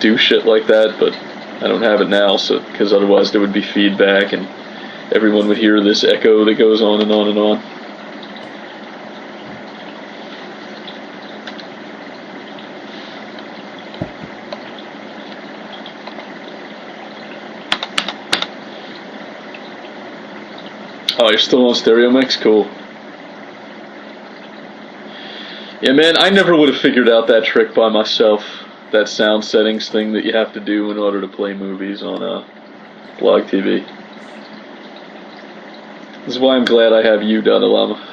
do shit like that, but I don't have it now, so because otherwise there would be feedback and everyone would hear this echo that goes on and on and on. Oh, you're still on stereo mix? Cool. Yeah, man, I never would have figured out that trick by myself. That sound settings thing that you have to do in order to play movies on BlogTv. This is why I'm glad I have you, Llama.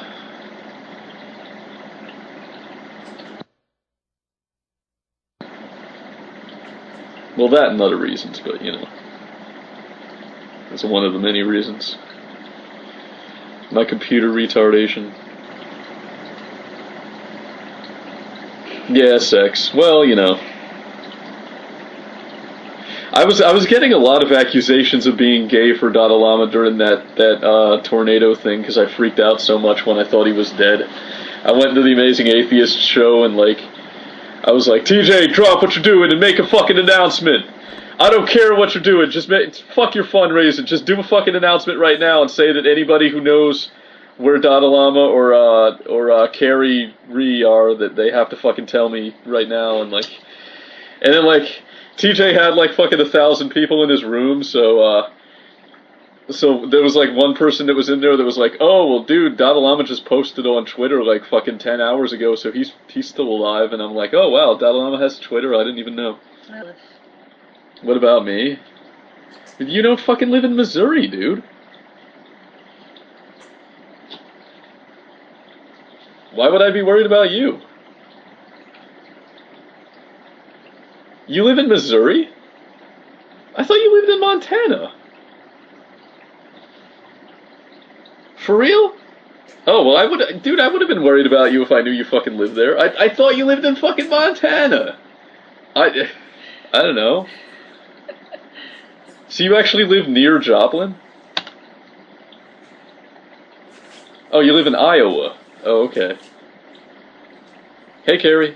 Well, that and other reasons, but you know, that's one of the many reasons. My computer retardation. Yeah, sex. Well, you know. I was getting a lot of accusations of being gay for Llama during that tornado thing because I freaked out so much when I thought he was dead. I went to the Amazing Atheist show and like I was like, TJ, drop what you're doing and make a fucking announcement. I don't care what you're doing. Just fuck your fundraising. Just do a fucking announcement right now and say that anybody who knows where Llama or Carrie Ree are, that they have to fucking tell me right now. And then like TJ had like fucking 1,000 people in his room, so there was like one person that was in there that was like, oh well, dude, Llama just posted on Twitter like fucking 10 hours ago, so he's still alive. And I'm like, oh wow, Llama has Twitter. I didn't even know. What about me? You don't fucking live in Missouri, dude. Why would I be worried about you? You live in Missouri? I thought you lived in Montana. For real? Oh, well, I would have been worried about you if I knew you fucking lived there. I thought you lived in fucking Montana. I don't know. So you actually live near Joplin? Oh, you live in Iowa. Oh, okay. Hey, Carrie.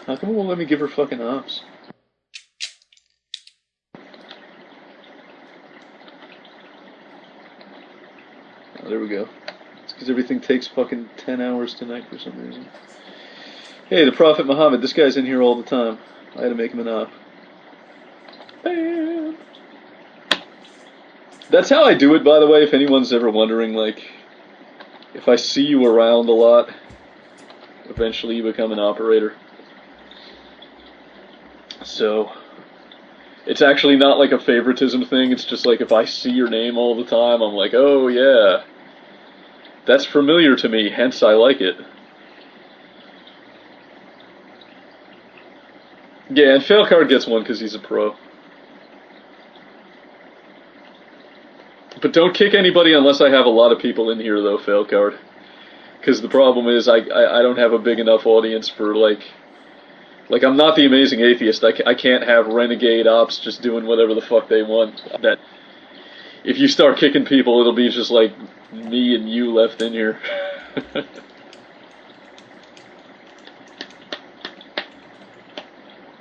How come it won't let me give her fucking ops? Oh, there we go. It's because everything takes fucking 10 hours tonight for some reason. Hey, the Prophet Muhammad, this guy's in here all the time. I had to make him an op. Bam! That's how I do it, by the way, if anyone's ever wondering, like, if I see you around a lot, eventually you become an operator. So, it's actually not like a favoritism thing, it's just like if I see your name all the time, I'm like, oh yeah, that's familiar to me, hence I like it. Yeah, and Failcard gets one because he's a pro. But don't kick anybody unless I have a lot of people in here, though, Failcard. Because the problem is I don't have a big enough audience for, like I'm not the Amazing Atheist. I can't have renegade ops just doing whatever the fuck they want. That if you start kicking people, it'll be just like me and you left in here.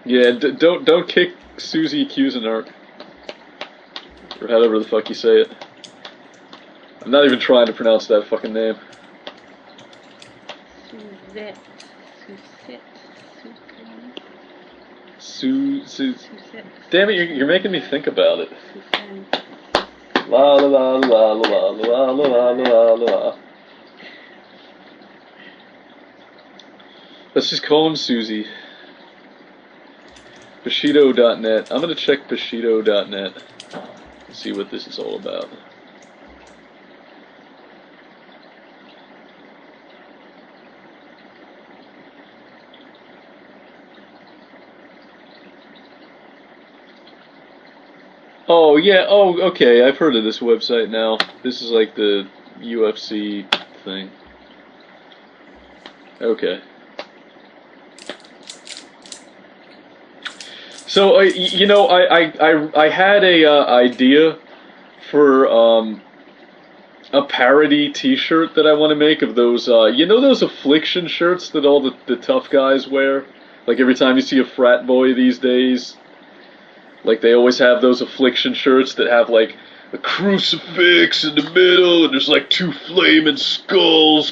Yeah, don't kick Susie Cuisinart, or however the fuck you say it. I'm not even trying to pronounce that fucking name. Suzette. Damn it, you're making me think about it. La la la la la la la la la la. Let's just call him Susie. Bushido.net. I'm gonna check Bushido.net and see what this is all about. Oh, yeah, oh, okay, I've heard of this website now. This is like the UFC thing. Okay. So you know, I had a idea for a parody T-shirt that I want to make of those. You know those affliction shirts that all the tough guys wear. Like every time you see a frat boy these days, like they always have those affliction shirts that have like a crucifix in the middle, and there's like two flaming skulls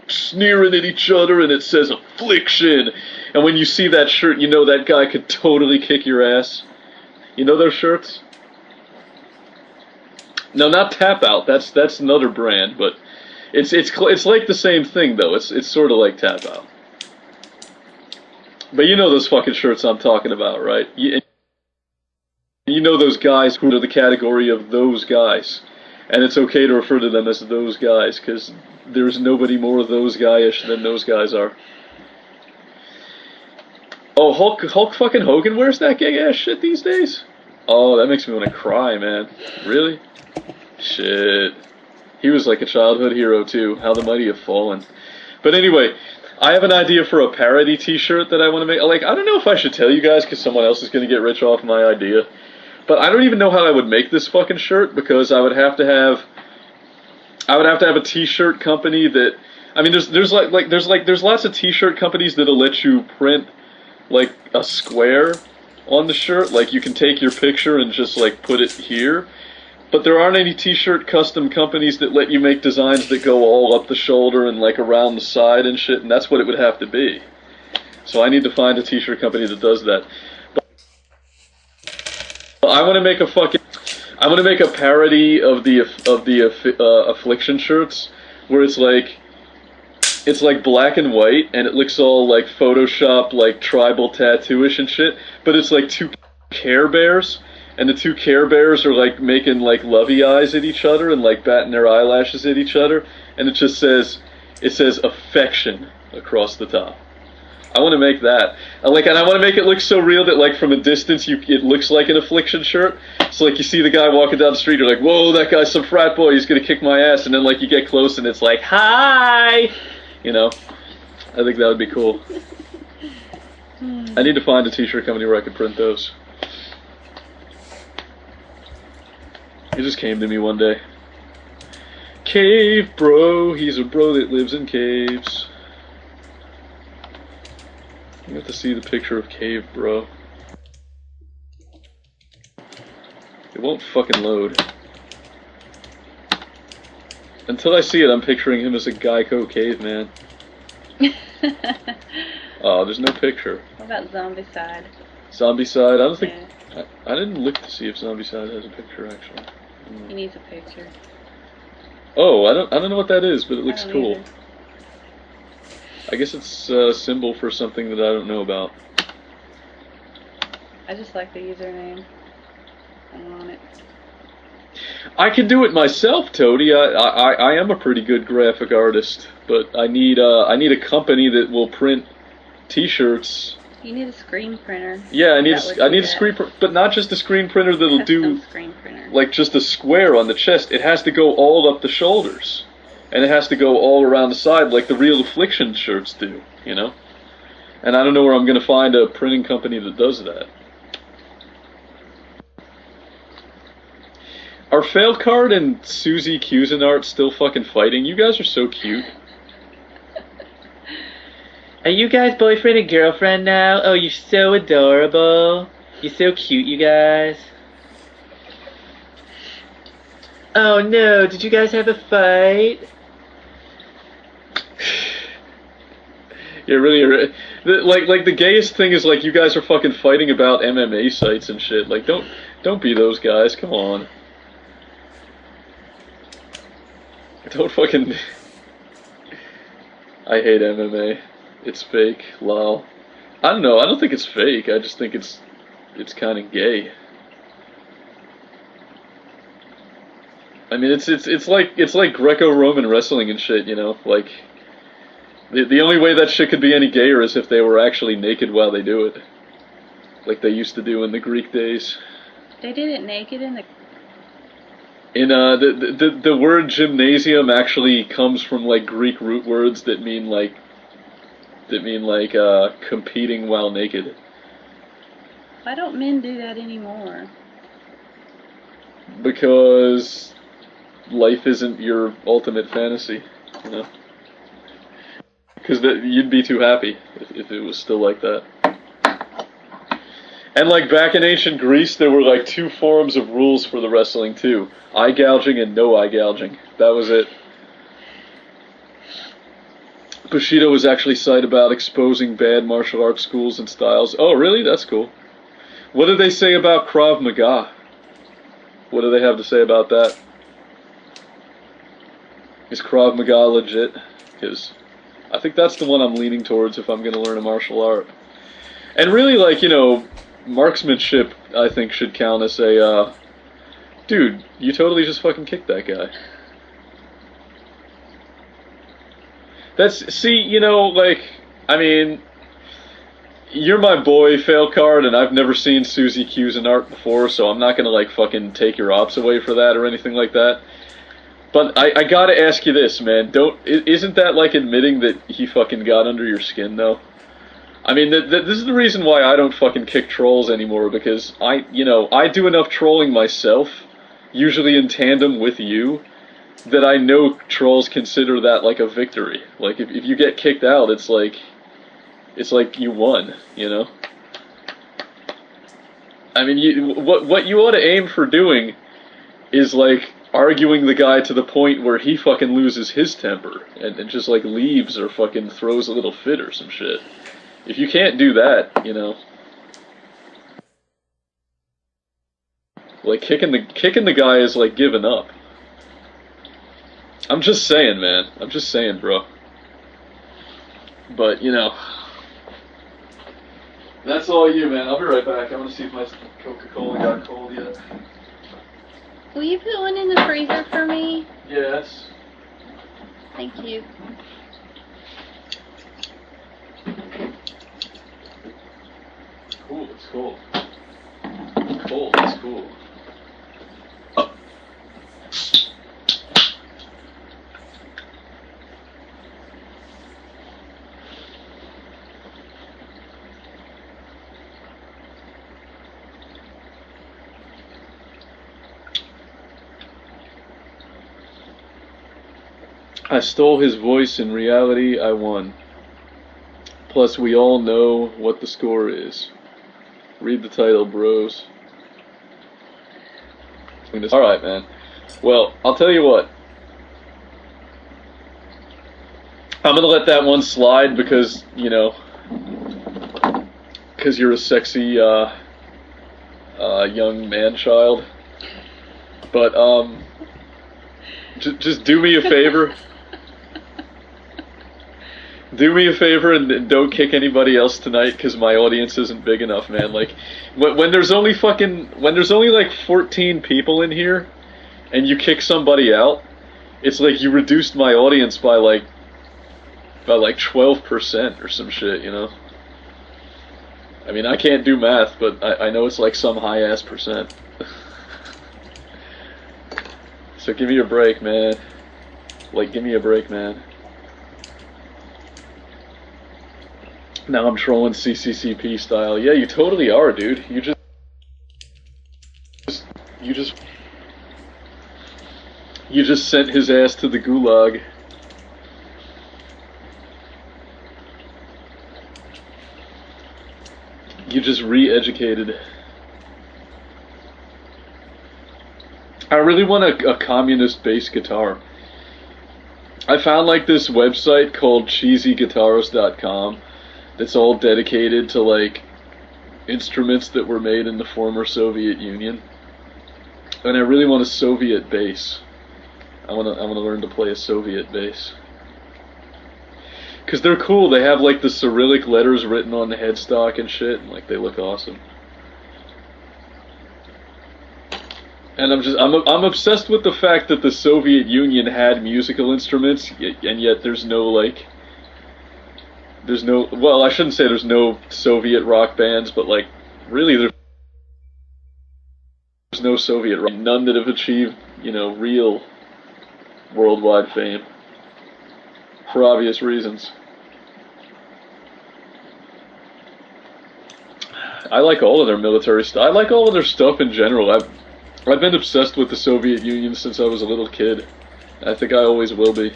sneering at each other, and it says affliction. And when you see that shirt, you know that guy could totally kick your ass. You know those shirts? No, not Tap Out. That's another brand, but it's like the same thing though. It's sort of like Tap Out. But you know those fucking shirts I'm talking about, right? You know those guys who are the category of those guys. And it's okay to refer to them as those guys, because there's nobody more those guyish than those guys are. Oh, Hulk fucking Hogan wears that gay ass shit these days? Oh, that makes me want to cry, man. Really? Shit. He was like a childhood hero too. How the mighty have fallen. But anyway, I have an idea for a parody T-shirt that I want to make. Like, I don't know if I should tell you guys because someone else is going to get rich off my idea. But I don't even know how I would make this fucking shirt, because I would have to have a T-shirt company that, I mean, there's lots of T-shirt companies that'll let you print like a square on the shirt. Like you can take your picture and just like put it here. But there aren't any T-shirt custom companies that let you make designs that go all up the shoulder and like around the side and shit, and that's what it would have to be. So I need to find a T-shirt company that does that. But I want to make a parody of the affliction shirts, where it's like black and white, and it looks all like Photoshop, like tribal tattooish and shit. But it's like two Care Bears. And the two Care Bears are like making like lovey eyes at each other and like batting their eyelashes at each other, and it says affection across the top. I want to make that. And I want to make it look so real that like from a distance it looks like an affliction shirt. So like you see the guy walking down the street, you're like, whoa, that guy's some frat boy, he's gonna kick my ass. And then like you get close and it's like, hi, you know. I think that would be cool. I need to find a T-shirt company where I can print those. It just came to me one day. Cave bro, he's a bro that lives in caves. You have to see the picture of Cave bro. It won't fucking load. Until I see it, I'm picturing him as a Geico caveman. Oh, there's no picture. What about Zombicide? Zombicide? I don't think... Yeah. I didn't look to see if Zombicide has a picture, actually. He needs a picture. Oh, I don't know what that is, but it looks cool. Either. I guess it's a symbol for something that I don't know about. I just like the username. I want it. I can do it myself, Toady. I am a pretty good graphic artist, but I need a company that will print T-shirts. You need a screen printer. Yeah, I need a screen printer, but not just a screen printer that'll do screen printer. Like just a square on the chest. It has to go all up the shoulders, and it has to go all around the side like the real affliction shirts do, you know. And I don't know where I'm gonna find a printing company that does that. Are Failcard and Susie Cuisinart still fucking fighting? You guys are so cute. Are you guys boyfriend and girlfriend now? Oh, you're so adorable. You're so cute, you guys. Oh no, did you guys have a fight? Yeah, really, like the gayest thing is like you guys are fucking fighting about MMA sites and shit. Like don't be those guys. Come on. Don't fucking... I hate MMA. It's fake. Lol. I don't know. I don't think it's fake. I just think it's kind of gay. I mean, it's like Greco-Roman wrestling and shit. You know, like the only way that shit could be any gayer is if they were actually naked while they do it, like they used to do in the Greek days. They did it naked in the. The word gymnasium actually comes from like Greek root words that mean competing while naked. Why don't men do that anymore? Because life isn't your ultimate fantasy, you know? Because you'd be too happy if it was still like that. And like back in ancient Greece, there were like 2 forms of rules for the wrestling too. Eye gouging and no eye gouging. That was it. Bushido was actually cited about exposing bad martial arts schools and styles. Oh, really? That's cool. What do they say about Krav Maga? What do they have to say about that? Is Krav Maga legit? Because I think that's the one I'm leaning towards if I'm going to learn a martial art. And really, like, you know, marksmanship, I think, should count as a, dude, you totally just fucking kicked that guy. See, you know, like, I mean, you're my boy, Fail Card, and I've never seen Susie Q's in art before, so I'm not gonna, like, fucking take your ops away for that or anything like that. But I gotta ask you this, man. Isn't that, like, admitting that he fucking got under your skin, though? I mean, this is the reason why I don't fucking kick trolls anymore, because I do enough trolling myself, usually in tandem with you, that I know trolls consider that like a victory. Like if you get kicked out, it's like you won, you know? I mean, what you ought to aim for doing is like arguing the guy to the point where he fucking loses his temper and just like leaves or fucking throws a little fit or some shit. If you can't do that, you know, like kicking the guy is like giving up. I'm just saying, man. I'm just saying, bro. But, you know, that's all you, man. I'll be right back. I want to see if my Coca-Cola got cold yet. Will you put one in the freezer for me? Yes. Thank you. Cool, it's cold. Cold, it's cool. I stole his voice. In reality, I won. Plus, we all know what the score is. Read the title, bros. Alright, man. Well, I'll tell you what. I'm gonna let that one slide because, you know, because you're a sexy, young man-child. But, just do me a favor. Do me a favor and don't kick anybody else tonight because my audience isn't big enough, man. Like, when there's only like 14 people in here, and you kick somebody out, it's like you reduced my audience by like 12% or some shit, you know? I mean, I can't do math, but I know it's like some high-ass percent. So give me a break, man. Like, give me a break, man. Now I'm trolling CCCP style. Yeah, you totally are, dude. You just sent his ass to the gulag. You just re-educated. I really want a communist bass guitar. I found like this website called cheesyguitars.com that's all dedicated to like instruments that were made in the former Soviet Union. And I really want a Soviet bass. I want to learn to play a Soviet bass. Cause they're cool. They have like the Cyrillic letters written on the headstock and shit, and like they look awesome. And I'm obsessed with the fact that the Soviet Union had musical instruments, and yet there's no well, I shouldn't say there's no Soviet rock bands, but like really there's no Soviet rock, none that have achieved, you know, real worldwide fame for obvious reasons. I like all of their military stuff. I like all of their stuff in general. I've been obsessed with the Soviet Union since I was a little kid. I think I always will be.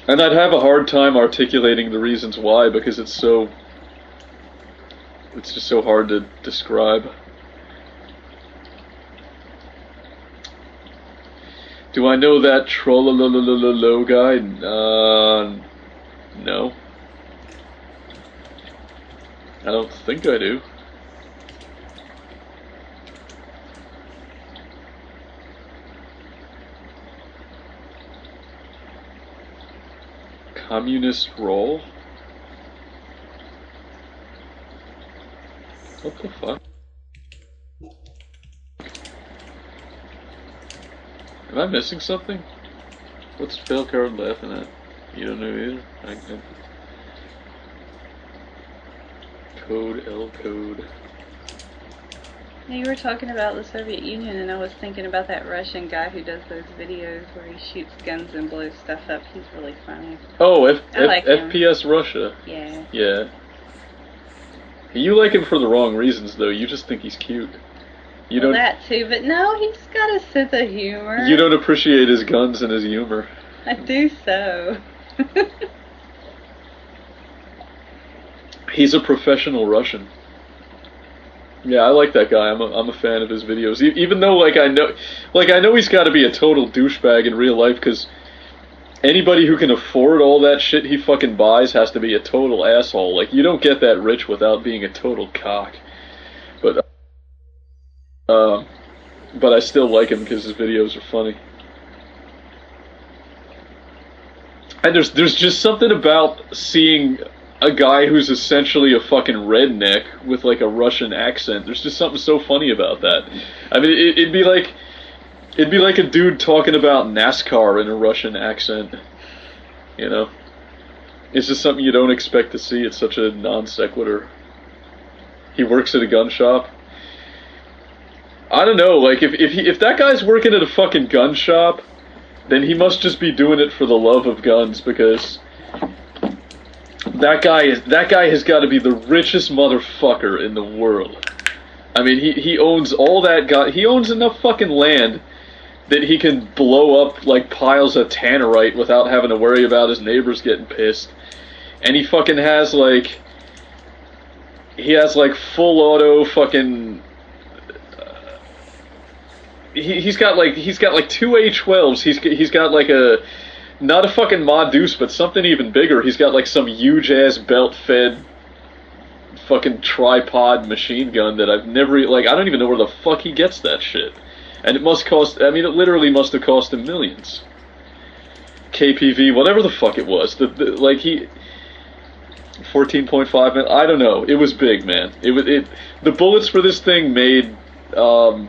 And I'd have a hard time articulating the reasons why, because it's just so hard to describe. Do I know that troll-a-lo-lo-lo-lo guy? No. I don't think I do. Communist roll? What the fuck? Am I missing something? What's Failcard laughing at? You don't know either? Code, L code. You were talking about the Soviet Union, and I was thinking about that Russian guy who does those videos where he shoots guns and blows stuff up. He's really funny. Oh, I like him. FPS Russia. Yeah. Yeah. You like him for the wrong reasons, though. You just think he's cute. You Well, don't. that too, but no, he's got a sense of humor. You don't appreciate his guns and his humor. I do so. He's a professional Russian. Yeah, I like that guy. I'm a fan of his videos. Even though, I know he's got to be a total douchebag in real life, because anybody who can afford all that shit he fucking buys has to be a total asshole. Like, you don't get that rich without being a total cock. But I still like him because his videos are funny. And there's just something about seeing a guy who's essentially a fucking redneck with like a Russian accent. There's just something so funny about that. I mean, it'd be like a dude talking about NASCAR in a Russian accent. You know, it's just something you don't expect to see. It's such a non sequitur. He works at a gun shop. I don't know. Like if that guy's working at a fucking gun shop, then he must just be doing it for the love of guns, because that guy has got to be the richest motherfucker in the world. I mean, he owns all that he owns enough fucking land that he can blow up like piles of tannerite without having to worry about his neighbors getting pissed. And he fucking has like full auto fucking he's got like 2 A12s. He's got like not a fucking Ma Deuce, but something even bigger. He's got like some huge ass belt fed fucking tripod machine gun that I've never, I don't even know where the fuck he gets that shit. And it must cost, I mean, it literally must have cost him millions. KPV, whatever the fuck it was. 14.5 million, I don't know. It was big, man. The bullets for this thing made a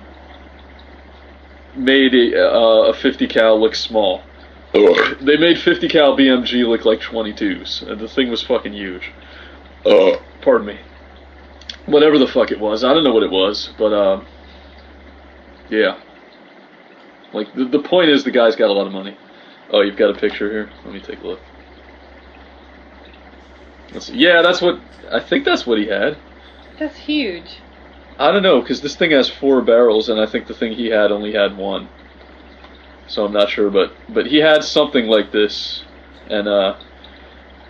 50 cal look small. They made 50 cal BMG look like 22s, and the thing was fucking huge. Pardon me. Whatever the fuck it was, I don't know what it was, but yeah. Like the point is, the guy's got a lot of money. Oh, you've got a picture here. Let me take a look. Yeah, I think that's what he had. That's huge. I don't know, because this thing has 4 barrels, and I think the thing he had only had 1. So I'm not sure, but he had something like this, and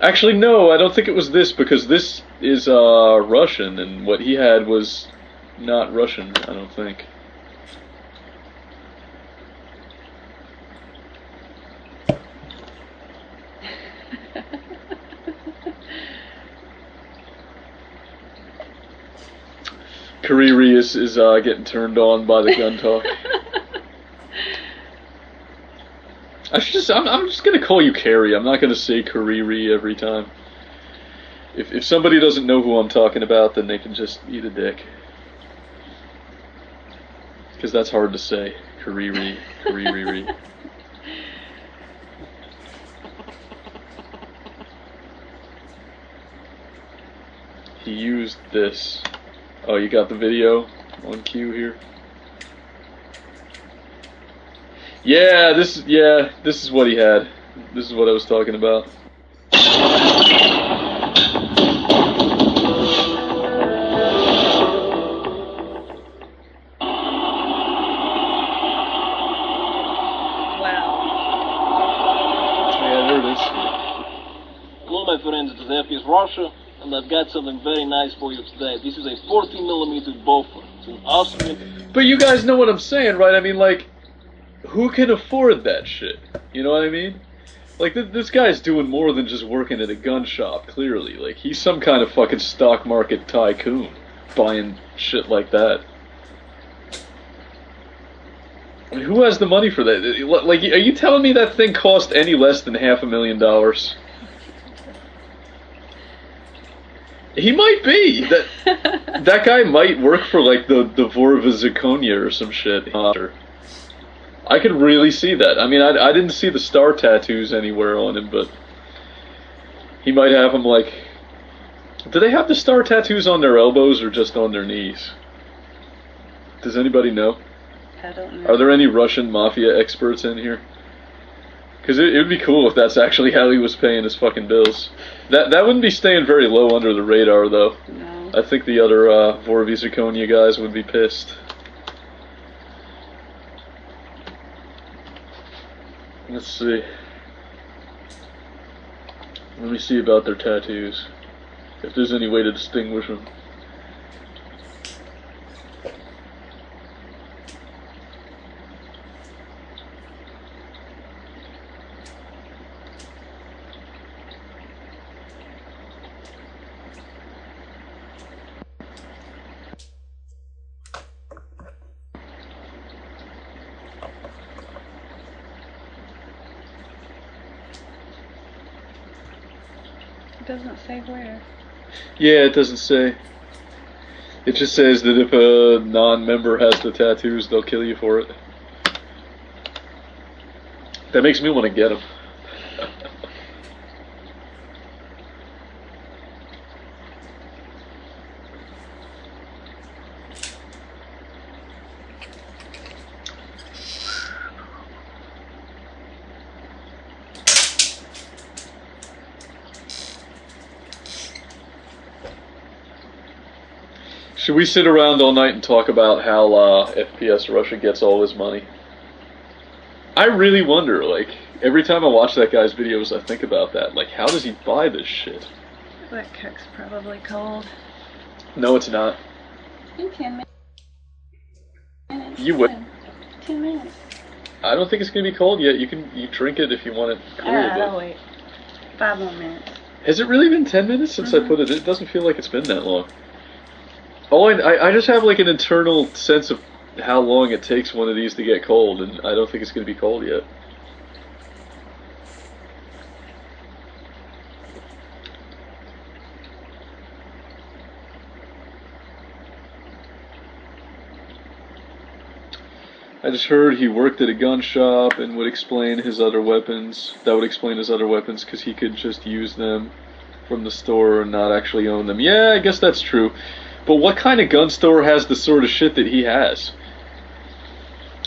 actually no, I don't think it was this, because this is Russian, and what he had was not Russian, I don't think. Kariri is getting turned on by the gun talk. I'm just gonna call you Carrie. I'm not gonna say Kariri every time. If somebody doesn't know who I'm talking about, then they can just eat a dick. Because that's hard to say. Kariri. He used this. Oh, you got the video on cue here? Yeah, this is what he had. This is what I was talking about. is FPS Russia, and I've got something very nice for you today. This is a 14mm buffer. It's an awesome... But you guys know what I'm saying, right? I mean, like, who can afford that shit? You know what I mean? Like, this guy's doing more than just working at a gun shop, clearly. Like, he's some kind of fucking stock market tycoon, buying shit like that. I mean, who has the money for that? Like, are you telling me that thing cost any less than $500,000? He might be. That guy might work for, like, the Vorvaziconia or some shit. I could really see that. I mean, I didn't see the star tattoos anywhere on him, but he might have them, like... Do they have the star tattoos on their elbows or just on their knees? Does anybody know? I don't know. Are there any Russian mafia experts in here? Because it would be cool if that's actually how he was paying his fucking bills. That wouldn't be staying very low under the radar, though. No. I think the other Vorvaziconia guys would be pissed. Let's see. Let me see about their tattoos. If there's any way to distinguish them. It doesn't say where. Yeah, it doesn't say. It just says that if a non-member has the tattoos, they'll kill you for it. That makes me want to get them. Should we sit around all night and talk about how FPS Russia gets all his money? I really wonder, like, every time I watch that guy's videos, I think about that. Like, how does he buy this shit? That cook's probably cold. No, it's not. In 10 minutes. You would. 10 minutes. I don't think it's gonna be cold yet. You drink it if you want it cool. I'll wait. 5 more minutes. Has it really been 10 minutes since I put it in? It doesn't feel like it's been that long. Oh, I just have like an internal sense of how long it takes one of these to get cold, and I don't think it's going to be cold yet. I just heard he worked at a gun shop and would explain his other weapons. That would explain his other weapons because he could just use them from the store and not actually own them. Yeah, I guess that's true. But what kind of gun store has the sort of shit that he has?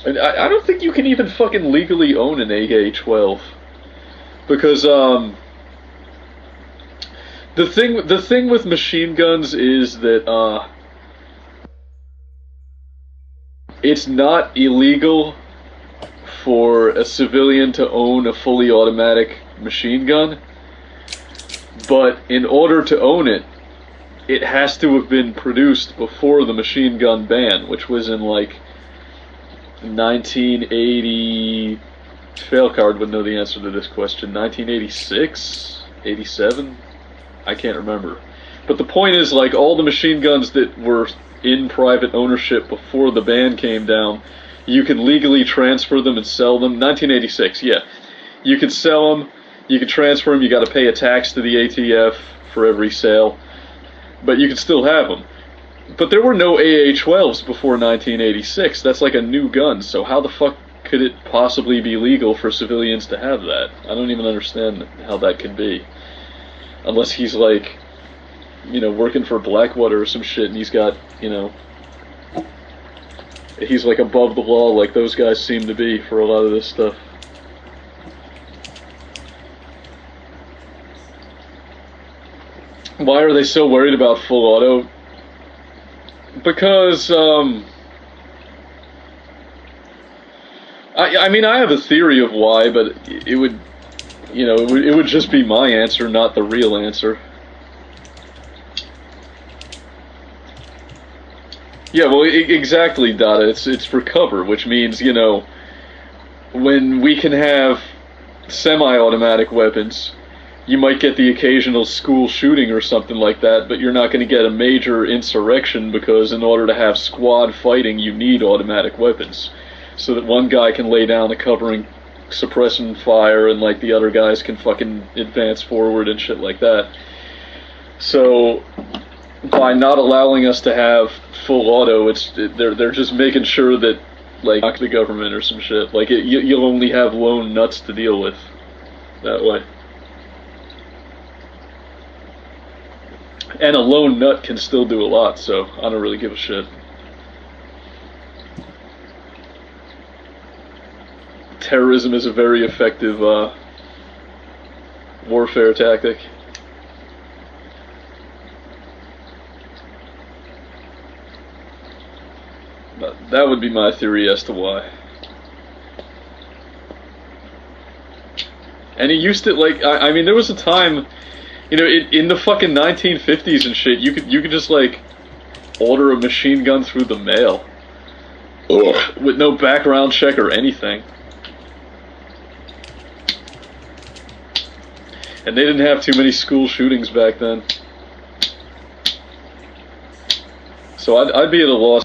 And I don't think you can even fucking legally own an AK-12. Because, the thing with machine guns is that, it's not illegal for a civilian to own a fully automatic machine gun. But in order to own it, it has to have been produced before the machine gun ban, which was in like 1980. Failcard would know the answer to this question. 1986, 87. I can't remember. But the point is, like, all the machine guns that were in private ownership before the ban came down, you can legally transfer them and sell them. 1986, yeah, you could sell them, you can transfer them. You got to pay a tax to the ATF for every sale. But you can still have them. But there were no AA-12s before 1986. That's like a new gun, so how the fuck could it possibly be legal for civilians to have that? I don't even understand how that could be. Unless he's like, you know, working for Blackwater or some shit, and he's got, you know, he's like above the law like those guys seem to be for a lot of this stuff. Why are they so worried about full auto? Because, I mean, I have a theory of why, but it would, you know, it would just be my answer, not the real answer. Yeah, well, exactly, Dada. It's for cover, which means, you know, when we can have semi-automatic weapons, you might get the occasional school shooting or something like that, but you're not going to get a major insurrection because in order to have squad fighting, you need automatic weapons. So that one guy can lay down the covering, suppressing fire, and like the other guys can fucking advance forward and shit like that. So by not allowing us to have full auto, they're just making sure that, like, knock the government or some shit. Like, you'll only have lone nuts to deal with that way. And a lone nut can still do a lot, so I don't really give a shit. Terrorism is a very effective warfare tactic. But that would be my theory as to why. And it used to, like, I mean, there was a time, you know, in the fucking 1950s and shit, you could just, like, order a machine gun through the mail. Ugh. With no background check or anything. And they didn't have too many school shootings back then. So I'd be at a loss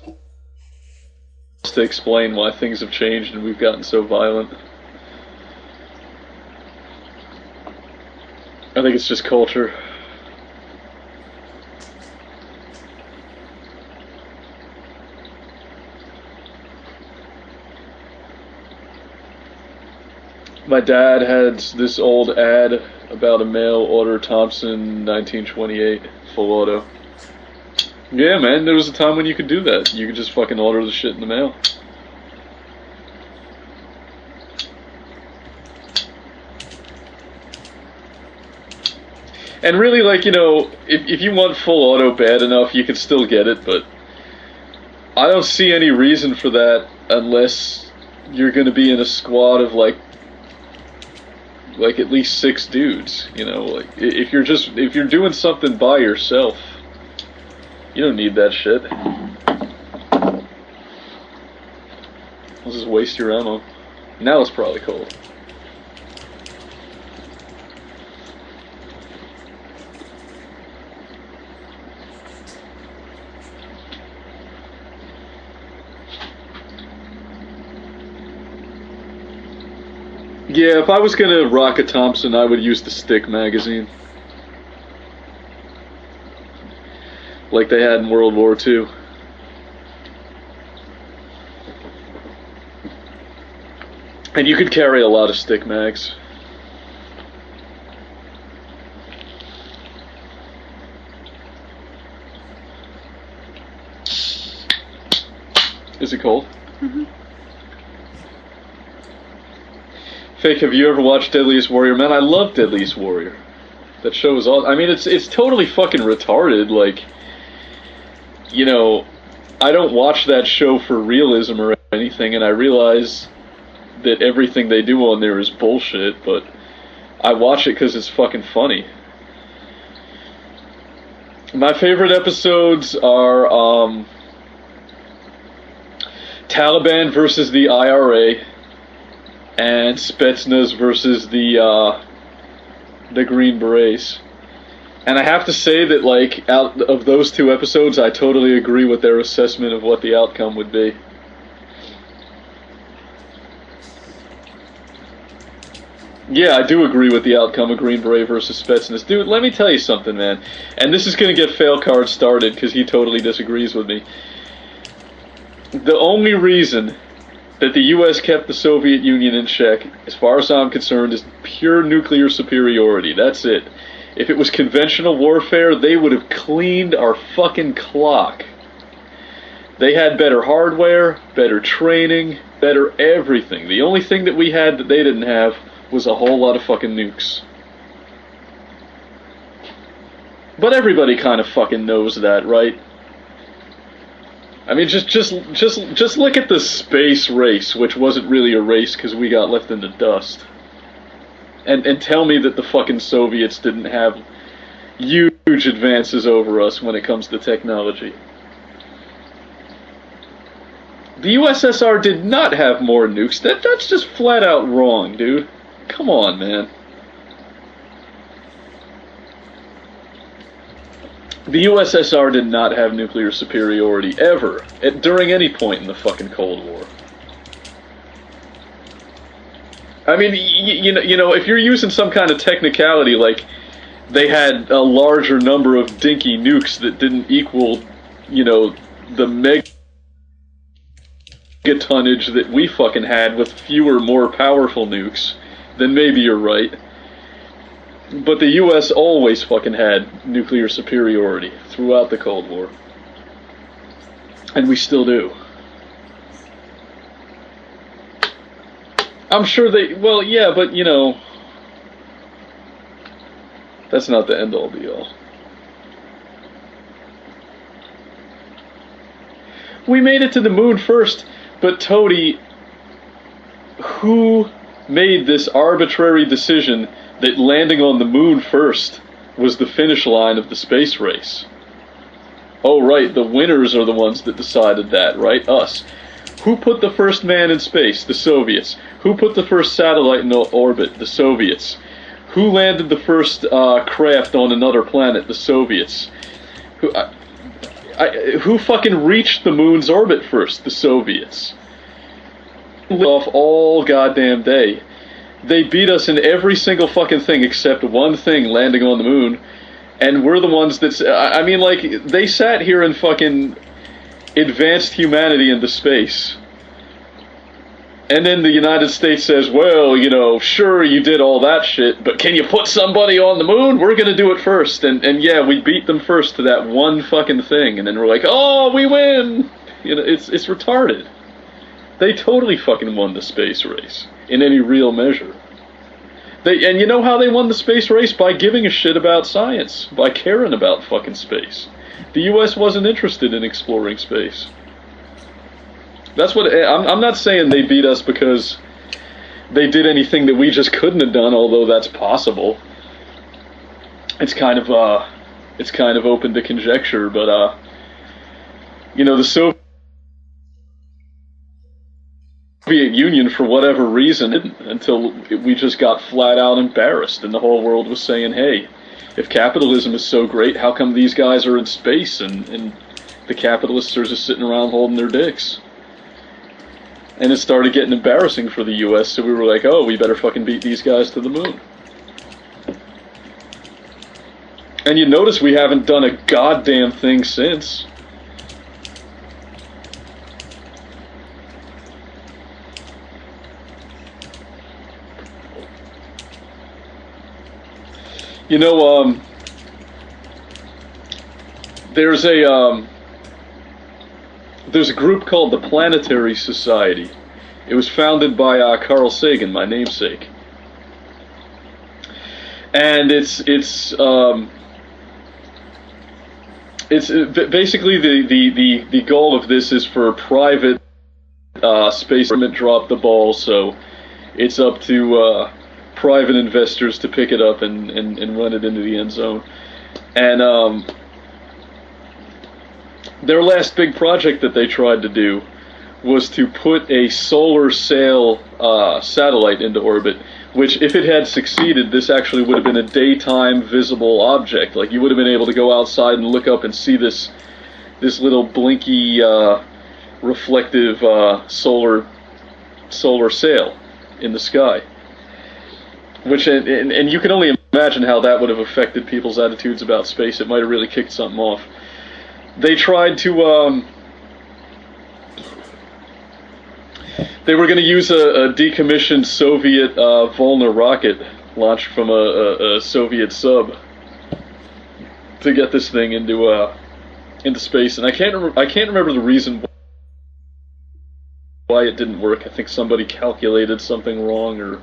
to explain why things have changed and we've gotten so violent. I think it's just culture. My dad had this old ad about a mail order Thompson 1928 full auto. Yeah, man, there was a time when you could do that. You could just fucking order the shit in the mail. And really, like, you know, if you want full auto bad enough, you can still get it, but I don't see any reason for that unless you're going to be in a squad of, like at least 6 dudes, you know, like, if you're doing something by yourself, you don't need that shit. I'll just waste your ammo. Now it's probably cold. Yeah, if I was gonna rock a Thompson, I would use the stick magazine. Like they had in World War II. And you could carry a lot of stick mags. Is it cold? Mm-hmm. Fake, have you ever watched Deadliest Warrior? Man, I love Deadliest Warrior. That show is awesome. I mean, it's totally fucking retarded. Like, you know, I don't watch that show for realism or anything, and I realize that everything they do on there is bullshit, but I watch it because it's fucking funny. My favorite episodes are Taliban versus the IRA and Spetsnaz versus the Green Berets. And I have to say that, like, out of those 2 episodes, I totally agree with their assessment of what the outcome would be. Yeah, I do agree with the outcome of Green Beret versus Spetsnaz. Dude, let me tell you something, man. And this is going to get Fail Card started, because he totally disagrees with me. The only reason that the U.S. kept the Soviet Union in check, as far as I'm concerned, is pure nuclear superiority. That's it. If it was conventional warfare, they would have cleaned our fucking clock. They had better hardware, better training, better everything. The only thing that we had that they didn't have was a whole lot of fucking nukes. But everybody kind of fucking knows that, right? I mean, just look at the space race, which wasn't really a race because we got left in the dust. And tell me that the fucking Soviets didn't have huge advances over us when it comes to technology. The USSR did not have more nukes. That's just flat out wrong, dude. Come on, man. The USSR did not have nuclear superiority, ever, during any point in the fucking Cold War. I mean, you know, if you're using some kind of technicality, like, they had a larger number of dinky nukes that didn't equal, you know, the megatonnage that we fucking had with fewer, more powerful nukes, then maybe you're right. But the US always fucking had nuclear superiority throughout the Cold War. And we still do. I'm sure they, well, yeah, but, you know, that's not the end-all be-all. We made it to the moon first, but Toady, who made this arbitrary decision that landing on the moon first was the finish line of the space race? Oh, right, the winners are the ones that decided that, right? Us. Who put the first man in space? The Soviets. Who put the first satellite in orbit? The Soviets. Who landed the first craft on another planet? The Soviets. Who fucking reached the moon's orbit first? The Soviets. Off all goddamn day. They beat us in every single fucking thing except one thing, landing on the moon. And we're the ones that, I mean, like, they sat here and fucking advanced humanity into space. And then the United States says, well, you know, sure, you did all that shit, but can you put somebody on the moon? We're gonna do it first. And yeah, we beat them first to that one fucking thing. And then we're like, oh, we win! You know, it's retarded. They totally fucking won the space race, in any real measure. And you know how they won the space race? By giving a shit about science. By caring about fucking space. The US wasn't interested in exploring space. That's what, I'm not saying they beat us because they did anything that we just couldn't have done, although that's possible. It's kind of open to conjecture, but, you know, the Soviet Union, for whatever reason, didn't, until we just got flat out embarrassed, and the whole world was saying, hey, if capitalism is so great, how come these guys are in space, and the capitalists are just sitting around holding their dicks? And it started getting embarrassing for the US, so we were like, oh, we better fucking beat these guys to the moon. And you notice we haven't done a goddamn thing since. You know, there's a group called the Planetary Society. It was founded by Carl Sagan, my namesake. And it's basically the goal of this is for private space government dropped the ball, so it's up to private investors to pick it up and run it into the end zone. And their last big project that they tried to do was to put a solar sail satellite into orbit, which, if it had succeeded, this actually would have been a daytime visible object. Like, you would have been able to go outside and look up and see this little blinky reflective solar sail in the sky. Which, and you can only imagine how that would have affected people's attitudes about space. It might have really kicked something off. They tried to, they were going to use a decommissioned Soviet Volna rocket launched from a Soviet sub to get this thing into space. And I can't remember the reason why it didn't work. I think somebody calculated something wrong, or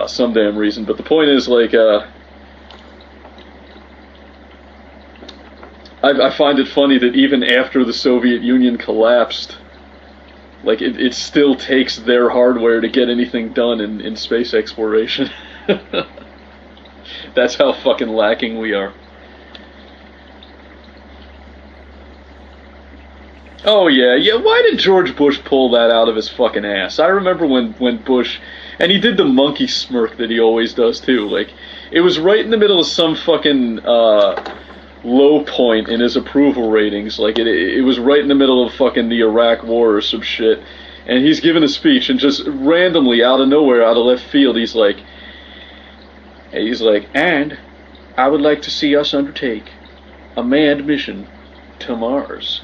some damn reason. But the point is, like, I find it funny that even after the Soviet Union collapsed, like, it still takes their hardware to get anything done in space exploration. That's how fucking lacking we are. Oh yeah. Why did George Bush pull that out of his fucking ass? I remember when Bush, and he did the monkey smirk that he always does too. Like, it was right in the middle of some fucking low point in his approval ratings. Like, it was right in the middle of fucking the Iraq War or some shit. And he's giving a speech, and just randomly, out of nowhere, out of left field, he's like, and I would like to see us undertake a manned mission to Mars.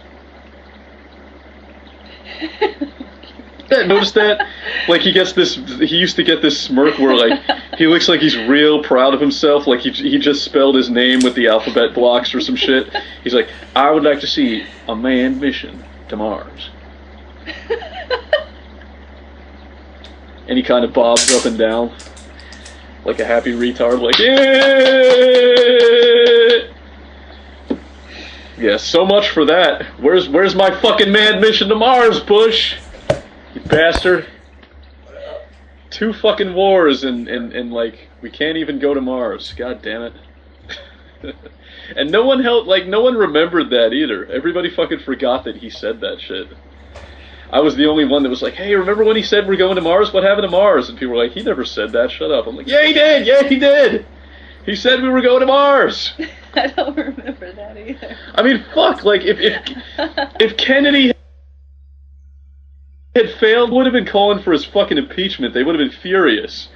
Notice that? Like, he used to get this smirk where, like, he looks like he's real proud of himself, like he just spelled his name with the alphabet blocks or some shit. He's like, I would like to see a manned mission to Mars. And he kind of bobs up and down like a happy retard, like, yeah. Yeah, so much for that. Where's my fucking manned mission to Mars, Bush? You bastard. 2 fucking wars and like, we can't even go to Mars. God damn it. And no one remembered that either. Everybody fucking forgot that he said that shit. I was the only one that was like, hey, remember when he said we're going to Mars? What happened to Mars? And people were like, he never said that, shut up. I'm like, yeah, he did! Yeah, he did! He said we were going to Mars! I don't remember that either. I mean, fuck, like, if Kennedy had failed, would have been calling for his fucking impeachment. They would have been furious.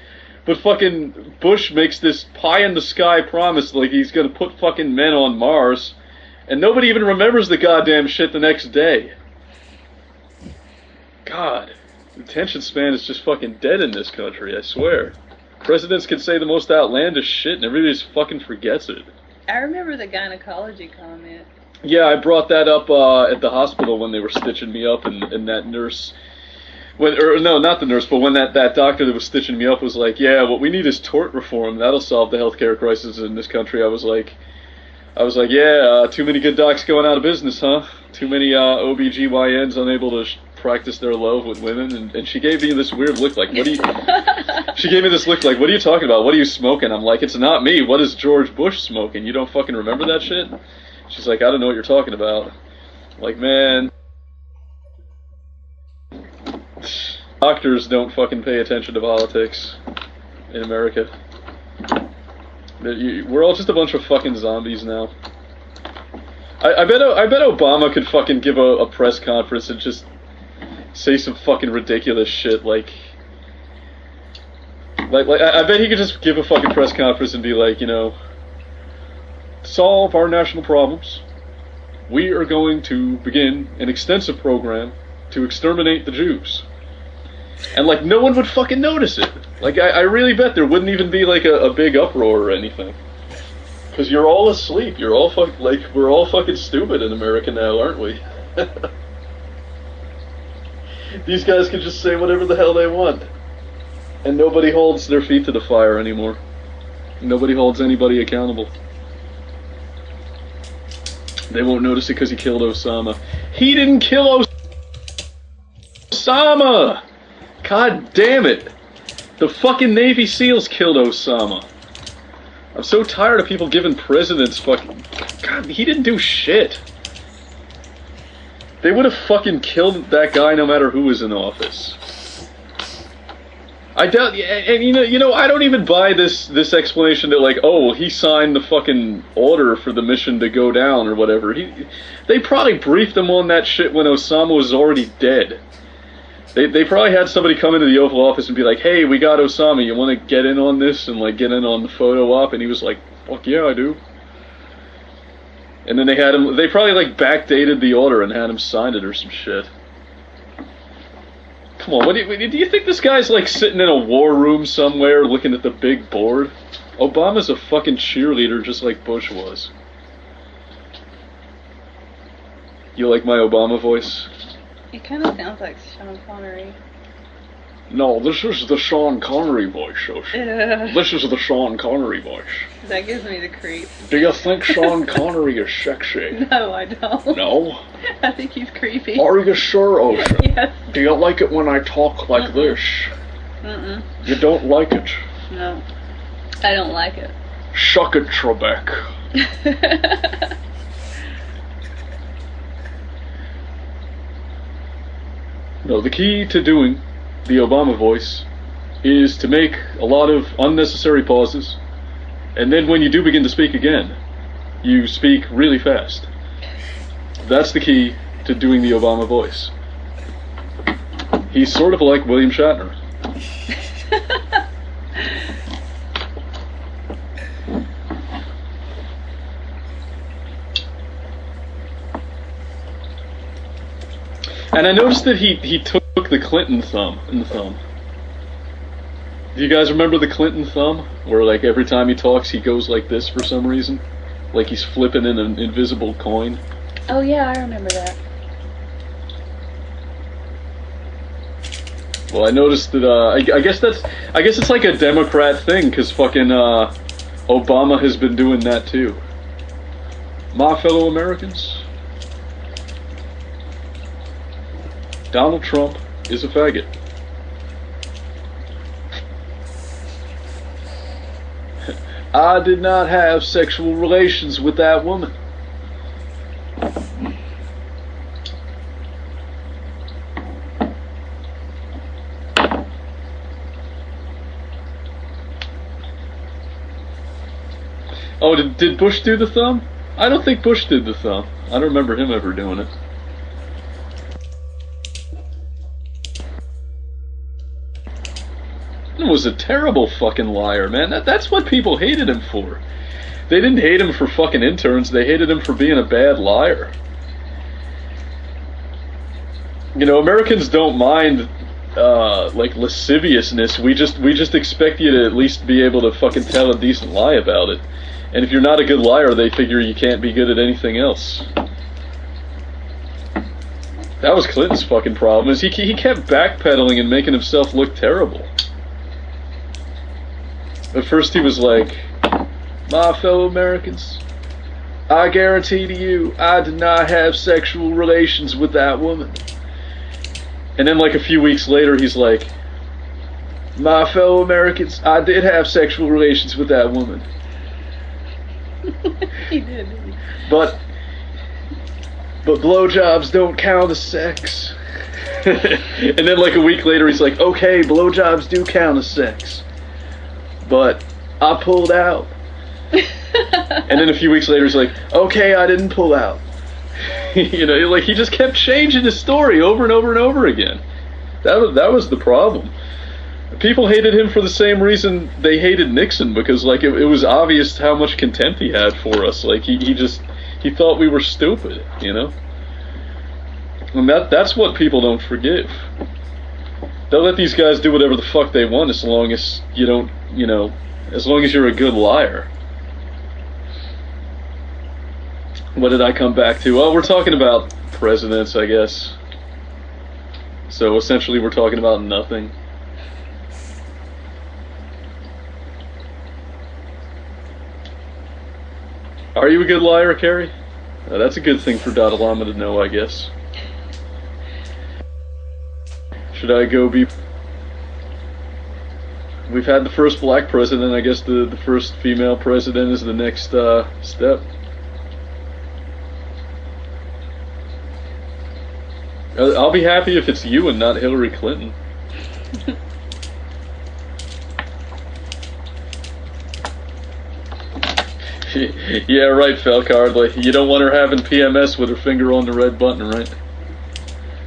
But fucking Bush makes this pie-in-the-sky promise like he's gonna put fucking men on Mars, and nobody even remembers the goddamn shit the next day. God, the attention span is just fucking dead in this country, I swear. Presidents can say the most outlandish shit and everybody just fucking forgets it. I remember the gynecology comment. Yeah, I brought that up at the hospital when they were stitching me up, and that nurse, no, not the nurse, but when that doctor that was stitching me up was like, yeah, what we need is tort reform. That'll solve the healthcare crisis in this country. I was like, yeah, too many good docs going out of business, huh? Too many OBGYNs unable to practice their love with women, and she gave me this weird look like, she gave me this look like, what are you talking about? What are you smoking? I'm like, it's not me. What is George Bush smoking? You don't fucking remember that shit? She's like, I don't know what you're talking about. I'm like, man, doctors don't fucking pay attention to politics in America. We're all just a bunch of fucking zombies now. I bet Obama could fucking give a press conference and just say some fucking ridiculous shit, like I bet he could just give a fucking press conference and be like, you know, to solve our national problems, we are going to begin an extensive program to exterminate the Jews. And like, no one would fucking notice it. Like, I really bet there wouldn't even be like a big uproar or anything. Because you're all asleep. You're all we're all fucking stupid in America now, aren't we? These guys can just say whatever the hell they want. And nobody holds their feet to the fire anymore. Nobody holds anybody accountable. They won't notice it because he killed Osama. He didn't kill Osama! God damn it! The fucking Navy SEALs killed Osama. I'm so tired of people giving presidents fucking... God, he didn't do shit. They would have fucking killed that guy no matter who was in office. I doubt... And you know, I don't even buy this explanation that like, oh, he signed the fucking order for the mission to go down or whatever. They probably briefed him on that shit when Osama was already dead. They probably had somebody come into the Oval Office and be like, hey, we got Osama, you want to get in on this and like get in on the photo op? And he was like, fuck yeah, I do. And then they probably like backdated the order and had him sign it or some shit. Come on, do you think this guy's like sitting in a war room somewhere looking at the big board? Obama's a fucking cheerleader just like Bush was. You like my Obama voice? It kind of sounds like Sean Connery. No, this is the Sean Connery voice, This is the Sean Connery voice. That gives me the creep. Do you think Sean Connery is sexy? No, I don't. No? I think he's creepy. Are you sure, Ocean? Yes. Do you like it when I talk like this? Mm-mm. You don't like it? No. I don't like it. Shuck it, Trebek. No, the key to doing the Obama voice is to make a lot of unnecessary pauses, and then when you do begin to speak again, you speak really fast. That's the key to doing the Obama voice. He's sort of like William Shatner. And I noticed that he took the Clinton thumb in the thumb. Do you guys remember the Clinton thumb? Where like every time he talks he goes like this for some reason? Like he's flipping in an invisible coin. Oh yeah, I remember that. Well, I noticed that, I guess it's like a Democrat thing, because fucking, Obama has been doing that too. My fellow Americans, Donald Trump is a faggot. I did not have sexual relations with that woman. Oh, did Bush do the thumb? I don't think Bush did the thumb. I don't remember him ever doing it. He was a terrible fucking liar, man. That's what people hated him for. They didn't hate him for fucking interns, they hated him for being a bad liar. You know, Americans don't mind like lasciviousness. We just expect you to at least be able to fucking tell a decent lie about it. And if you're not a good liar, they figure you can't be good at anything else. That was Clinton's fucking problem, is he kept backpedaling and making himself look terrible. At first he was like, my fellow Americans, I guarantee to you, I did not have sexual relations with that woman. And then like a few weeks later he's like, my fellow Americans, I did have sexual relations with that woman. He did. But blowjobs don't count as sex. And then like a week later he's like, okay, blowjobs do count as sex. But I pulled out. And then a few weeks later he's like, okay, I didn't pull out. You know, like he just kept changing his story over and over and over again. That was the problem. People hated him for the same reason they hated Nixon, because like it was obvious how much contempt he had for us. Like he thought we were stupid, you know? And that's what people don't forgive. They'll let these guys do whatever the fuck they want as long as you don't, you know, as long as you're a good liar. What did I come back to? Well, we're talking about presidents, I guess. So essentially we're talking about nothing. Are you a good liar, Carrie? That's a good thing for Dadalama to know, I guess. Should I go be... We've had the first black president, I guess the first female president is the next step. I'll be happy if it's you and not Hillary Clinton. Yeah, right, Falcard. Like, you don't want her having PMS with her finger on the red button, right?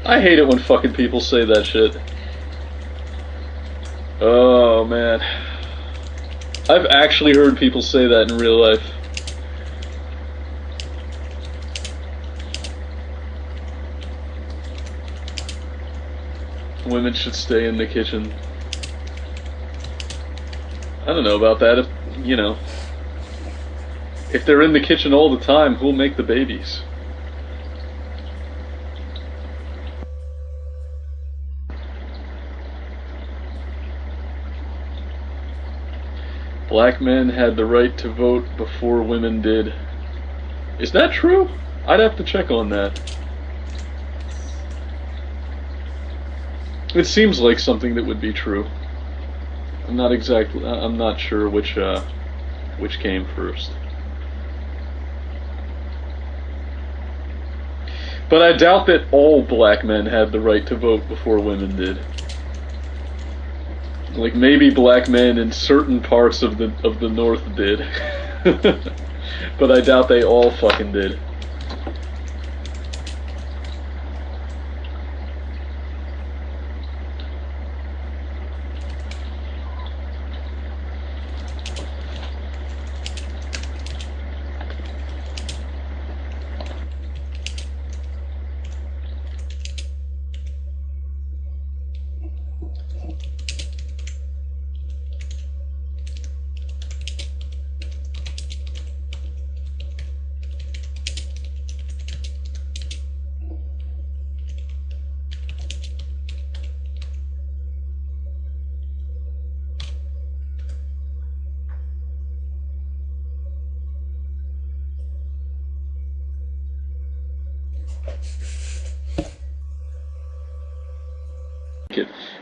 I hate it when fucking people say that shit. Oh, man. I've actually heard people say that in real life. Women should stay in the kitchen. I don't know about that. You know, if they're in the kitchen all the time, who'll make the babies? Black men had the right to vote before women did. Is that true? I'd have to check on that. It seems like something that would be true. I'm not sure which came first. But I doubt that all black men had the right to vote before women did. Like, maybe black men in certain parts of the North did. But I doubt they all fucking did.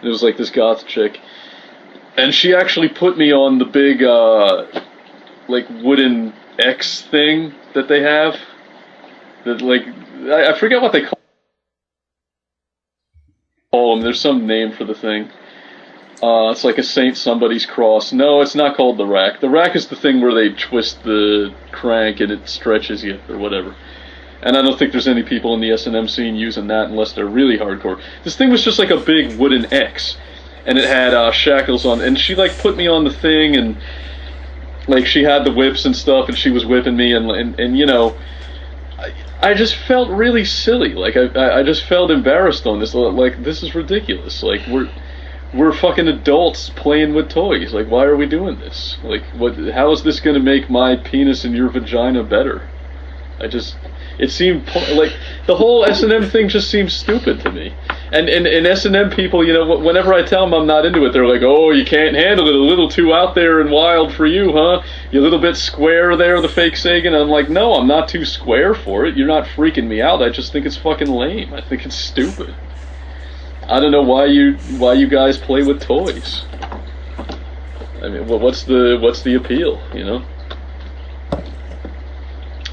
It was like this goth chick, and she actually put me on the big like wooden X thing that they have. That, like, I forget what they call them. There's some name for the thing. It's like a Saint somebody's cross. No, it's not called the rack. The rack is the thing where they twist the crank and it stretches you or whatever. And I don't think there's any people in the S&M scene using that unless they're really hardcore. This thing was just like a big wooden X, and it had shackles on. And she like put me on the thing, and like she had the whips and stuff, and she was whipping me, and you know, I just felt really silly. Like I just felt embarrassed on this. Like, this is ridiculous. Like, we're fucking adults playing with toys. Like, why are we doing this? Like, how is this gonna make my penis in your vagina better? It seemed like the whole S&M thing just seems stupid to me. And S&M people, you know, whenever I tell them I'm not into it, they're like, oh, you can't handle it, a little too out there and wild for you, huh? You're a little bit square there, the fake Sagan. And I'm like, no, I'm not too square for it. You're not freaking me out. I just think it's fucking lame. I think it's stupid. I don't know why you guys play with toys. I mean, what's the appeal, you know?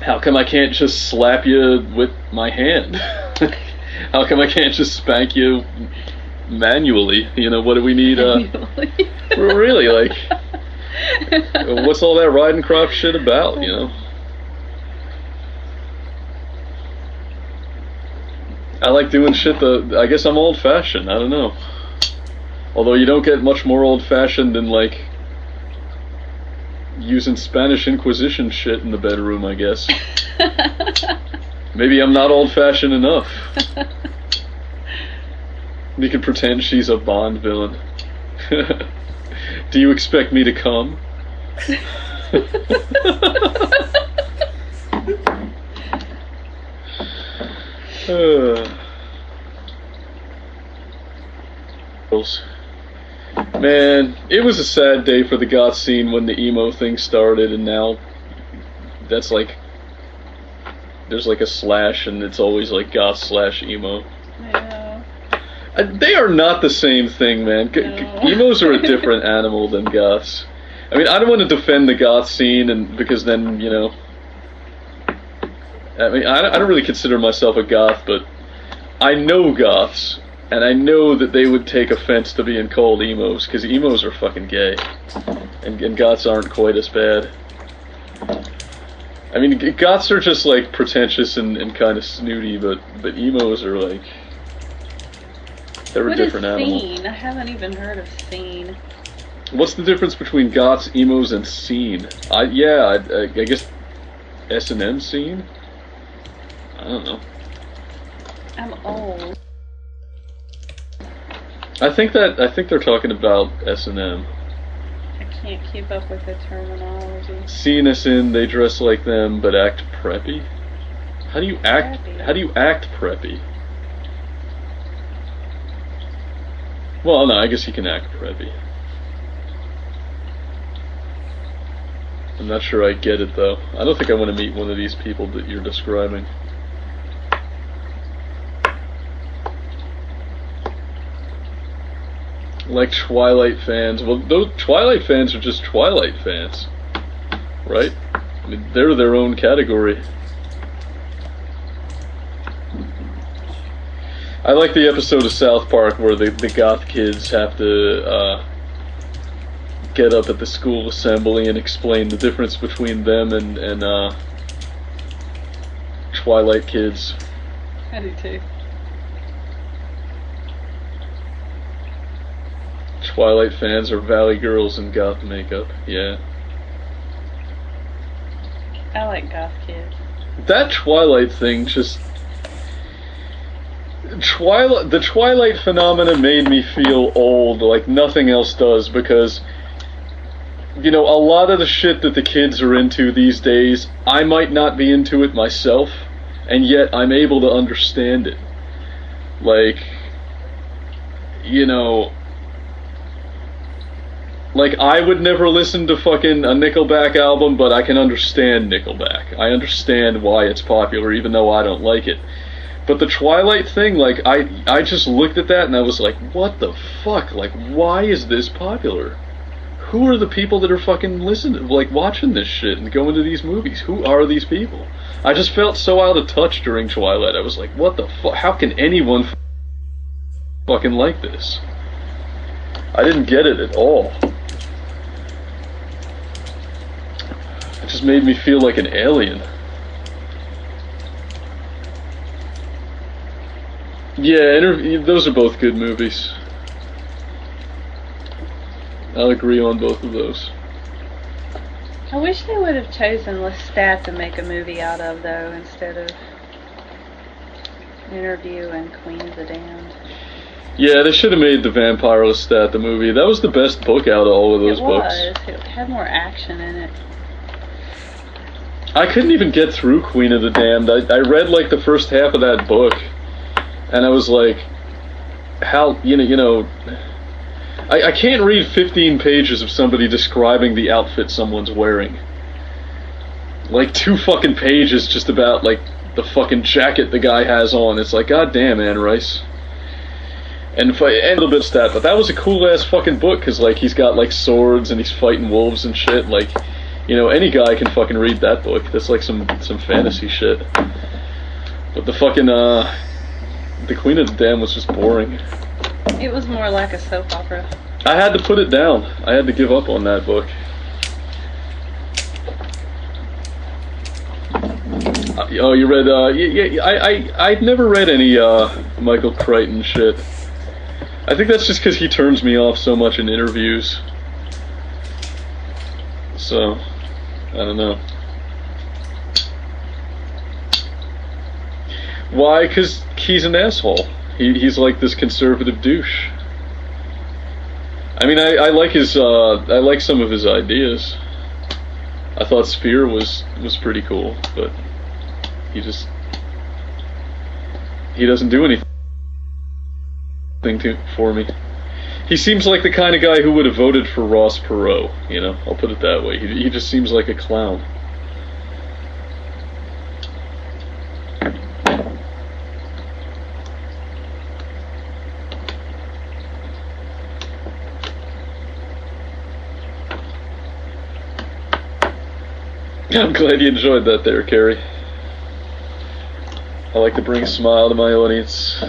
How come I can't just slap you with my hand? How come I can't just spank you manually? You know, what do we need? Really, like, what's all that riding crop shit about, you know? I like doing shit I guess I'm old-fashioned, I don't know. Although you don't get much more old-fashioned than, like, using Spanish Inquisition shit in the bedroom, I guess. Maybe I'm not old-fashioned enough. You can pretend she's a Bond villain. Do you expect me to come? Man, it was a sad day for the goth scene when the emo thing started, and now that's like, there's like a slash and it's always like goth slash emo. I know. They are not the same thing, man. No. Emos are a different animal than goths. I mean, I don't want to defend the goth scene, and because then, you know, I mean, I don't really consider myself a goth, but I know goths. And I know that they would take offense to being called emos, because emos are fucking gay. And goths aren't quite as bad. I mean, goths are just, like, pretentious and kind of snooty, but emos are, like, they're a different animal. What is scene? I haven't even heard of scene. What's the difference between goths, emos, and scene? I guess S&M scene? I don't know. I'm old. I think they're talking about S&M. I can't keep up with the terminology. Scene as in they dress like them but act preppy. How do you act? Preppy. How do you act preppy? Well, no, I guess you can act preppy. I'm not sure I get it though. I don't think I want to meet one of these people that you're describing. Like Twilight fans. Well, those Twilight fans are just Twilight fans, right? I mean, they're their own category. I like the episode of South Park where the goth kids have to get up at the school assembly and explain the difference between them and Twilight kids. I do too. Twilight fans are Valley girls in goth makeup. Yeah. I like goth kids. That Twilight thing just... The Twilight phenomena made me feel old like nothing else does, because, you know, a lot of the shit that the kids are into these days, I might not be into it myself, and yet I'm able to understand it. Like, you know... Like, I would never listen to fucking a Nickelback album, but I can understand Nickelback. I understand why it's popular, even though I don't like it. But the Twilight thing, like, I just looked at that and I was like, what the fuck? Like, why is this popular? Who are the people that are fucking listening, like, watching this shit and going to these movies? Who are these people? I just felt so out of touch during Twilight. I was like, what the fuck? How can anyone fucking like this? I didn't get it at all. It just made me feel like an alien. Yeah, those are both good movies. I'll agree on both of those. I wish they would have chosen Lestat to make a movie out of, though, instead of Interview and Queen of the Damned. Yeah, they should have made The Vampire Lestat the movie. That was the best book out of all of those books. It had more action in it. I couldn't even get through Queen of the Damned. I read like the first half of that book, and I was like, how, you know, I can't read 15 pages of somebody describing the outfit someone's wearing. Like 2 fucking pages just about like the fucking jacket the guy has on. It's like, god damn, Anne Rice. And a little bit of stat, but that was a cool ass fucking book, because like he's got like swords and he's fighting wolves and shit. Like, you know, any guy can fucking read that book. That's like some fantasy shit. But the fucking the Queen of the Damned was just boring. It was more like a soap opera. I had to put it down. I had to give up on that book. Oh, you read? I'd never read any Michael Crichton shit. I think that's just because he turns me off so much in interviews. So, I don't know. Why? Because he's an asshole. He's like this conservative douche. I mean, I like his. I like some of his ideas. I thought Sphere was pretty cool, but he doesn't do anything for me. He seems like the kind of guy who would have voted for Ross Perot, you know, I'll put it that way. He just seems like a clown. I'm glad you enjoyed that there, Carrie. I like to bring a smile to my audience.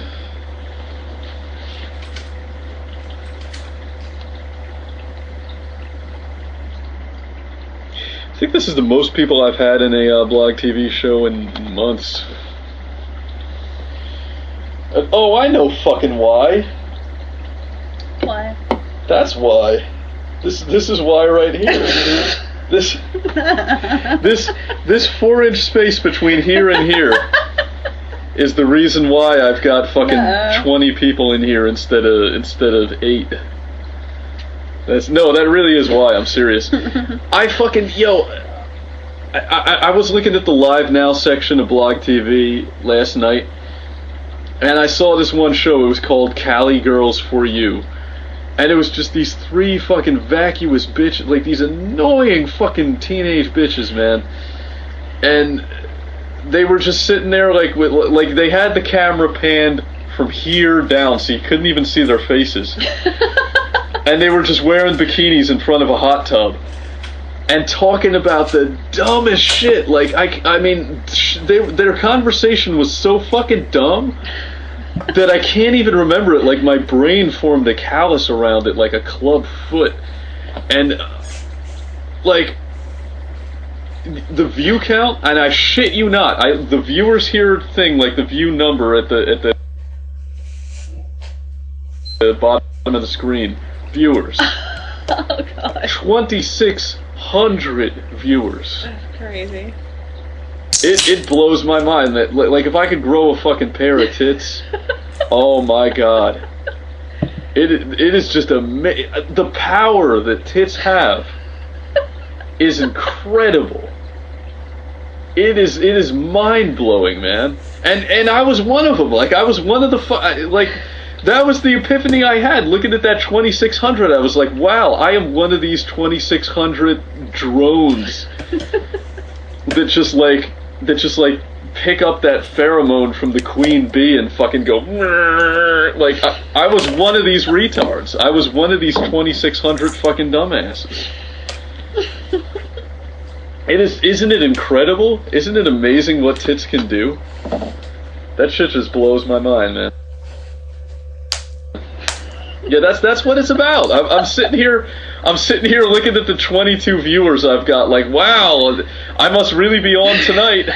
I think this is the most people I've had in a BlogTv show in months. Oh, I know fucking why. Why? That's why. This is why right here. This 4-inch space between here and here is the reason why I've got fucking 20 people in here instead of 8. That really is why. I'm serious. I was looking at the Live Now section of BlogTv last night, and I saw this one show. It was called Cali Girls For You. And it was just these 3 fucking vacuous bitches, like these annoying fucking teenage bitches, man. And they were just sitting there like they had the camera panned from here down, so you couldn't even see their faces. And they were just wearing bikinis in front of a hot tub and talking about the dumbest shit. Like, I mean, their conversation was so fucking dumb that I can't even remember it. Like, my brain formed a callus around it like a club foot. And, like, the view count, and I shit you not, the viewers here thing, like the view number at the bottom of the screen, viewers. Oh god. 2,600 viewers. That's crazy. It blows my mind that, like, if I could grow a fucking pair of tits, oh my god. It is just the power that tits have is incredible. It is mind-blowing, man. And I was one of them. Like, I was one of the like, that was the epiphany I had looking at that 2,600. I was like, wow, I am one of these 2,600 drones that just like pick up that pheromone from the queen bee and fucking go like, I was one of these retards. I was one of these 2,600 fucking dumbasses. Isn't it incredible? Isn't it amazing what tits can do? That shit just blows my mind, man. Yeah, that's what it's about. I'm sitting here looking at the 22 viewers I've got, like, wow, I must really be on tonight.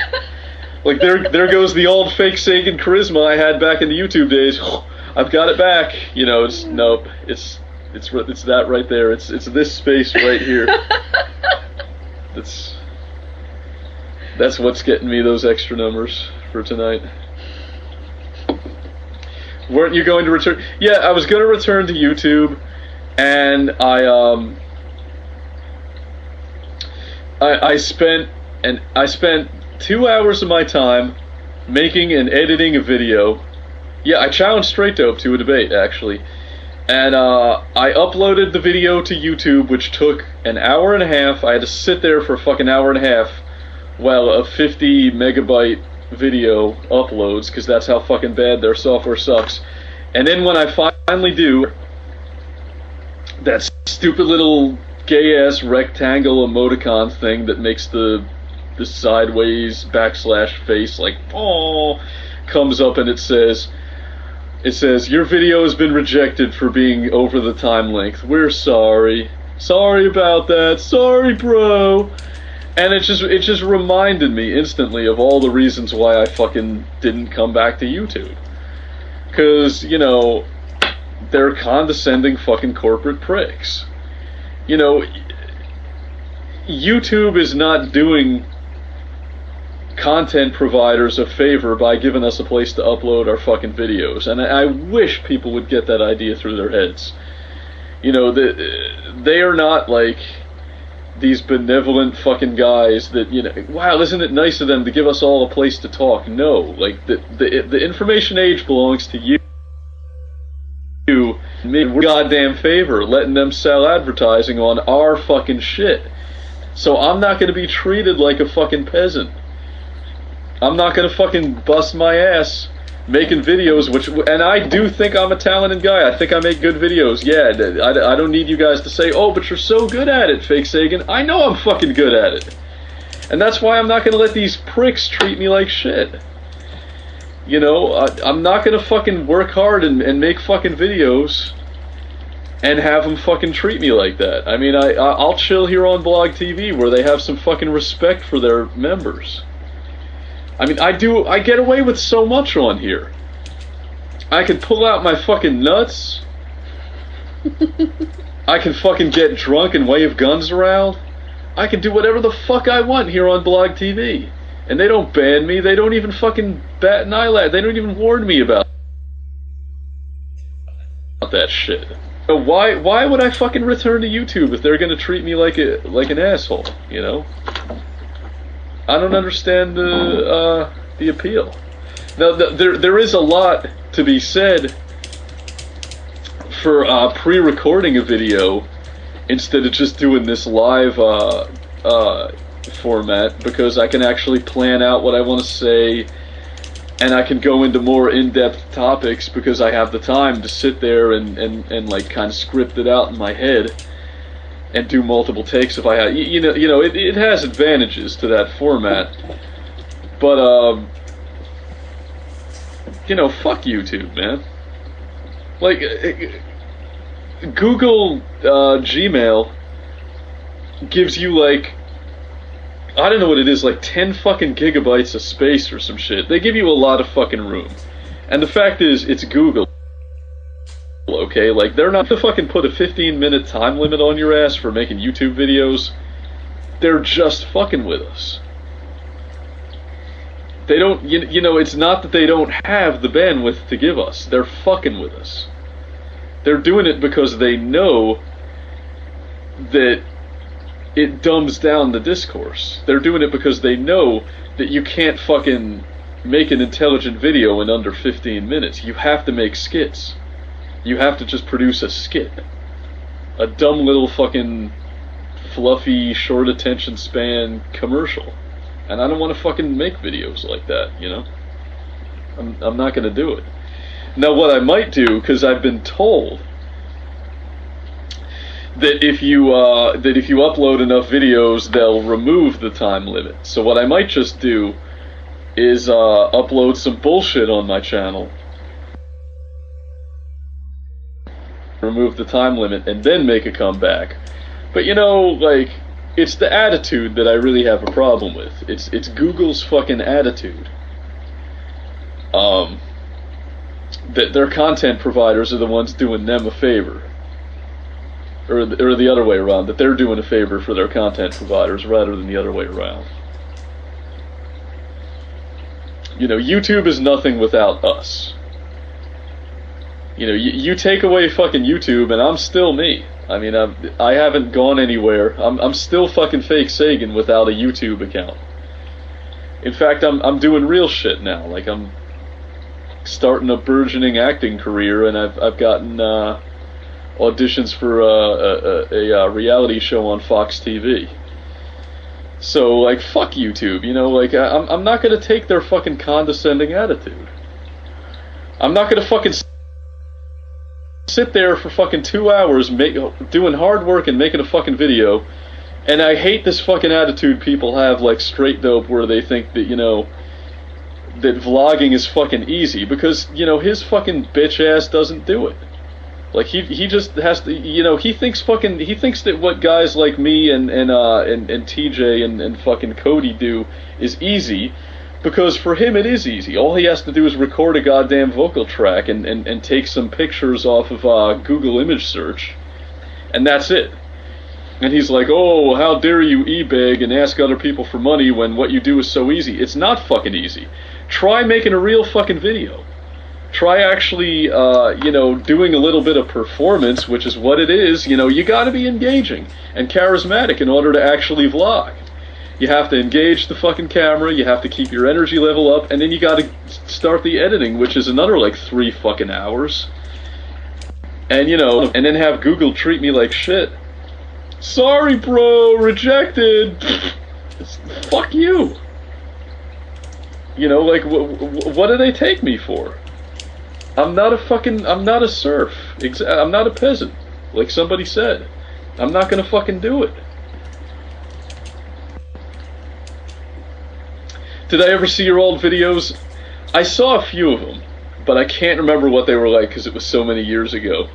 Like, there goes the old fake Sagan charisma I had back in the YouTube days. I've got it back. You know, it's that right there. It's this space right here. That's what's getting me those extra numbers for tonight. Weren't you going to return? Yeah, I was going to return to YouTube, and I spent 2 hours of my time making and editing a video. Yeah, I challenged Straight Dope to a debate, actually. And I uploaded the video to YouTube, which took an hour and a half. I had to sit there for a fucking hour and a half while a 50 megabyte video uploads, because that's how fucking bad their software sucks. And then when I finally do, that stupid little gay-ass rectangle emoticon thing that makes the sideways backslash face, like, oh, comes up, and it says, your video has been rejected for being over the time length. We're sorry. Sorry about that. Sorry, bro. And it just reminded me instantly of all the reasons why I fucking didn't come back to YouTube. 'Cause, you know, they're condescending fucking corporate pricks. You know, YouTube is not doing content providers a favor by giving us a place to upload our fucking videos, and I wish people would get that idea through their heads. You know, they are not like these benevolent fucking guys that, you know, wow, isn't it nice of them to give us all a place to talk? No, like, the information age belongs to you. We're a goddamn favor letting them sell advertising on our fucking shit. So I'm not gonna be treated like a fucking peasant. I'm not gonna fucking bust my ass making videos, and I do think I'm a talented guy. I think I make good videos. Yeah, I don't need you guys to say, oh, but you're so good at it, Fake Sagan. I know I'm fucking good at it. And that's why I'm not gonna let these pricks treat me like shit. You know, I'm not gonna fucking work hard and make fucking videos and have them fucking treat me like that. I mean, I'll chill here on BlogTv where they have some fucking respect for their members. I mean, I get away with so much on here. I can pull out my fucking nuts. I can fucking get drunk and wave guns around. I can do whatever the fuck I want here on BlogTV. And they don't ban me. They don't even fucking bat an eyelid. They don't even warn me about that shit. So why would I fucking return to YouTube if they're gonna treat me like an asshole, you know? I don't understand the appeal. Now, there is a lot to be said for pre-recording a video instead of just doing this live format, because I can actually plan out what I want to say, and I can go into more in-depth topics because I have the time to sit there and like kind of script it out in my head and do multiple takes if I have, you know, it has advantages to that format, but you know, fuck YouTube, man. Like, Google Gmail gives you, like, I don't know what it is, like 10 fucking gigabytes of space or some shit. They give you a lot of fucking room. And the fact is, it's Google. Okay, like, they're not to fucking put a 15-minute time limit on your ass for making YouTube videos. They're just fucking with us. They don't, you know, it's not that they don't have the bandwidth to give us. They're fucking with us. They're doing it because they know that it dumbs down the discourse. They're doing it because they know that you can't fucking make an intelligent video in under 15 minutes. You have to make skits. You have to just produce a skit. A dumb little fucking fluffy, short attention span commercial. And I don't want to fucking make videos like that, you know? I'm not going to do it. Now what I might do, because I've been told that if you upload enough videos, they'll remove the time limit. So what I might just do is upload some bullshit on my channel, remove the time limit, and then make a comeback. But you know, like, it's the attitude that I really have a problem with. It's Google's fucking attitude. That their content providers are the ones doing them a favor. Or the other way around, that they're doing a favor for their content providers rather than the other way around. You know, YouTube is nothing without us. You know, you take away fucking YouTube and I'm still me. I mean, I haven't gone anywhere. I'm still fucking Fake Sagan without a YouTube account. In fact, I'm doing real shit now. Like, I'm starting a burgeoning acting career, and I've gotten auditions for a reality show on FakeSagan's. So, like, fuck YouTube. You know, like, I'm not gonna take their fucking condescending attitude. I'm not gonna fucking sit there for fucking 2 hours doing hard work and making a fucking video, and I hate this fucking attitude people have, like Straight Dope, where they think that, you know, that vlogging is fucking easy, because, you know, his fucking bitch ass doesn't do it. Like, he just has to, you know, he thinks that what guys like me and TJ and fucking Cody do is easy, because for him it is easy. All he has to do is record a goddamn vocal track and take some pictures off of Google image search, and that's it. And he's like, oh, how dare you e-beg and ask other people for money when what you do is so easy. It's not fucking easy. Try making a real fucking video. Try actually, you know, doing a little bit of performance, which is what it is. You know, you gotta be engaging and charismatic in order to actually vlog. You have to engage the fucking camera, you have to keep your energy level up, and then you gotta start the editing, which is another, like, 3 fucking hours. And, you know, and then have Google treat me like shit. Sorry, bro, rejected. Fuck you. You know, like, what do they take me for? I'm not a serf. I'm not a peasant, like somebody said. I'm not gonna fucking do it. Did I ever see your old videos? I saw a few of them, but I can't remember what they were like because it was so many years ago.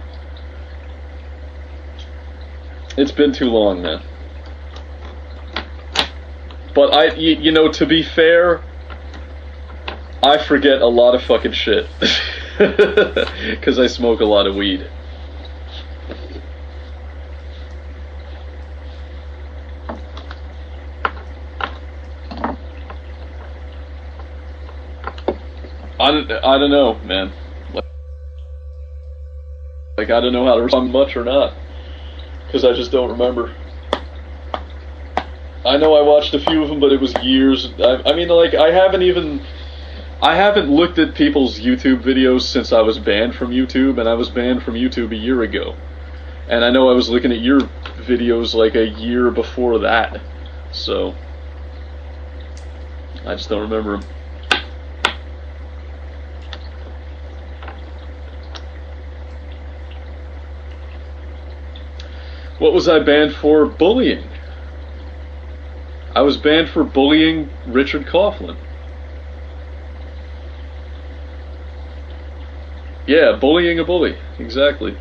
It's been too long, man. But you know, to be fair, I forget a lot of fucking shit. Because I smoke a lot of weed. I don't know, man. Like, I don't know how to respond much or not, because I just don't remember. I know I watched a few of them, but it was years. I mean, like, I haven't looked at people's YouTube videos since I was banned from YouTube, and I was banned from YouTube a year ago. And I know I was looking at your videos like a year before that, so I just don't remember them. What was I banned for? Bullying. I was banned for bullying Richard Coughlin. Yeah, bullying a bully. Exactly.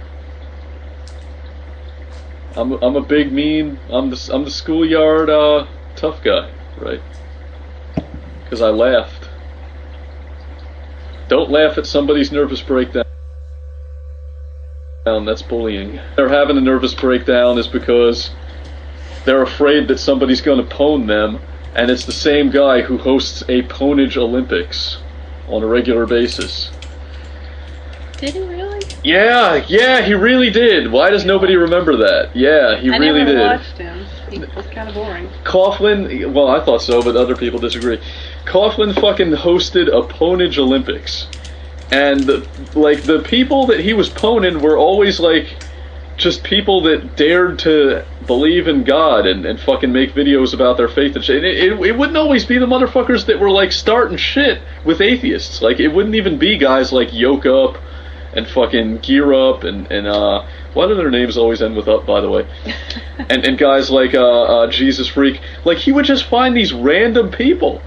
I'm a big mean. I'm the schoolyard tough guy, right? Because I laughed. Don't laugh at somebody's nervous breakdown. That's bullying. They're having a nervous breakdown is because they're afraid that somebody's going to pwn them, and it's the same guy who hosts a Pwnage Olympics on a regular basis. Did he really? Yeah, he really did. Why does nobody remember that? Yeah, he really did. I never watched him. He was kind of boring. Coughlin, well, I thought so, but other people disagree. Coughlin fucking hosted a Pwnage Olympics. And, the people that he was pwning were always, just people that dared to believe in God and fucking make videos about their faith and shit. It wouldn't always be the motherfuckers that were, starting shit with atheists. It wouldn't even be guys like Yoke Up and fucking Gear Up and why do their names always end with up, by the way? and guys like Jesus Freak. He would just find these random people.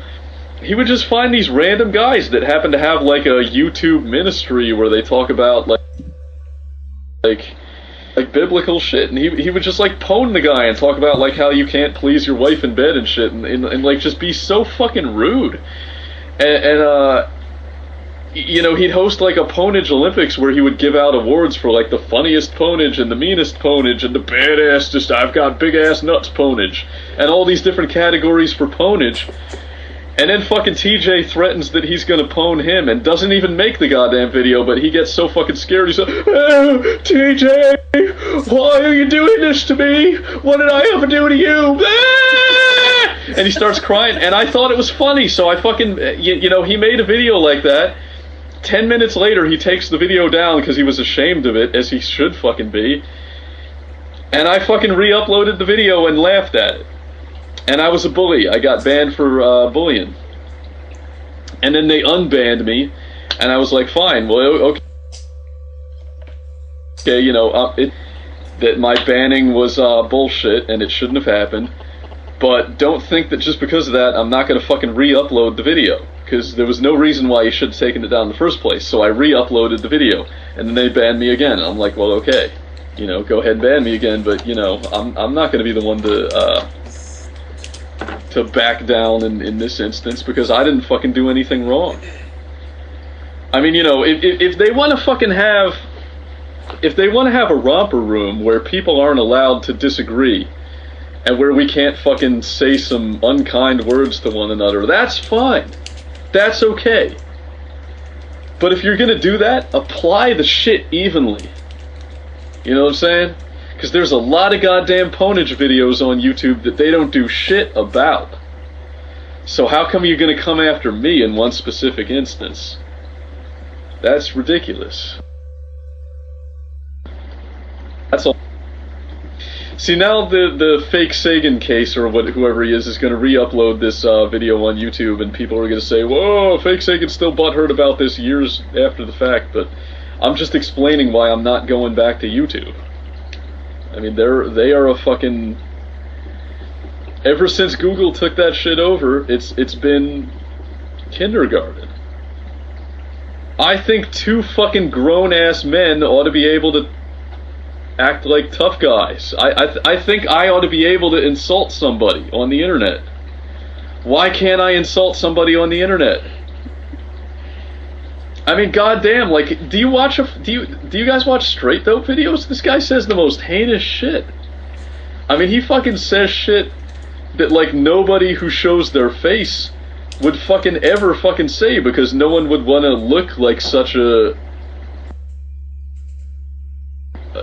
He would just find these random guys that happen to have a YouTube ministry where they talk about like biblical shit, and he would just pwn the guy and talk about how you can't please your wife in bed and shit, and just be so fucking rude. And he'd host a Pwnage Olympics where he would give out awards for the funniest pwnage and the meanest pwnage and the badass, just I've got big ass nuts pwnage, and all these different categories for pwnage. And then fucking TJ threatens that he's gonna pwn him and doesn't even make the goddamn video, but he gets so fucking scared, he's like, oh, TJ, why are you doing this to me? What did I ever do to you? Ah! And he starts crying, and I thought it was funny, so I fucking, he made a video like that. 10 minutes later, he takes the video down because he was ashamed of it, as he should fucking be. And I fucking re-uploaded the video and laughed at it. And I was a bully. I got banned for bullying. And then they unbanned me, and I was like, fine, well, okay. Okay, that my banning was bullshit, and it shouldn't have happened. But don't think that just because of that, I'm not going to fucking re-upload the video. Because there was no reason why you should have taken it down in the first place. So I re-uploaded the video, and then they banned me again. I'm like, well, okay. Go ahead and ban me again, but, I'm not going to be the one to back down in this instance, because I didn't fucking do anything wrong. I mean, if they want to fucking have... If they want to have a romper room where people aren't allowed to disagree, and where we can't fucking say some unkind words to one another, that's fine. That's okay. But if you're gonna do that, apply the shit evenly. You know what I'm saying? Because there's a lot of goddamn pwnage videos on YouTube that they don't do shit about. So how come you're gonna come after me in one specific instance? That's ridiculous. That's all. See, now the fake Sagan case, or whoever he is going to re-upload this video on YouTube, and people are going to say, whoa, fake Sagan's still butthurt about this years after the fact, but I'm just explaining why I'm not going back to YouTube. I mean, they are a fucking... Ever since Google took that shit over, it's been kindergarten. I think 2 fucking grown-ass men ought to be able to act like tough guys. I think I ought to be able to insult somebody on the internet. Why can't I insult somebody on the internet? I mean, goddamn, do you guys watch straight dope videos? This guy says the most heinous shit. I mean, he fucking says shit that nobody who shows their face would fucking ever fucking say, because no one would want to look like such a...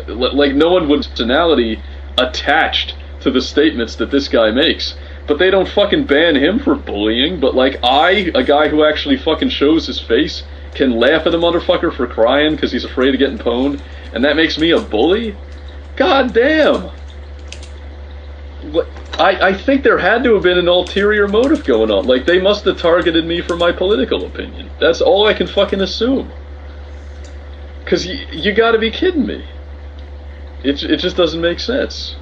no one would personality attached to the statements that this guy makes. But they don't fucking ban him for bullying, but a guy who actually fucking shows his face, can laugh at a motherfucker for crying because he's afraid of getting pwned, and that makes me a bully? God damn! I think there had to have been an ulterior motive going on. They must have targeted me for my political opinion. That's all I can fucking assume. Because you gotta be kidding me. It just doesn't make sense.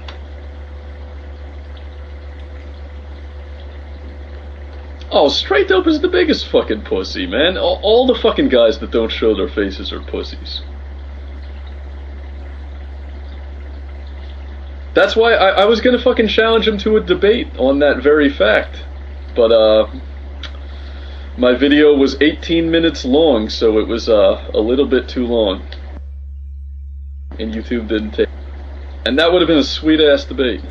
Oh, Straight Dope is the biggest fucking pussy, man. All the fucking guys that don't show their faces are pussies. That's why I was gonna fucking challenge him to a debate on that very fact. But, my video was 18 minutes long, so it was, a little bit too long. And YouTube didn't take it. And that would have been a sweet-ass debate.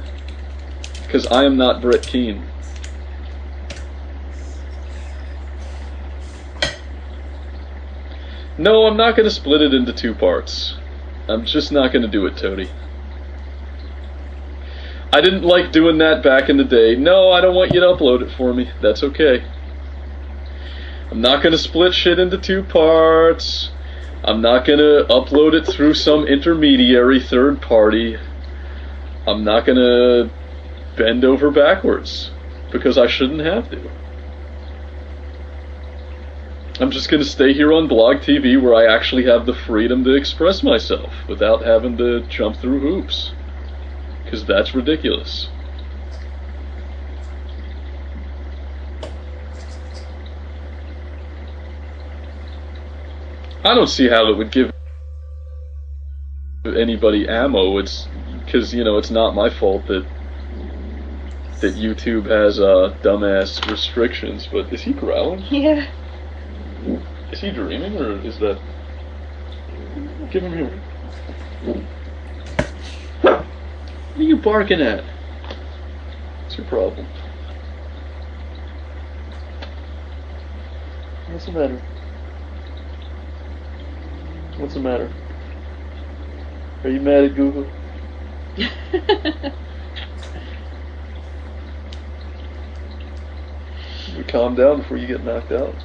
Because I am not Brett Keane. No, I'm not gonna split it into 2 parts. I'm just not gonna do it, Toady. I didn't like doing that back in the day. No, I don't want you to upload it for me. That's okay. I'm not gonna split shit into 2 parts. I'm not gonna upload it through some intermediary third party. I'm not gonna bend over backwards, because I shouldn't have to. I'm just gonna stay here on BlogTv where I actually have the freedom to express myself without having to jump through hoops. Because that's ridiculous. I don't see how it would give anybody ammo. It's because, you know, it's not my fault that YouTube has dumbass restrictions. But is he growling? Yeah. Is he dreaming, or is that... Give him here. What are you barking at? What's your problem? What's the matter? What's the matter? Are you mad at Google? You calm down before you get knocked out.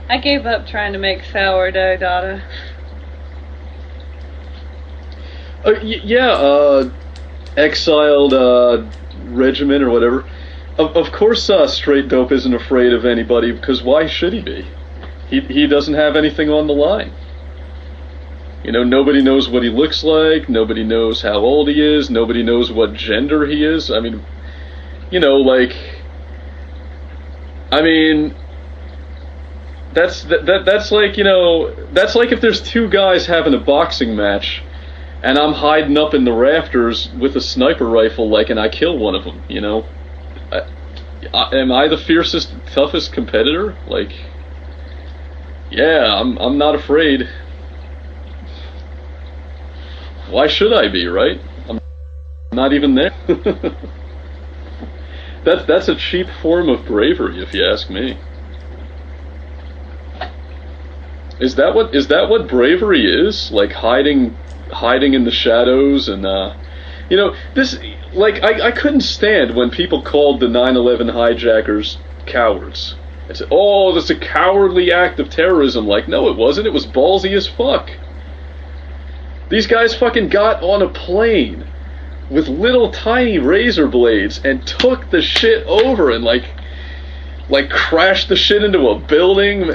I gave up trying to make sourdough, Dada. Exiled regiment or whatever. Of course, Straight Dope isn't afraid of anybody, because why should he be? He doesn't have anything on the line. You know, nobody knows what he looks like, nobody knows how old he is, nobody knows what gender he is. I mean, you know, like, I mean, that's like, you know, that's like if there's 2 guys having a boxing match, and I'm hiding up in the rafters with a sniper rifle, like, and I kill one of them, you know? Am I the fiercest, toughest competitor? Like, yeah, I'm not afraid. Why should I be, right? I'm not even there. That's a cheap form of bravery, if you ask me. Is that what bravery is? Like hiding in the shadows and you know, this, like, I couldn't stand when people called the 9/11 hijackers cowards. I said, oh, that's a cowardly act of terrorism. Like, no, it wasn't. It was ballsy as fuck. These guys fucking got on a plane with little tiny razor blades and took the shit over and like crashed the shit into a building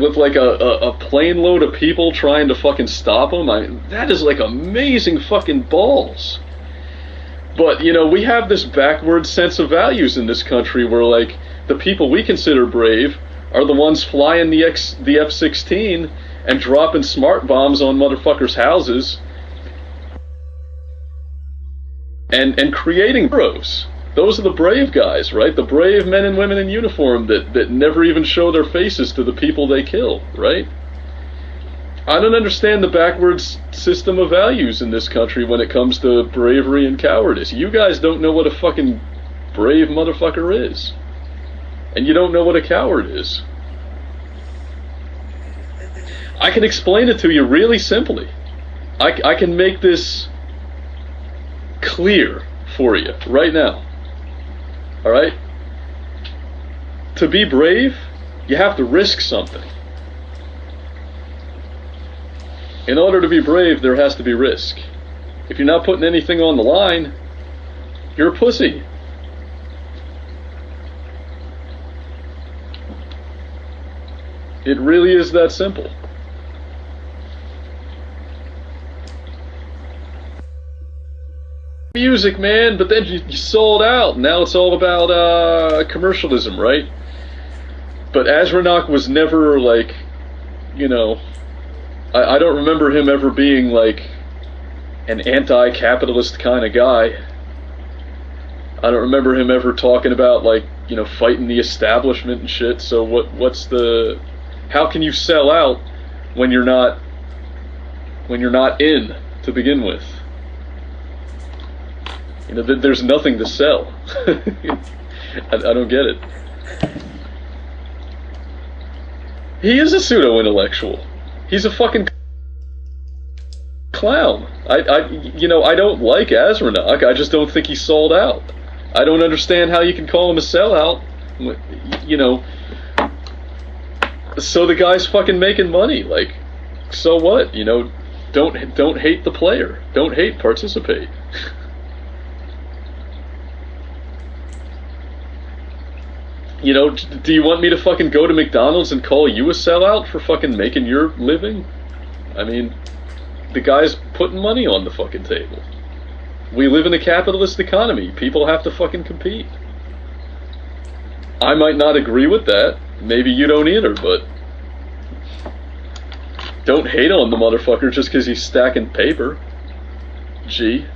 with like a plane load of people trying to fucking stop them. I mean, that is like amazing fucking balls. But, you know, we have this backward sense of values in this country where, like, the people we consider brave are the ones flying the F-16 and dropping smart bombs on motherfuckers' houses and creating heroes. Those are the brave guys, right? The brave men and women in uniform that never even show their faces to the people they kill, right? I don't understand the backwards system of values in this country when it comes to bravery and cowardice. You guys don't know what a fucking brave motherfucker is. And you don't know what a coward is. I can explain it to you really simply. I can make this clear for you right now. Alright? To be brave, you have to risk something. In order to be brave, there has to be risk. If you're not putting anything on the line, you're a pussy. It really is that simple. Music, man, but then you sold out. Now it's all about commercialism, right? But Azranok was never like, you know, I don't remember him ever being like an anti-capitalist kind of guy. I don't remember him ever talking about like, you know, fighting the establishment and shit. So what's the, how can you sell out when you're not in to begin with? You know, there's nothing to sell. I don't get it. He is a pseudo-intellectual. He's a fucking clown. You know, I don't like Azranok. I just don't think he sold out. I don't understand how you can call him a sellout. You know, so the guy's fucking making money. Like, so what? You know, don't hate the player. Don't hate, participate. You know, do you want me to fucking go to McDonald's and call you a sellout for fucking making your living? I mean, the guy's putting money on the fucking table. We live in a capitalist economy. People have to fucking compete. I might not agree with that. Maybe you don't either, but don't hate on the motherfucker just because he's stacking paper. Gee.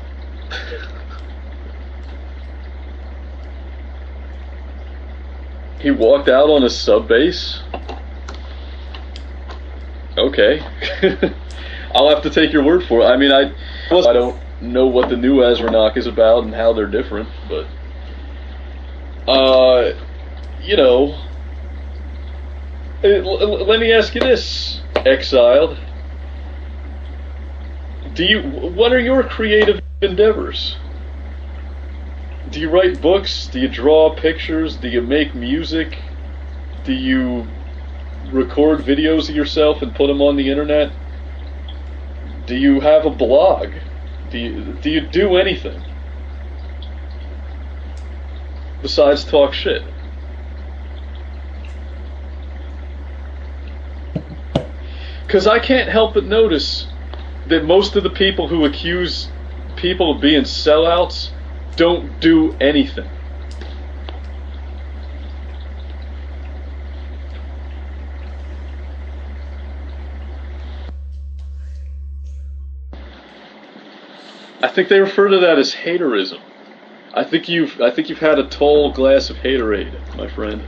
He walked out on a sub base? Okay. I'll have to take your word for it. I mean, I don't know what the new Azranok is about and how they're different, but you know, let me ask you this, Exiled. What are your creative endeavors? Do you write books? Do you draw pictures? Do you make music? Do you record videos of yourself and put them on the internet? Do you have a blog? Do you do anything besides talk shit? Because I can't help but notice that most of the people who accuse people of being sellouts don't do anything. I think they refer to that as haterism. I think you've had a tall glass of haterade, my friend.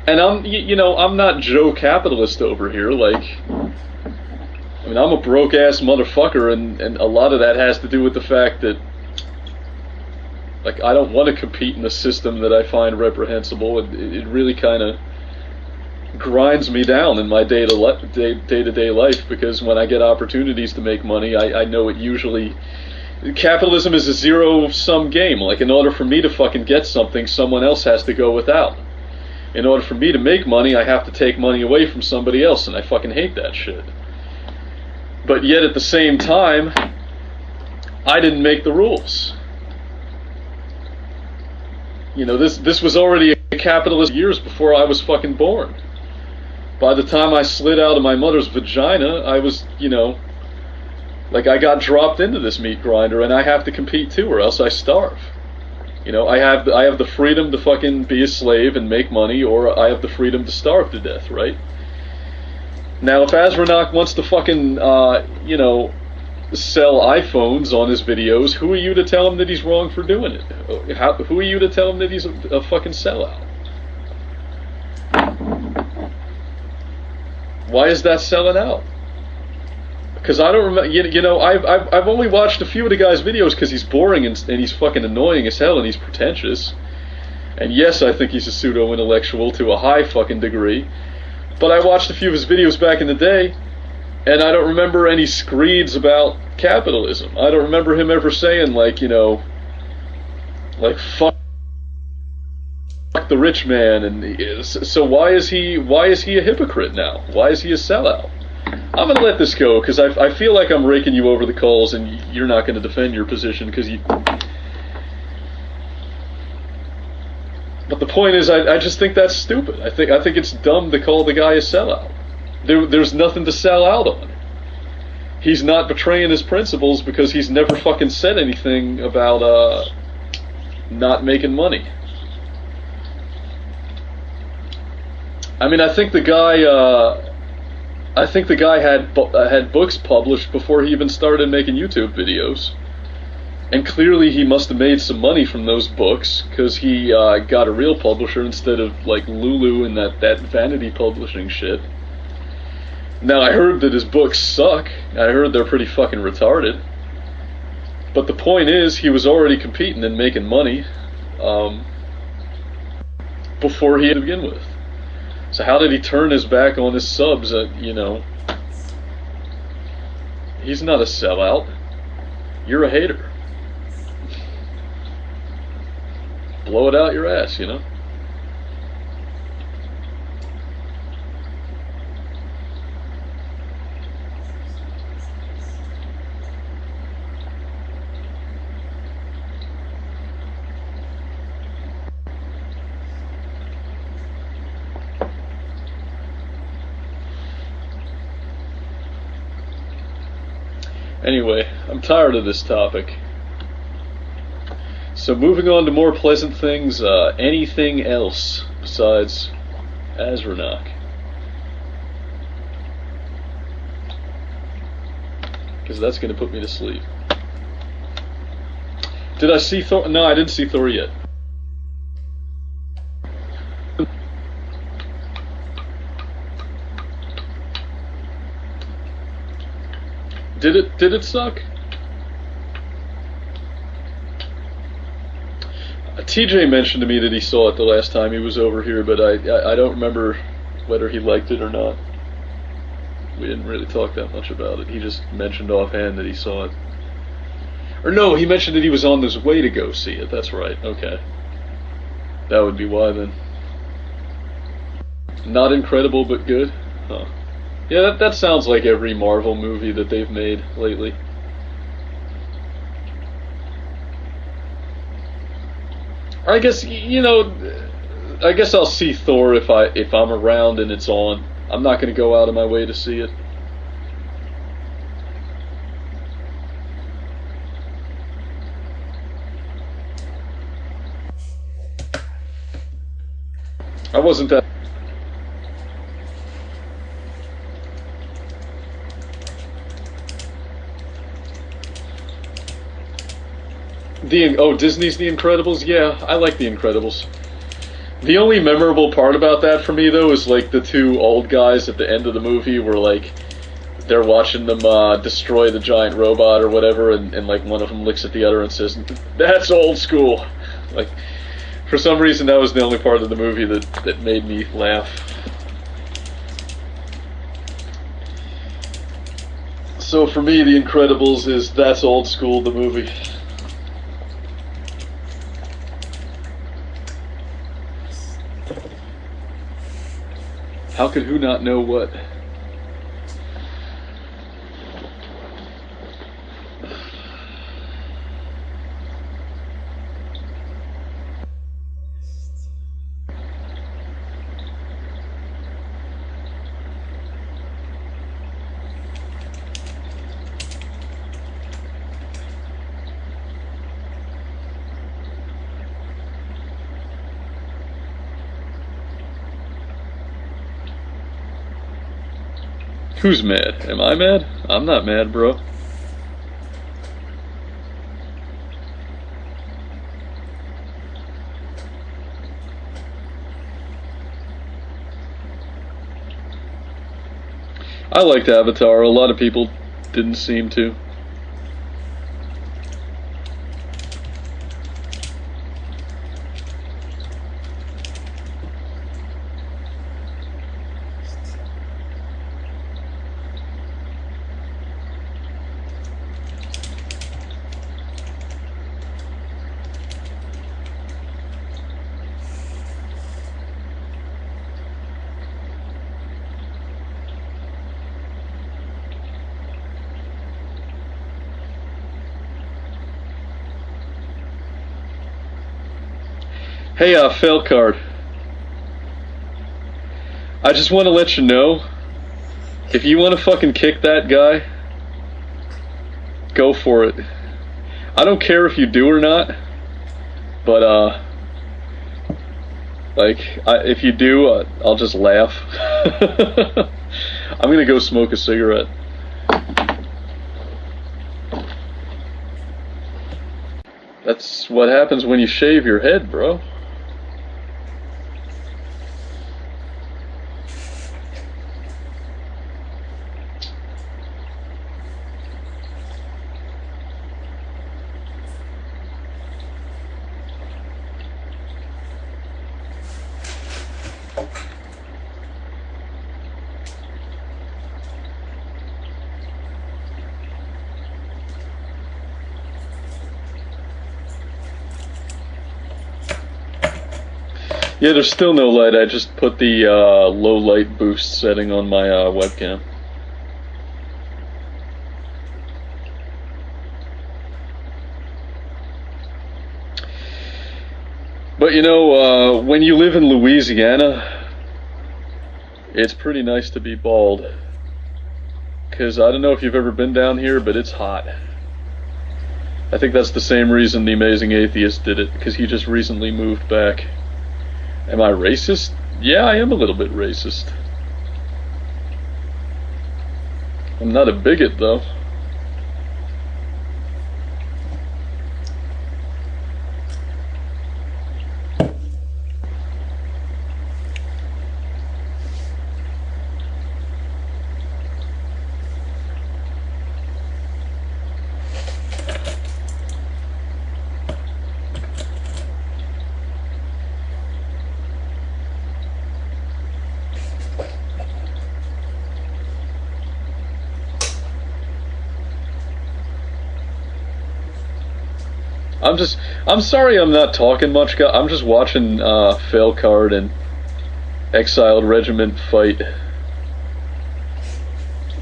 And I'm not Joe Capitalist over here. Like, I mean, I'm a broke ass motherfucker, and a lot of that has to do with the fact that, like, I don't want to compete in a system that I find reprehensible. It really kind of grinds me down in my day-to-day life, because when I get opportunities to make money, I know it usually... Capitalism is a zero-sum game. Like, in order for me to fucking get something, someone else has to go without. In order for me to make money, I have to take money away from somebody else, and I fucking hate that shit. But yet, at the same time, I didn't make the rules. You know, this was already a capitalist years before I was fucking born. By the time I slid out of my mother's vagina, I was, you know, like, I got dropped into this meat grinder, and I have to compete too, or else I starve. You know, I have the freedom to fucking be a slave and make money, or I have the freedom to starve to death, right? Now, if Azranok wants to fucking, you know, sell iPhones on his videos, who are you to tell him that he's wrong for doing it? Who are you to tell him that he's a fucking sellout? Why is that selling out? Because I don't remember, you know, I've only watched a few of the guy's videos because he's boring and he's fucking annoying as hell and he's pretentious. And yes, I think he's a pseudo-intellectual to a high fucking degree. But I watched a few of his videos back in the day, and I don't remember any screeds about capitalism. I don't remember him ever saying, like, you know, like, fuck fuck the rich man, and so why is he a hypocrite now? Why is he a sellout? I'm gonna let this go because I feel like I'm raking you over the coals, and you're not gonna defend your position because you. But the point is, I just think that's stupid. I think it's dumb to call the guy a sellout. There's nothing to sell out on. He's not betraying his principles because he's never fucking said anything about not making money. I mean, I think the guy had books published before he even started making YouTube videos, and clearly he must have made some money from those books because he got a real publisher instead of like Lulu and that vanity publishing shit. Now I heard that his books suck. I heard they're pretty fucking retarded. But the point is, he was already competing and making money before he had to begin with. So how did he turn his back on his subs? You know, he's not a sellout. You're a hater. Blow it out your ass, you know? Anyway, I'm tired of this topic. So moving on to more pleasant things, anything else besides Azranok? Because that's going to put me to sleep. Did I see Thor? No, I didn't see Thor yet. Did it suck? TJ mentioned to me that he saw it the last time he was over here, but I don't remember whether he liked it or not. We didn't really talk that much about it. He just mentioned offhand that he saw it. Or no, he mentioned that he was on his way to go see it. That's right. Okay. That would be why then. Not incredible, but good? Huh. Yeah, that sounds like every Marvel movie that they've made lately. I guess, you know, I guess I'll see Thor if I'm around and it's on. I'm not going to go out of my way to see it. I wasn't that. Disney's The Incredibles? Yeah, I like The Incredibles. The only memorable part about that for me, though, is like the two old guys at the end of the movie where like they're watching them destroy the giant robot or whatever, and like one of them looks at the other and says, "That's old school." Like, for some reason, that was the only part of the movie that made me laugh. So for me, The Incredibles is That's Old School, the movie. How could who not know what? Who's mad? Am I mad? I'm not mad, bro. I liked Avatar. A lot of people didn't seem to. Hey, fail card. I just want to let you know, if you want to fucking kick that guy, go for it. I don't care if you do or not, but if you do, I'll just laugh. I'm gonna go smoke a cigarette. That's what happens when you shave your head, bro. Yeah, there's still no light. I just put the low light boost setting on my webcam. But you know, when you live in Louisiana, it's pretty nice to be bald. Because I don't know if you've ever been down here, but it's hot. I think that's the same reason The Amazing Atheist did it, because he just recently moved back. Am I racist? Yeah, I am a little bit racist. I'm not a bigot, though. I'm sorry I'm not talking much, guys. I'm just watching Fail Card and Exiled Regiment fight.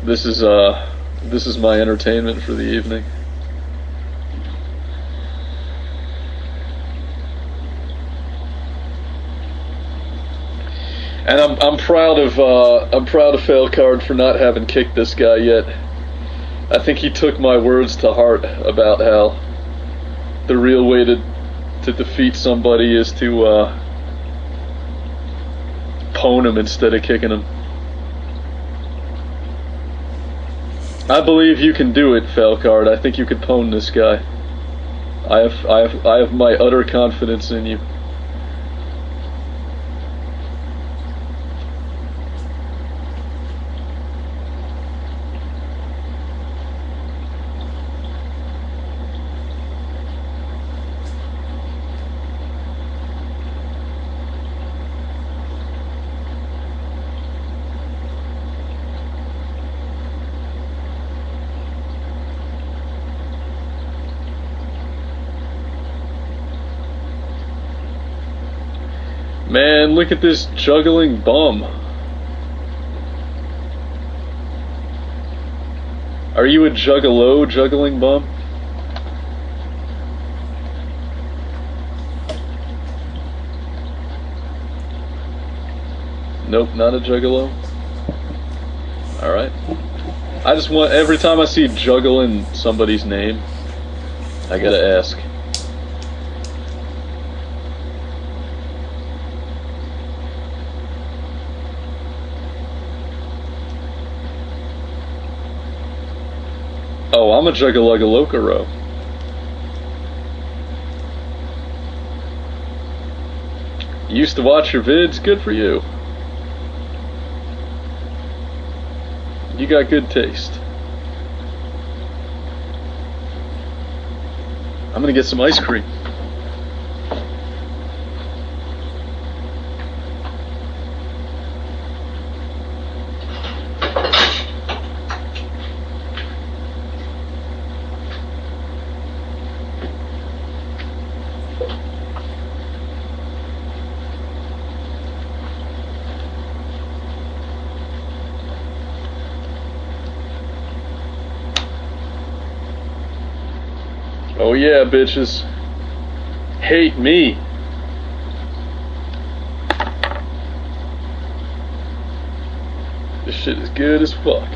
This is my entertainment for the evening. And I'm proud of Fail Card for not having kicked this guy yet. I think he took my words to heart about how the real way to defeat somebody is to pwn him instead of kicking him. I believe you can do it, Falcard. I think you could pwn this guy. I have my utter confidence in you. Man, look at this juggling bum. Are you a juggalo, juggling bum? Nope, not a juggalo. Alright. I just want, every time I see juggle in somebody's name, I gotta ask. Oh, I'm a Juggaluggalocaro. You used to watch your vids? Good for you. You got good taste. I'm gonna get some ice cream. Oh yeah, bitches. Hate me. shit is good as fuck.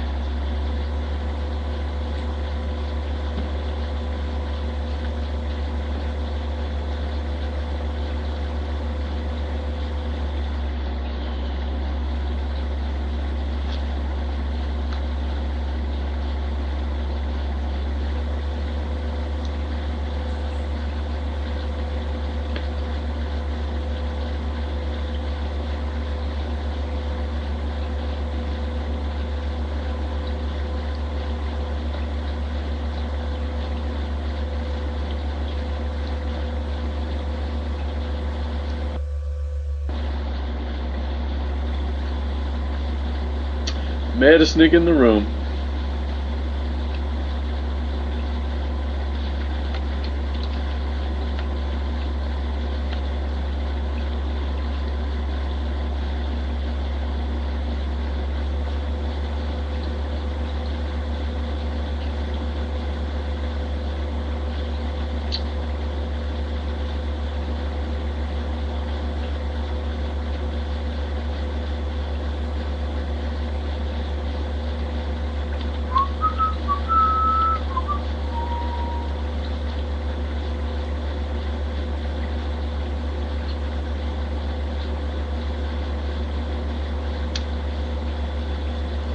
Maddest nigga in the room.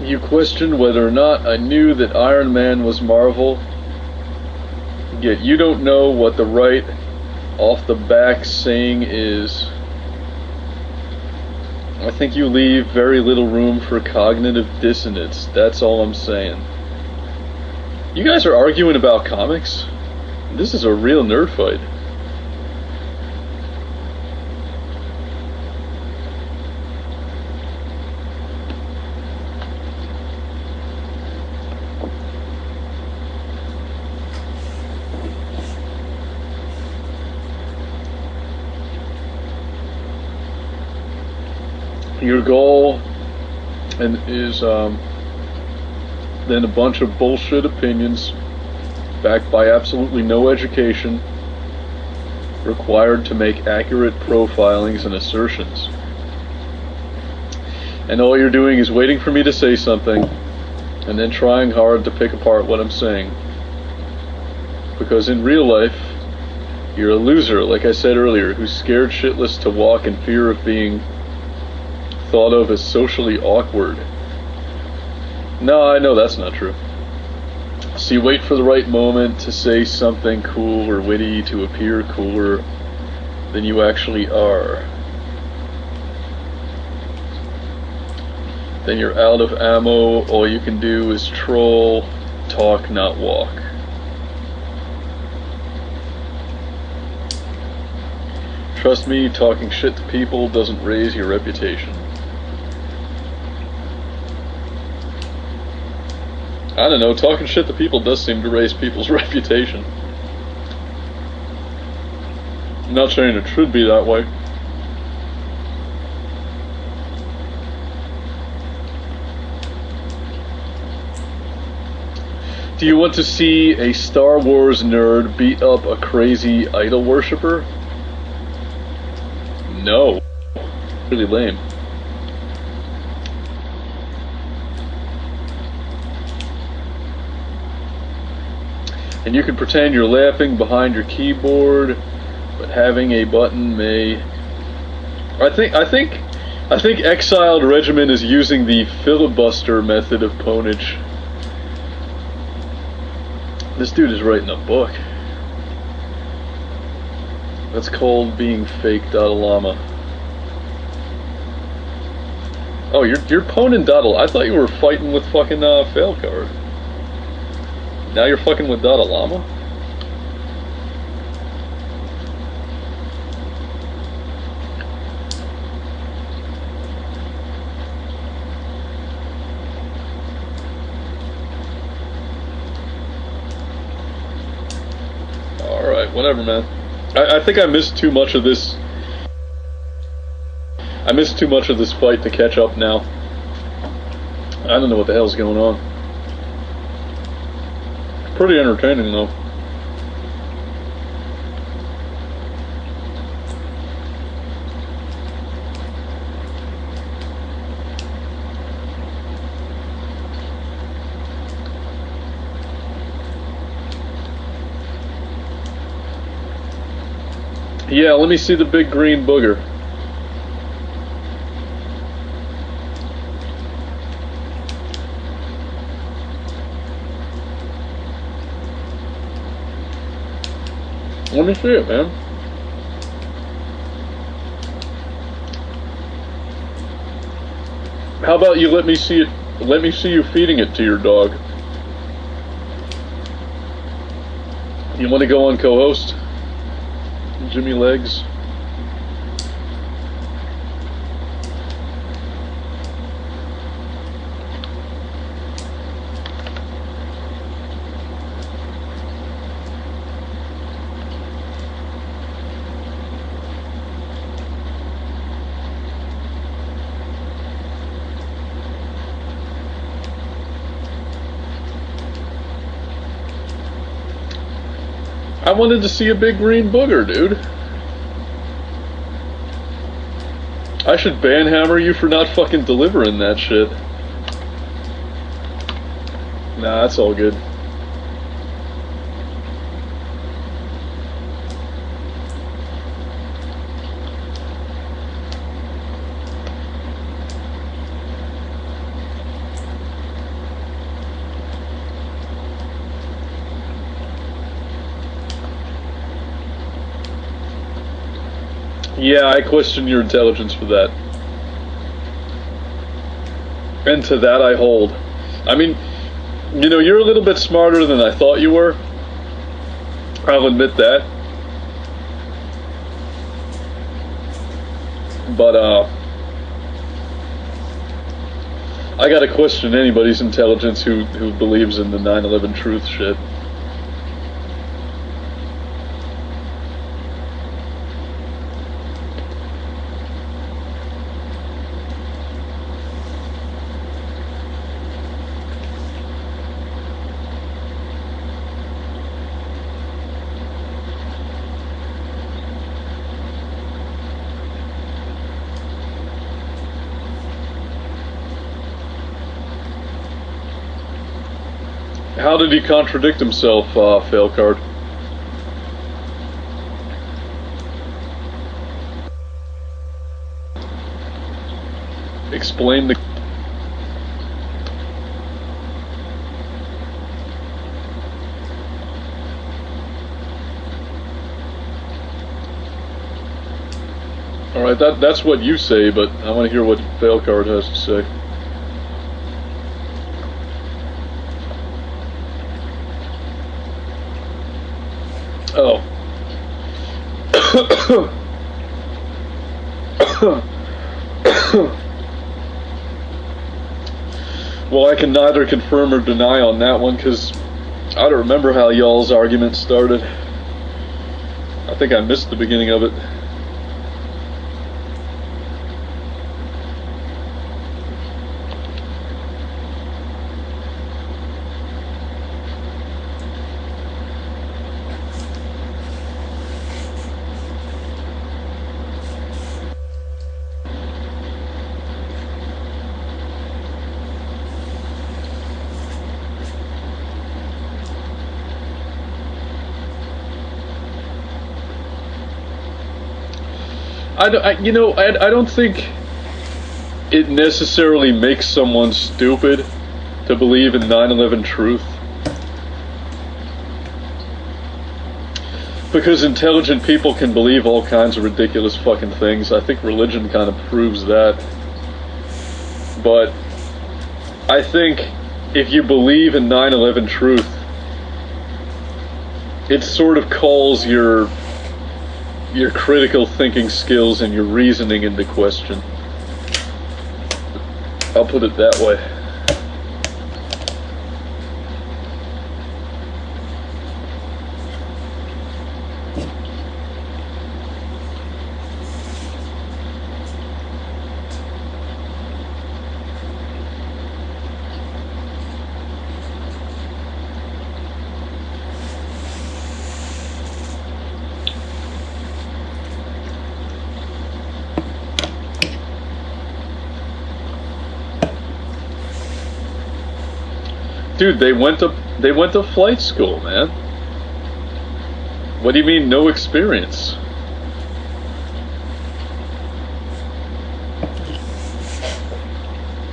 You questioned whether or not I knew that Iron Man was Marvel, yet you don't know what the right off the back saying is. I think you leave very little room for cognitive dissonance, that's all I'm saying. You guys are arguing about comics? This is a real nerd fight. Your goal is then a bunch of bullshit opinions backed by absolutely no education required to make accurate profilings and assertions. And all you're doing is waiting for me to say something and then trying hard to pick apart what I'm saying. Because in real life, you're a loser, like I said earlier, who's scared shitless to walk in fear of being thought of as socially awkward. No, I know that's not true. So you wait for the right moment to say something cool or witty to appear cooler than you actually are. Then you're out of ammo, all you can do is troll, talk, not walk. Trust me, talking shit to people doesn't raise your reputation. I don't know, talking shit to people does seem to raise people's reputation. I'm not saying it should be that way. Do you want to see a Star Wars nerd beat up a crazy idol worshipper? No. Really lame. And you can pretend you're laughing behind your keyboard, but having a button may... I think Exiled Regiment is using the filibuster method of ponage. This dude is writing a book. That's called being fake.llama. Oh, you're poning Doddle. I thought you were fighting with fucking Failcard. Now you're fucking with Doddle-llama? Alright, whatever, man. I think I missed too much of this. I missed too much of this fight to catch up now. I don't know what the hell's going on. Pretty entertaining though. Yeah, let me see the big green booger. Let me see it, man. How about you let me see it? Let me see you feeding it to your dog. You want to go on co-host? Jimmy Legs? I wanted to see a big green booger, dude. I should banhammer you for not fucking delivering that shit. Nah, that's all good. Yeah, I question your intelligence for that. And to that I hold. I mean, you know, you're a little bit smarter than I thought you were. I'll admit that. But, I gotta question anybody's intelligence who believes in the 9/11 truth shit. How did he contradict himself, Failcard? Explain the... Alright, that's what you say, but I want to hear what Failcard has to say. Oh. Well, I can neither confirm or deny on that one, because I don't remember how y'all's argument started. I think I missed the beginning of it. I don't think it necessarily makes someone stupid to believe in 9/11 truth. Because intelligent people can believe all kinds of ridiculous fucking things. I think religion kind of proves that. But I think if you believe in 9/11 truth, it sort of calls your critical thinking skills and your reasoning into question. I'll put it that way. Dude, they went to flight school, man. What do you mean, no experience?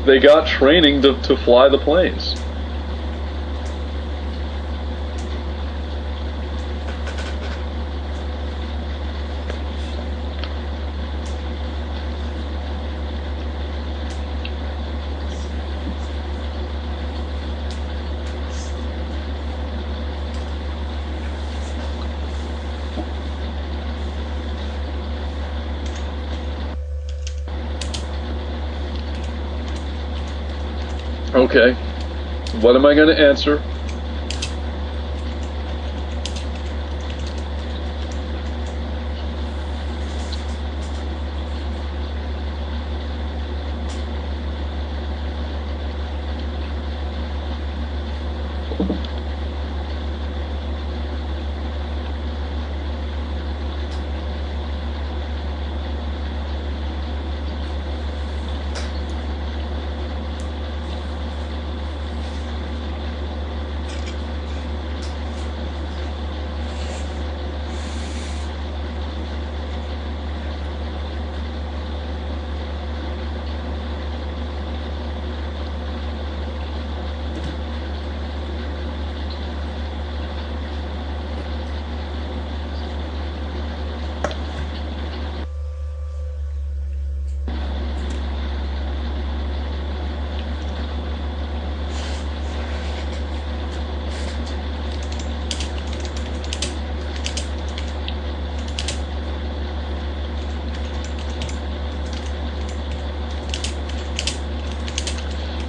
they got training to fly the planes. Okay, what am I going to answer?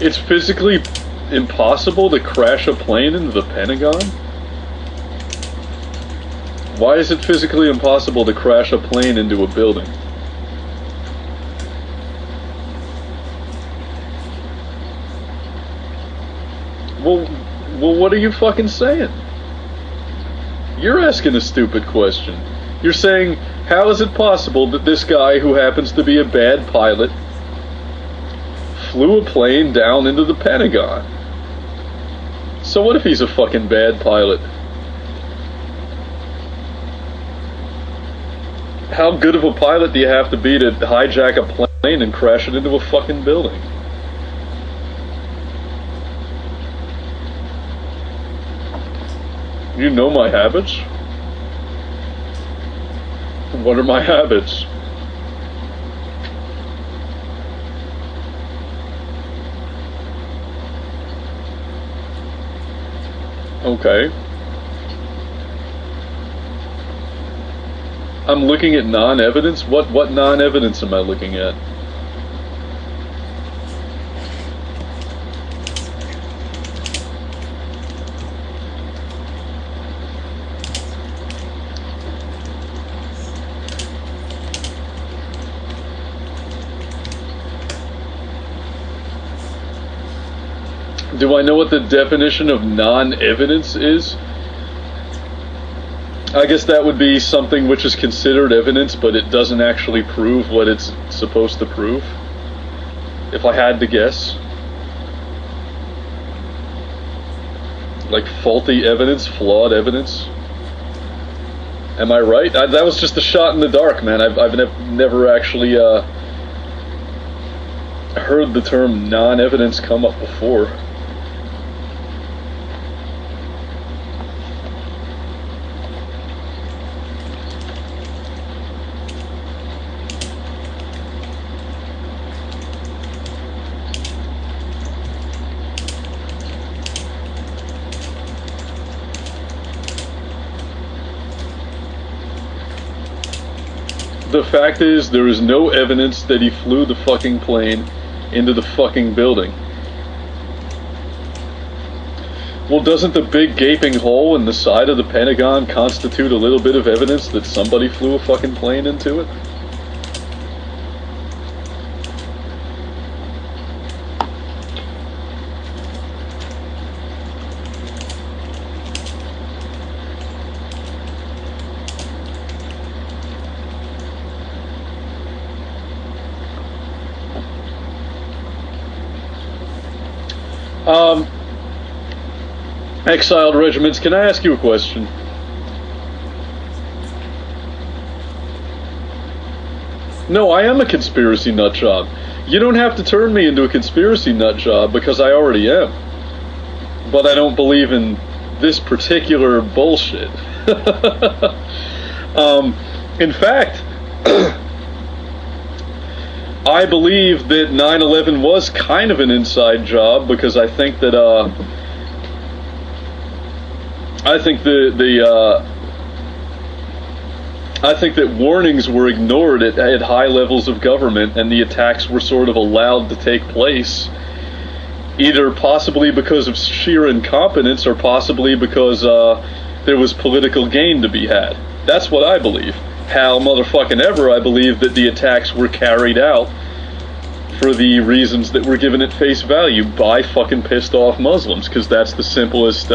It's physically impossible to crash a plane into the Pentagon? Why is it physically impossible to crash a plane into a building? Well, what are you fucking saying? You're asking a stupid question. You're saying, how is it possible that this guy who happens to be a bad pilot flew a plane down into the Pentagon? So what if he's a fucking bad pilot? How good of a pilot do you have to be to hijack a plane and crash it into a fucking building? You know my habits? What are my habits? Okay. I'm looking at non-evidence? What non-evidence am I looking at? Do I know what the definition of non-evidence is? I guess that would be something which is considered evidence, but it doesn't actually prove what it's supposed to prove. If I had to guess. Like faulty evidence, flawed evidence. Am I right? That was just a shot in the dark, man. I've never actually heard the term non-evidence come up before. The fact is, there is no evidence that he flew the fucking plane into the fucking building. Well, doesn't the big gaping hole in the side of the Pentagon constitute a little bit of evidence that somebody flew a fucking plane into it? Exiled regiments, can I ask you a question? No, I am a conspiracy nut job. You don't have to turn me into a conspiracy nut job because I already am. But I don't believe in this particular bullshit. In fact, I believe that 9/11 was kind of an inside job because I think that I think that warnings were ignored at high levels of government, and the attacks were sort of allowed to take place, either possibly because of sheer incompetence or possibly because there was political gain to be had. That's what I believe. How motherfucking ever I believe that the attacks were carried out for the reasons that were given at face value by fucking pissed off Muslims, because that's the simplest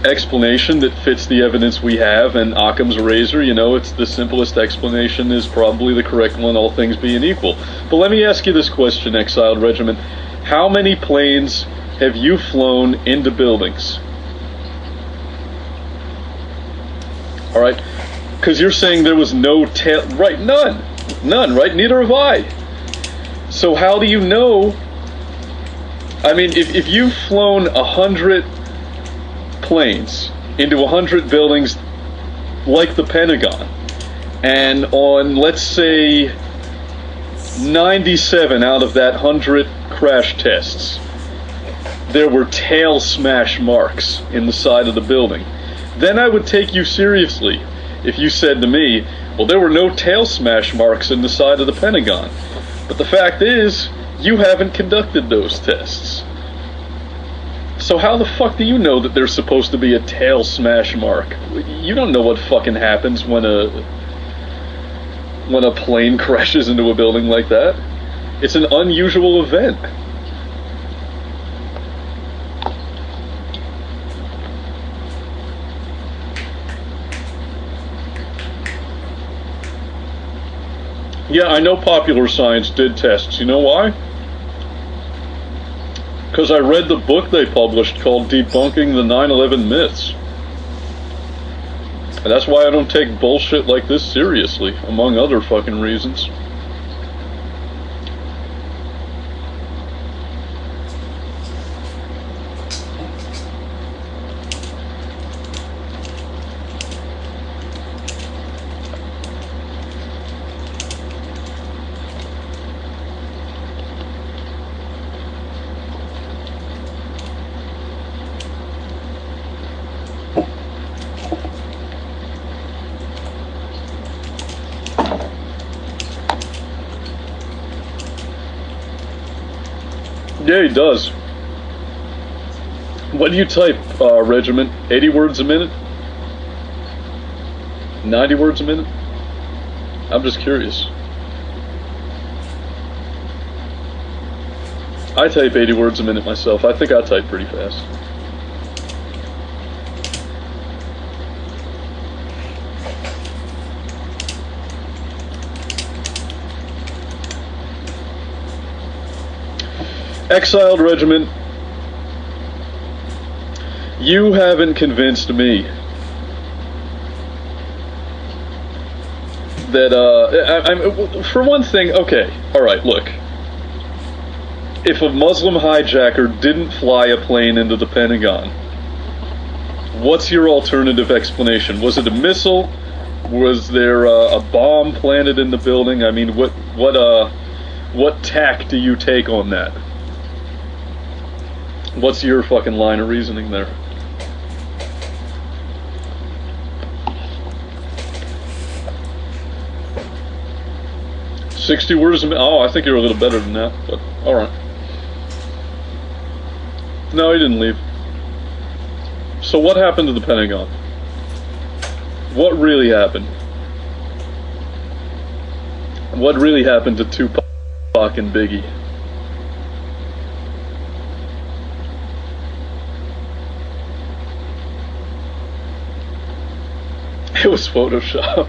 explanation that fits the evidence we have, and Occam's razor, you know, it's the simplest explanation is probably the correct one, all things being equal. But let me ask you this question, Exiled Regiment. How many planes have you flown into buildings? Alright? Because you're saying there was no tail... Right, none. None, right? Neither have I. So how do you know... I mean, if you've flown 100 planes into 100 buildings like the Pentagon, and on, let's say, 97 out of that 100 crash tests, there were tail smash marks in the side of the building, then I would take you seriously if you said to me, well, there were no tail smash marks in the side of the Pentagon. But the fact is, you haven't conducted those tests. So how the fuck do you know that there's supposed to be a tail smash mark? You don't know what fucking happens when a plane crashes into a building like that. It's an unusual event. Yeah, I know Popular Science did tests. You know why? Because I read the book they published called Debunking the 9/11 Myths. And that's why I don't take bullshit like this seriously, among other fucking reasons. Yeah, he does. What do you type, Regiment? 80 words a minute? 90 words a minute? I'm just curious. I type 80 words a minute myself. I think I type pretty fast. Exiled Regiment, you haven't convinced me that, for one thing, okay, alright, look. If a Muslim hijacker didn't fly a plane into the Pentagon, what's your alternative explanation? Was it a missile? Was there a bomb planted in the building? I mean, what tack do you take on that? What's your fucking line of reasoning there? $60 words a minute? Oh, I think you're a little better than that, but alright. No, he didn't leave. So what happened to the Pentagon? What really happened? What really happened to Tupac and Biggie? It was Photoshop.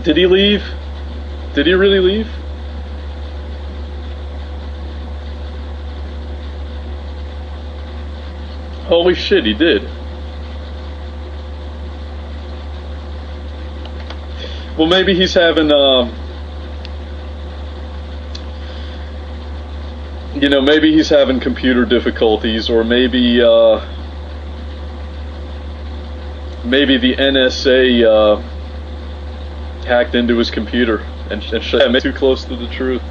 Did he leave? Did he really leave? Holy shit, he did. Well, maybe he's having, you know, maybe he's having computer difficulties, or maybe, maybe the NSA, hacked into his computer and shut him too close to the truth.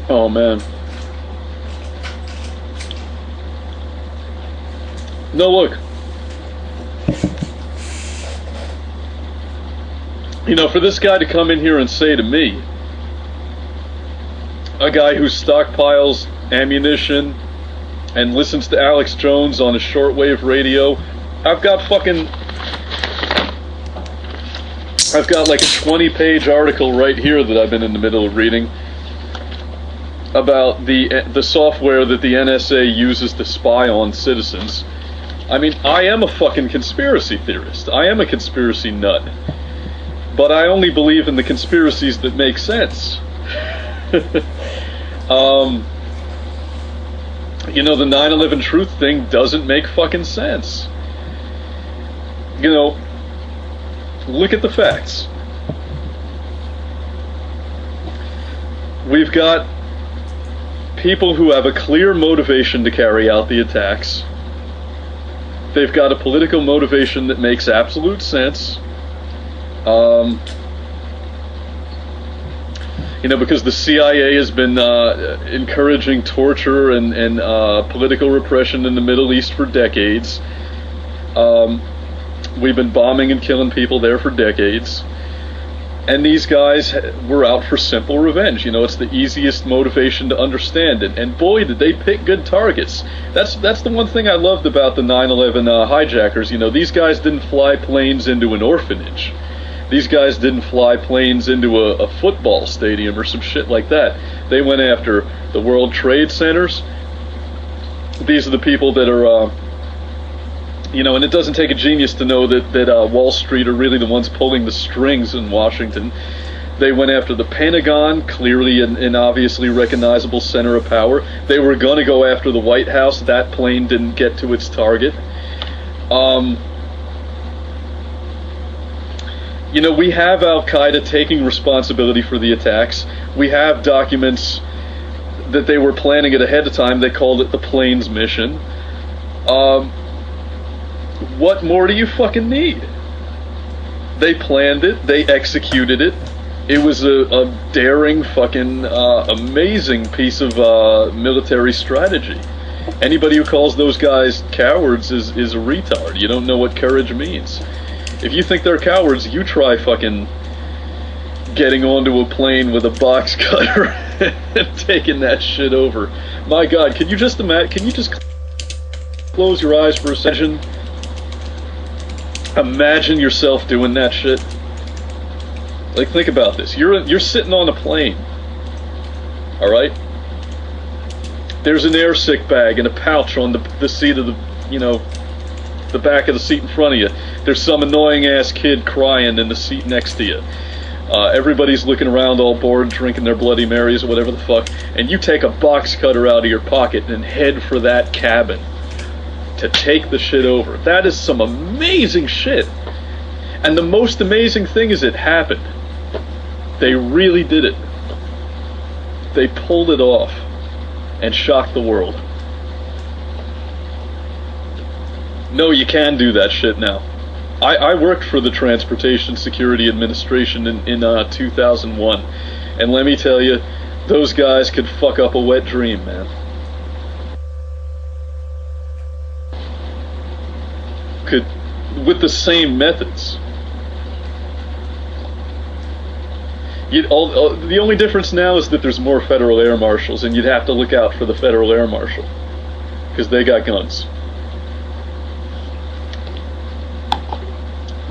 Oh man. No, look. You know, for this guy to come in here and say to me, a guy who stockpiles ammunition and listens to Alex Jones on a shortwave radio, I've got like a 20-page article right here that I've been in the middle of reading about the software that the NSA uses to spy on citizens. I mean, I am a fucking conspiracy theorist. I am a conspiracy nut. But I only believe in the conspiracies that make sense. You know, the 9/11 truth thing doesn't make fucking sense. You know, look at the facts. We've got people who have a clear motivation to carry out the attacks. They've got a political motivation that makes absolute sense. You know, because the CIA has been encouraging torture and political repression in the Middle East for decades. We've been bombing and killing people there for decades. And these guys were out for simple revenge. You know, it's the easiest motivation to understand. And boy, did they pick good targets. That's the one thing I loved about the 9/11 hijackers. You know, these guys didn't fly planes into an orphanage. These guys didn't fly planes into a football stadium or some shit like that. They went after the World Trade Centers. These are the people that are, you know, and it doesn't take a genius to know that Wall Street are really the ones pulling the strings in Washington. They went after the Pentagon, clearly an obviously recognizable center of power. They were going to go after the White House. That plane didn't get to its target. You know, we have Al-Qaeda taking responsibility for the attacks. We have documents that they were planning it ahead of time. They called it the Plains Mission. What more do you fucking need? They planned it. They executed it. It was a daring, fucking, amazing piece of military strategy. Anybody who calls those guys cowards is a retard. You don't know what courage means. If you think they're cowards, you try fucking getting onto a plane with a box cutter and taking that shit over. My God, can you just imagine? Can you just close your eyes for a second? Imagine yourself doing that shit. Like, think about this. You're sitting on a plane. All right. There's an air sick bag and a pouch on the seat of the, you know, the back of the seat in front of you. There's some annoying ass kid crying in the seat next to you. Everybody's looking around all bored, drinking their Bloody Marys or whatever the fuck, and you take a box cutter out of your pocket and head for that cabin to take the shit over. That is some amazing shit. And the most amazing thing is it happened. They really did it. They pulled it off and shocked the world. No, you can do that shit now. I worked for the Transportation Security Administration in 2001, and let me tell you, those guys could fuck up a wet dream, man. Could, with the same methods. The only difference now is that there's more federal air marshals, and you'd have to look out for the federal air marshal, because they got guns.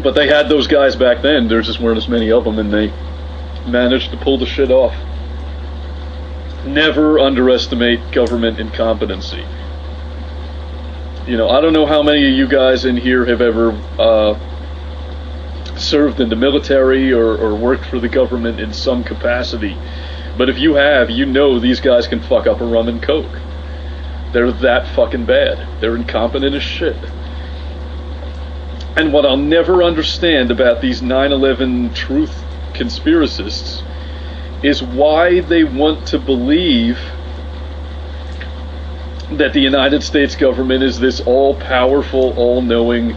But they had those guys back then. There just weren't as many of them, and they managed to pull the shit off. Never underestimate government incompetency. You know, I don't know how many of you guys in here have ever served in the military or worked for the government in some capacity. But if you have, you know these guys can fuck up a rum and coke. They're that fucking bad. They're incompetent as shit. And what I'll never understand about these 9/11 truth conspiracists is why they want to believe that the United States government is this all-powerful, all-knowing,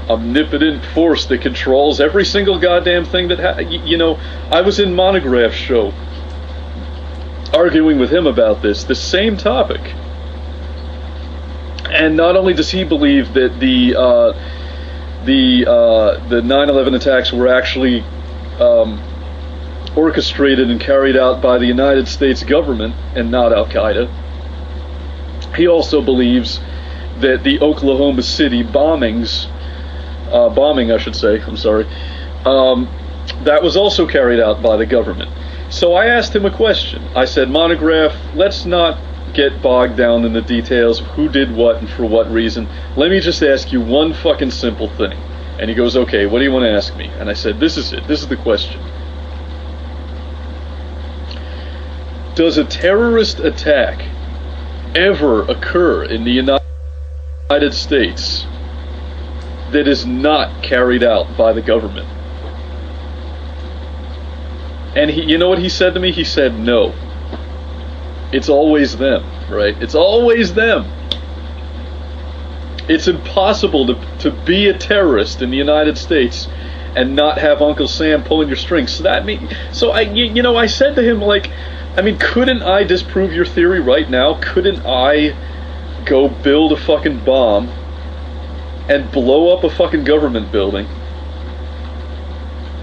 omnipotent force that controls every single goddamn thing that you know, I was in Monograph's show arguing with him about this, the same topic. And not only does he believe that the 9/11 attacks were actually orchestrated and carried out by the United States government and not Al-Qaeda, he also believes that the Oklahoma City bombing, I should say, I'm sorry, that was also carried out by the government. So I asked him a question. I said, Monograph, let's not get bogged down in the details of who did what and for what reason. Let me just ask you one fucking simple thing. And he goes, okay, what do you want to ask me? And I said, this is it. This is the question. Does a terrorist attack ever occur in the United States that is not carried out by the government? And he, you know what he said to me? He said, no. It's always them, right? It's always them. It's impossible to be a terrorist in the United States and not have Uncle Sam pulling your strings. So I said to him, like, I mean, couldn't I disprove your theory right now? Couldn't I go build a fucking bomb and blow up a fucking government building?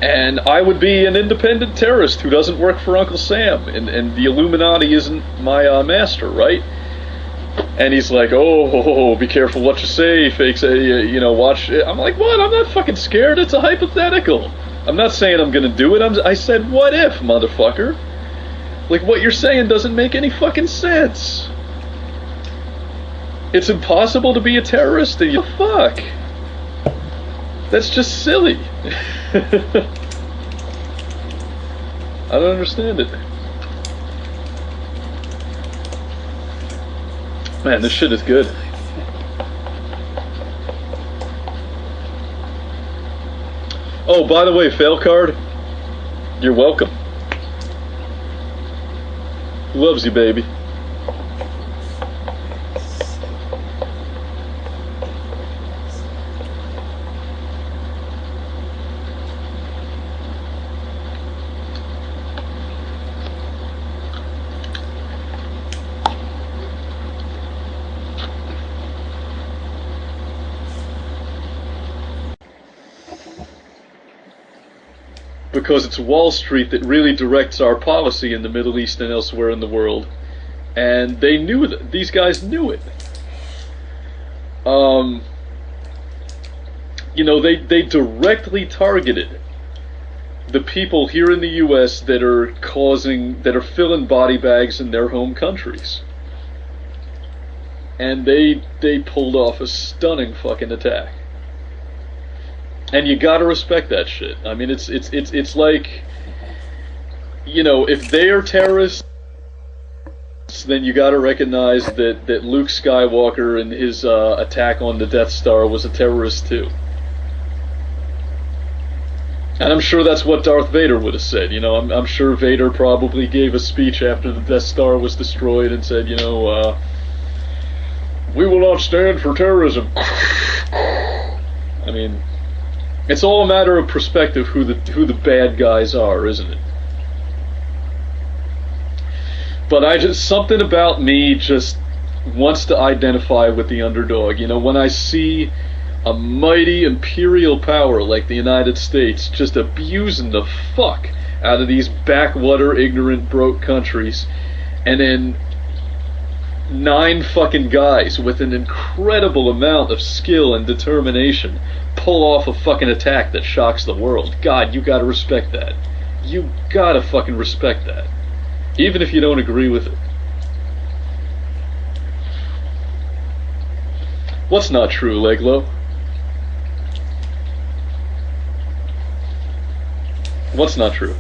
And I would be an independent terrorist who doesn't work for Uncle Sam, and the Illuminati isn't my master, right? And he's like, oh, be careful what you say, fake say, you know, watch. I'm like, what? I'm not fucking scared. It's a hypothetical. I'm not saying I'm gonna do it. I said, what if, motherfucker? Like, what you're saying doesn't make any fucking sense. It's impossible to be a terrorist, and you fuck. That's just silly. I don't understand it. Man, this shit is good. Oh, by the way, fail card, you're welcome. Loves you, baby. Because it's Wall Street that really directs our policy in the Middle East and elsewhere in the world. And they knew that. These guys knew it. You know, they directly targeted the people here in the U.S. that are filling body bags in their home countries. And they pulled off a stunning fucking attack. And you gotta respect that shit. I mean, it's like, you know, if they are terrorists, then you gotta recognize that Luke Skywalker and his attack on the Death Star was a terrorist too. And I'm sure that's what Darth Vader would have said. You know, I'm sure Vader probably gave a speech after the Death Star was destroyed and said, you know, we will not stand for terrorism. I mean, it's all a matter of perspective who the bad guys are, isn't it? But something about me just wants to identify with the underdog. You know, when I see a mighty imperial power like the United States just abusing the fuck out of these backwater, ignorant, broke countries, and then 9 fucking guys with an incredible amount of skill and determination pull off a fucking attack that shocks the world. God, you gotta respect that. You gotta fucking respect that. Even if you don't agree with it. What's not true, Leglo? What's not true?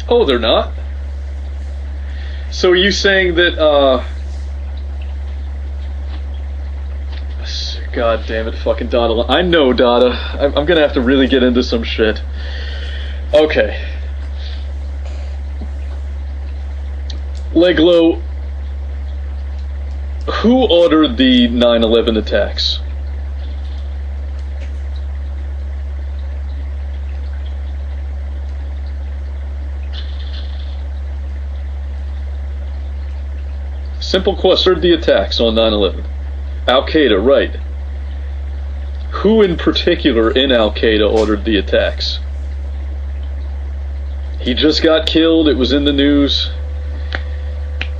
Oh, they're not? So are you saying that, God damn it, fucking Dada. I know, Dada. I'm gonna have to really get into some shit. Okay. Leglo, who ordered the 9/11 attacks? Simple question. Ordered the attacks on 9/11? Al-Qaeda, right. Who in particular in Al-Qaeda ordered the attacks? He just got killed, it was in the news.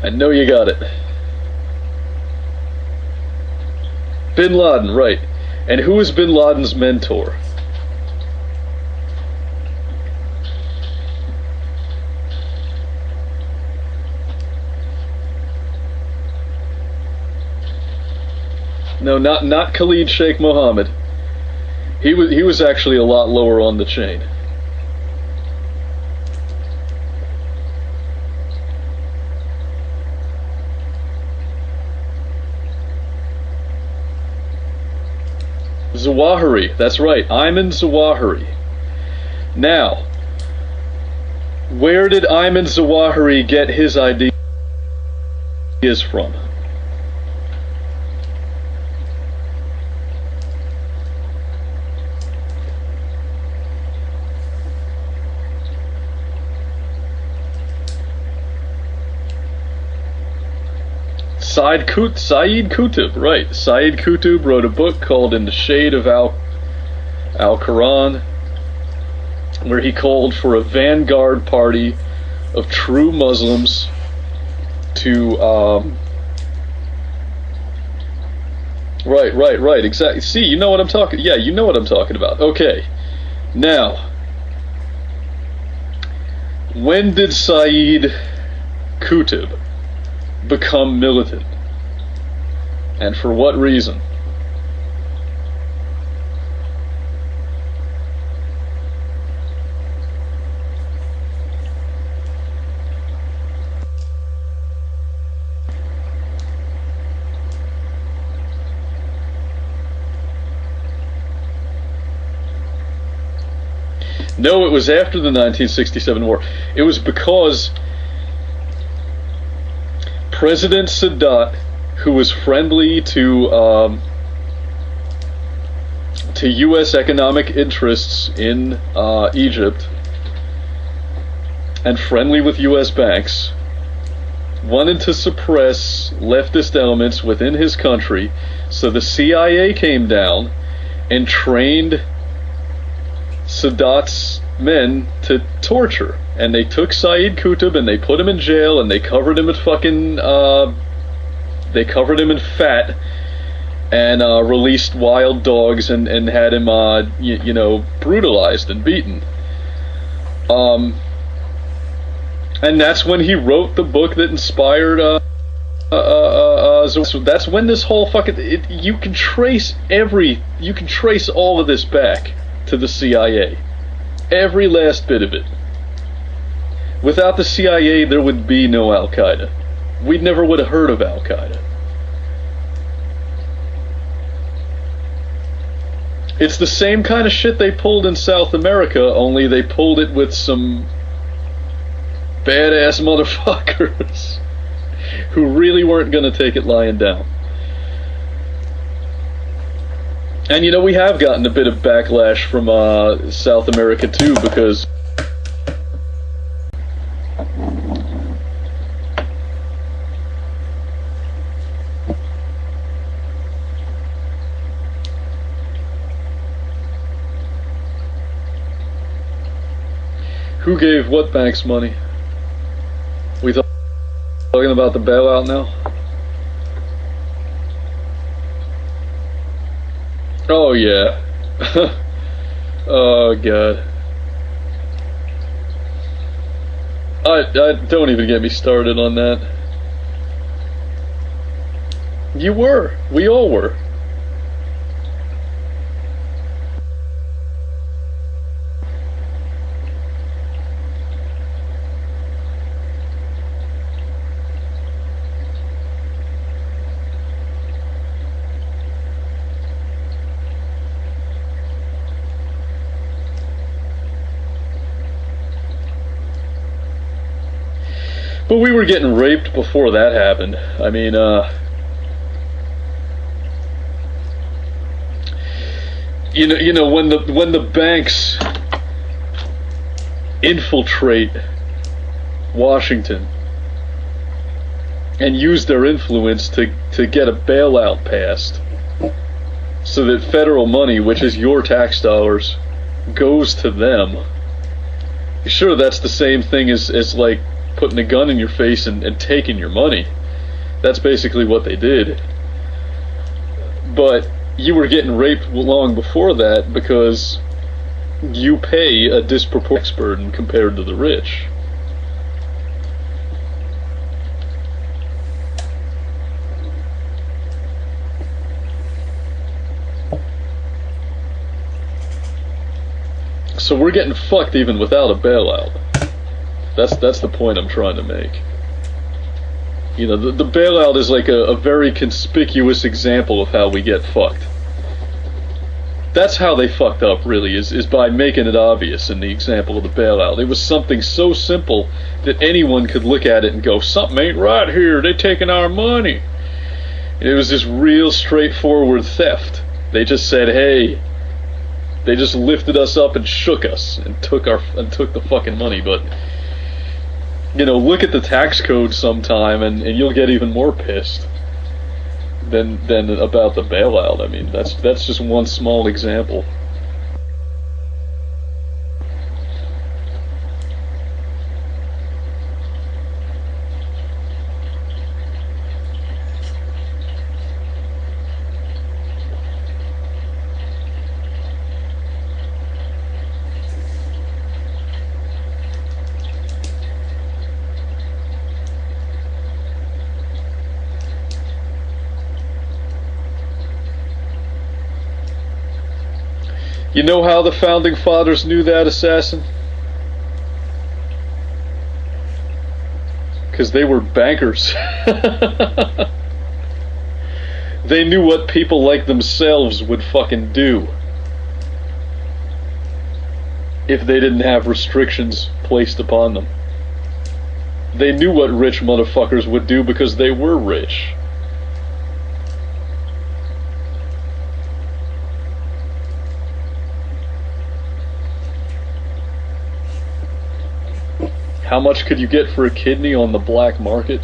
I know you got it. Bin Laden, right. And who is Bin Laden's mentor? No, not Khalid Sheikh Mohammed. He was actually a lot lower on the chain. Zawahiri, that's right, Ayman Zawahiri. Now, where did Ayman Zawahiri get his ideas from? Sayyid Qutb, right. Sayyid Qutb wrote a book called In the Shade of Al-Quran, where he called for a vanguard party of true Muslims to, right, exactly. See, you know what I'm talking, yeah, you know what I'm talking about. Okay, now, when did Sayyid Qutb become militant, and for what reason? No, it was after the 1967 war. It was because President Sadat, who was friendly to U.S. economic interests in Egypt and friendly with U.S. banks, wanted to suppress leftist elements within his country, so the CIA came down and trained Sadat's men to torture. And they took Sayyid Qutb and they put him in jail and they covered him in fucking, they covered him in fat and released wild dogs and had him, you know, brutalized and beaten. And that's when he wrote the book that inspired, so that's when this whole fucking, you can trace all of this back to the CIA. Every last bit of it. Without the CIA, there would be no Al-Qaeda. We never would have heard of Al-Qaeda. It's the same kind of shit they pulled in South America, only they pulled it with some badass motherfuckers who really weren't going to take it lying down. And you know, we have gotten a bit of backlash from South America too, because who gave what banks money? We talking about the bailout now? Oh yeah. Oh god. I don't even get me started on that. You were. We all were. But we were getting raped before that happened. I mean, you know, when the banks infiltrate Washington and use their influence to get a bailout passed, so that federal money, which is your tax dollars, goes to them. Sure, that's the same thing as like putting a gun in your face and taking your money. That's basically what they did. But you were getting raped long before that because you pay a disproportionate tax burden compared to the rich. So we're getting fucked even without a bailout. That's the point I'm trying to make. You know, the bailout is like a very conspicuous example of how we get fucked. That's how they fucked up, really, is by making it obvious in the example of the bailout. It was something so simple that anyone could look at it and go, something ain't right here, they're taking our money. And it was this real straightforward theft. They just said, hey, they just lifted us up and shook us and took the fucking money. But you know, look at the tax code sometime and you'll get even more pissed than about the bailout. I mean, that's just one small example. You know how the founding fathers knew that, assassin? Because they were bankers. They knew what people like themselves would fucking do if they didn't have restrictions placed upon them. They knew what rich motherfuckers would do because they were rich. How much could you get for a kidney on the black market?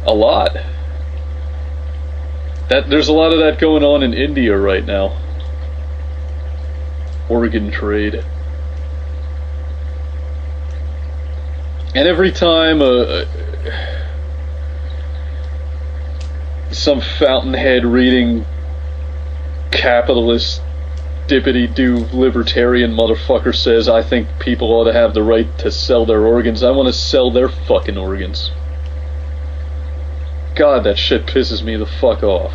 A lot. There's a lot of that going on in India right now. Organ trade. And every time some fountainhead reading capitalist dippity-doo libertarian motherfucker says, I think people ought to have the right to sell their organs, I want to sell their fucking organs. God, that shit pisses me the fuck off.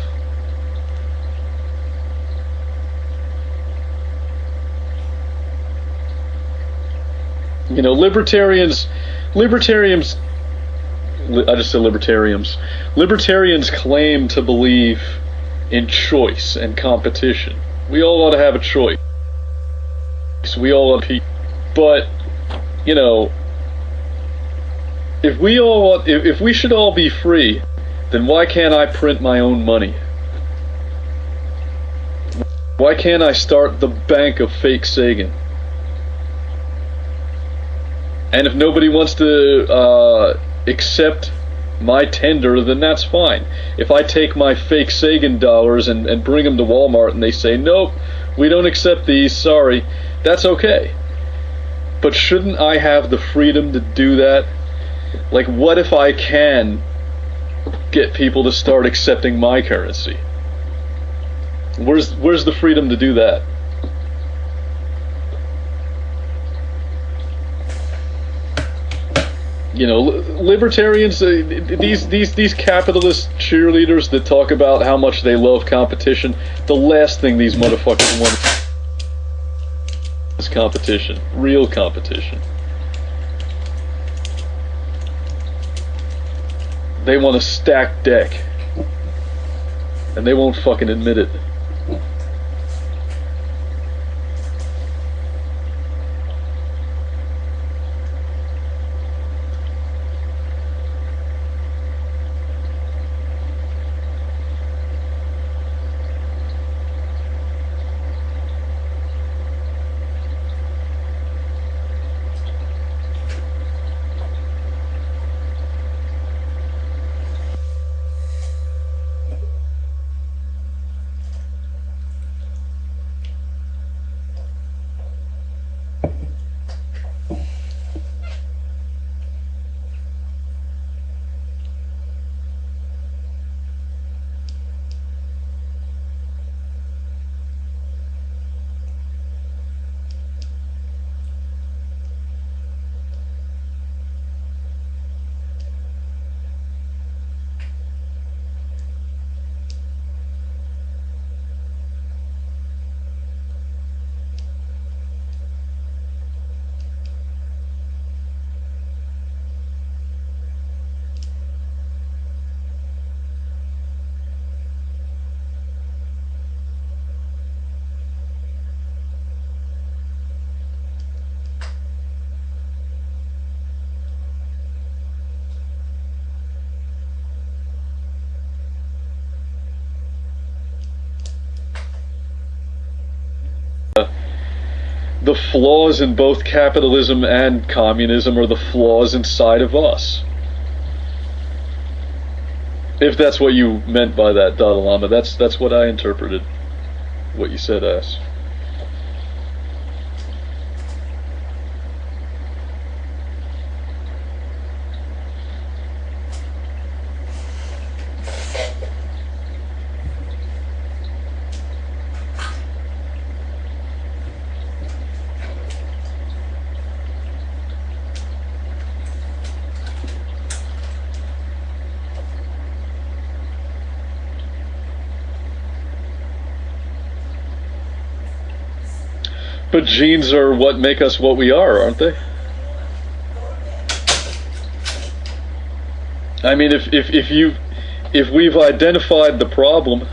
You know, libertarians, I just said libertarians. Libertarians claim to believe in choice and competition. We all ought to have a choice. We all ought to, but you know, if we should all be free, then why can't I print my own money? Why can't I start the bank of fake Sagan? And if nobody wants to accept my tender, then that's fine. If I take my fake Sagan dollars and bring them to Walmart and they say, nope, we don't accept these, sorry, that's okay. But shouldn't I have the freedom to do that? Like, what if I can get people to start accepting my currency? Where's the freedom to do that? You know, libertarians, these capitalist cheerleaders that talk about how much they love competition, the last thing these motherfuckers want is competition, real competition. They want a stacked deck, and they won't fucking admit it. The flaws in both capitalism and communism are the flaws inside of us. If that's what you meant by that, Dalai Lama, that's what I interpreted. What you said as. But genes are what make us what we are, aren't they? I mean, if we've identified the problem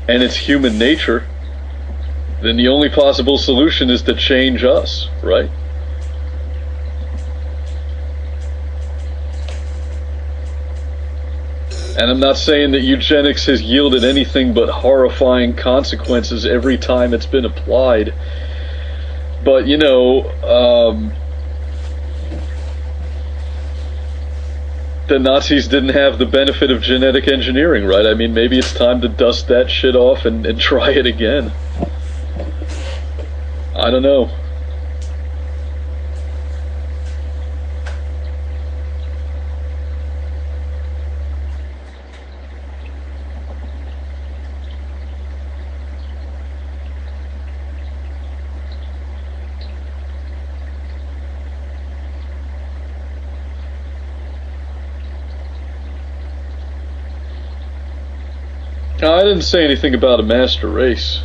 and it's human nature, then the only possible solution is to change us, right? And I'm not saying that eugenics has yielded anything but horrifying consequences every time it's been applied. But, you know, the Nazis didn't have the benefit of genetic engineering, right? I mean, maybe it's time to dust that shit off and try it again. I don't know. I didn't say anything about a master race.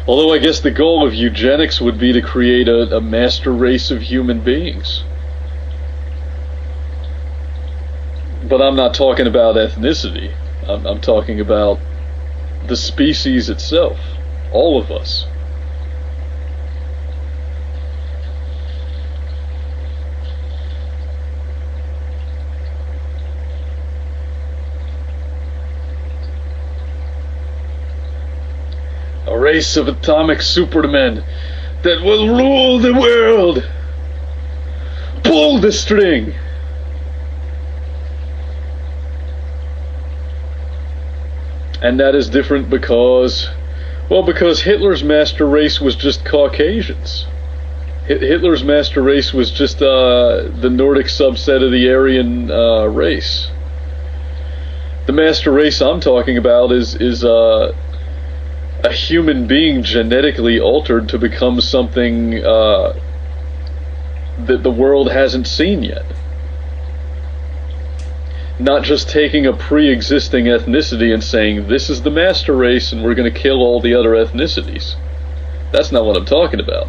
Although I guess the goal of eugenics would be to create a master race of human beings. But I'm not talking about ethnicity. I'm talking about the species itself. All of us. A race of atomic supermen that will rule the world. Pull the string. And that is different because, well, because Hitler's master race was just Caucasians. Hitler's master race was just the Nordic subset of the Aryan race. The master race I'm talking about is a human being genetically altered to become something that the world hasn't seen yet. Not just taking a pre-existing ethnicity and saying, this is the master race and we're going to kill all the other ethnicities. That's not what I'm talking about.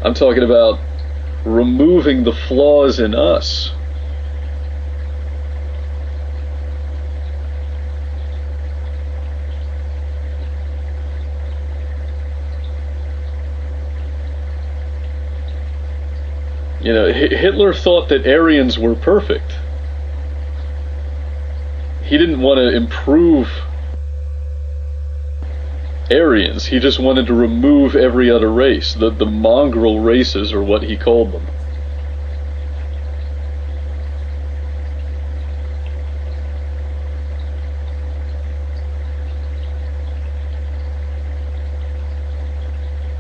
I'm talking about removing the flaws in us. You know, Hitler thought that Aryans were perfect. He didn't want to improve Aryans. He just wanted to remove every other race. The mongrel races are what he called them.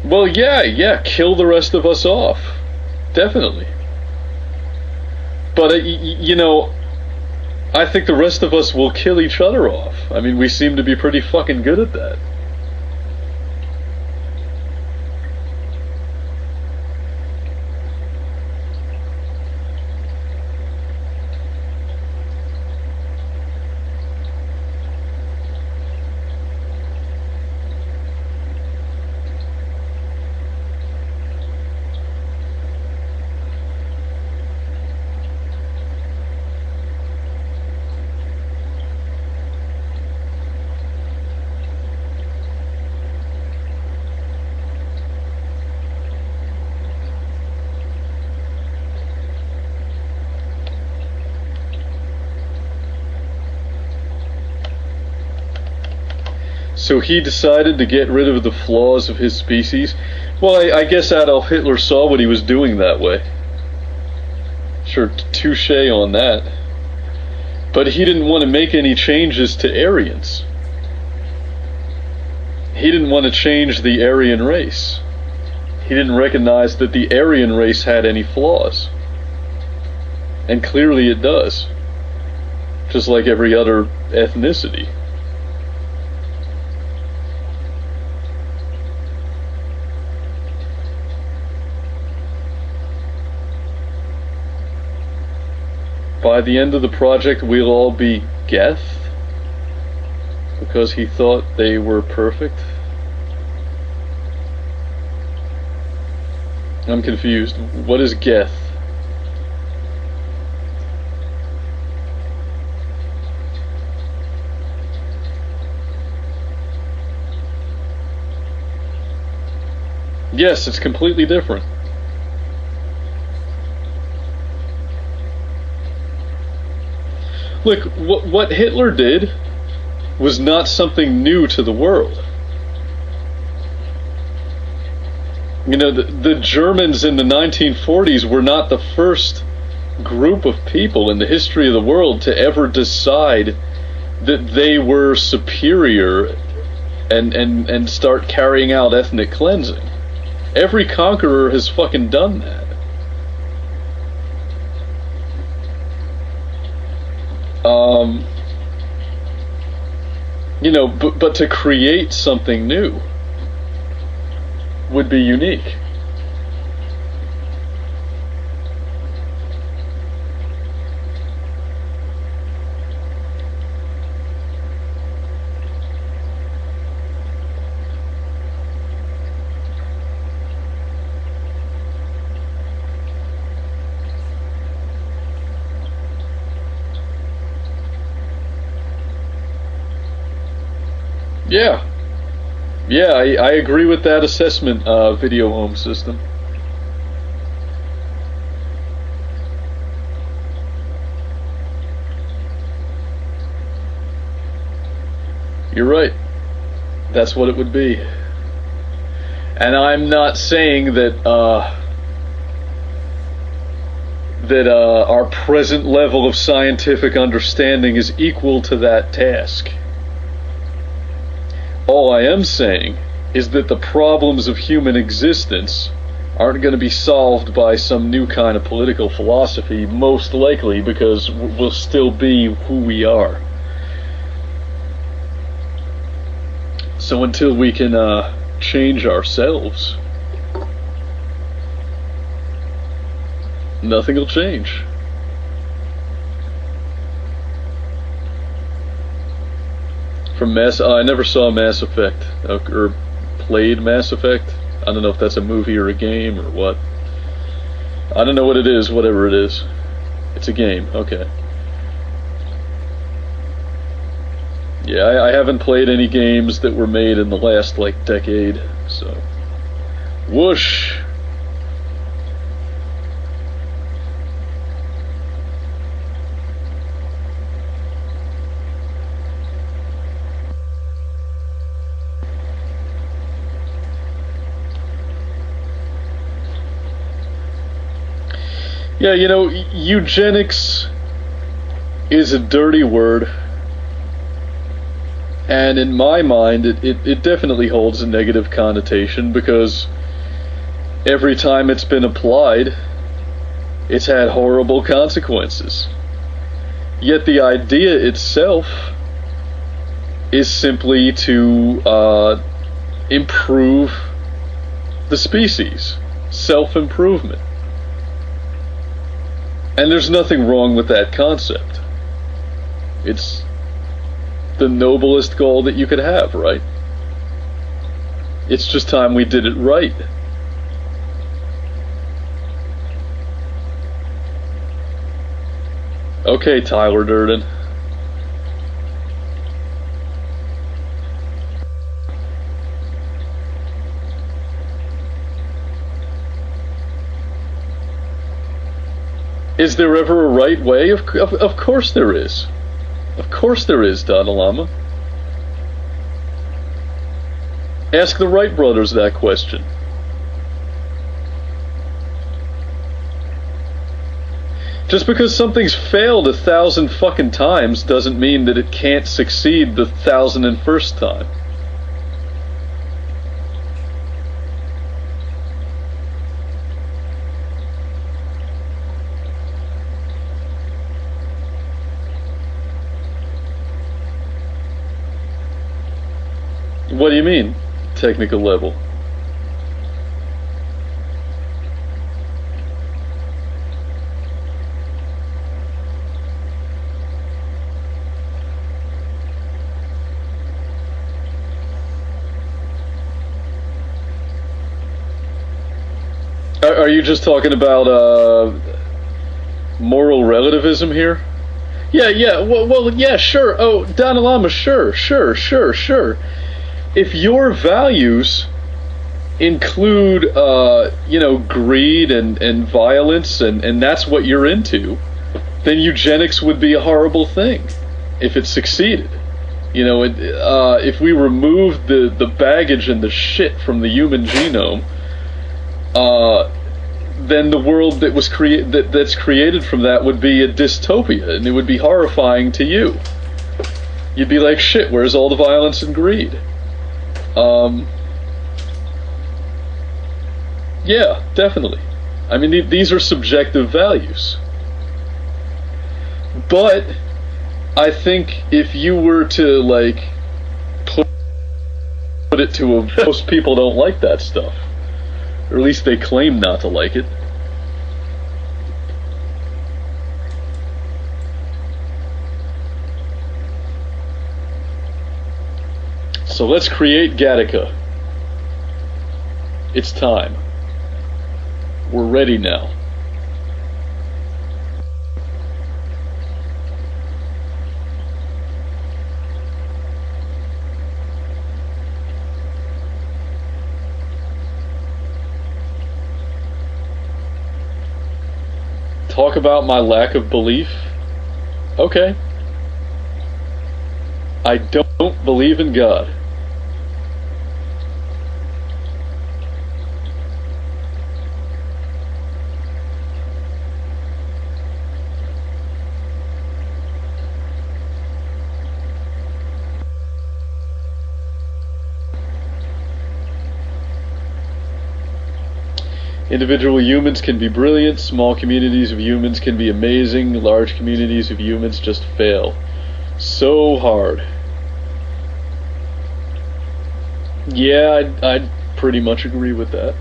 Well, yeah, kill the rest of us off. Definitely. But, you know, I think the rest of us will kill each other off. I mean, we seem to be pretty fucking good at that. So he decided to get rid of the flaws of his species. Well, I guess Adolf Hitler saw what he was doing that way. Sure, touche on that. But he didn't want to make any changes to Aryans. He didn't want to change the Aryan race. He didn't recognize that the Aryan race had any flaws. And clearly it does. Just like every other ethnicity. By the end of the project, we'll all be Geth, because he thought they were perfect. I'm confused. What is Geth? Yes, it's completely different. Look, what Hitler did was not something new to the world. You know, the Germans in the 1940s were not the first group of people in the history of the world to ever decide that they were superior and start carrying out ethnic cleansing. Every conqueror has fucking done that. You know, but to create something new would be unique. Yeah, I agree with that assessment, video home system. You're right. That's what it would be. And I'm not saying that our present level of scientific understanding is equal to that task. All I am saying is that the problems of human existence aren't going to be solved by some new kind of political philosophy, most likely, because we'll still be who we are. So until we can change ourselves, nothing will change. From I never saw Mass Effect, or played Mass Effect. I don't know if that's a movie or a game or what. I don't know what it is, whatever it is. It's a game, okay. Yeah, I haven't played any games that were made in the last, like, decade, so... Whoosh! Yeah, you know, eugenics is a dirty word, and in my mind it definitely holds a negative connotation, because every time it's been applied, it's had horrible consequences. Yet the idea itself is simply to improve the species, self-improvement. And there's nothing wrong with that concept. It's the noblest goal that you could have, right? It's just time we did it right. Okay, Tyler Durden. Is there ever a right way? Of course there is. Of course there is, Donalama. Ask the Wright brothers that question. Just because something's failed 1,000 fucking times doesn't mean that it can't succeed the 1,001st time. What do you mean, technical level? Are you just talking about moral relativism here? Yeah, well, yeah, sure. Oh, Donalama, sure. If your values include, greed and violence, and that's what you're into, then eugenics would be a horrible thing if it succeeded. You know, if we removed the baggage and the shit from the human genome, then the world that was that's created from that would be a dystopia, and it would be horrifying to you. You'd be like, shit, where's all the violence and greed? Yeah, definitely. I mean, these are subjective values. But I think if you were to, like, put it to most people don't like that stuff. Or at least they claim not to like it. So let's create Gattaca. It's time. We're ready now. Talk about my lack of belief? Okay. I don't believe in God. Individual humans can be brilliant, small communities of humans can be amazing, large communities of humans just fail. So hard. Yeah, I'd pretty much agree with that.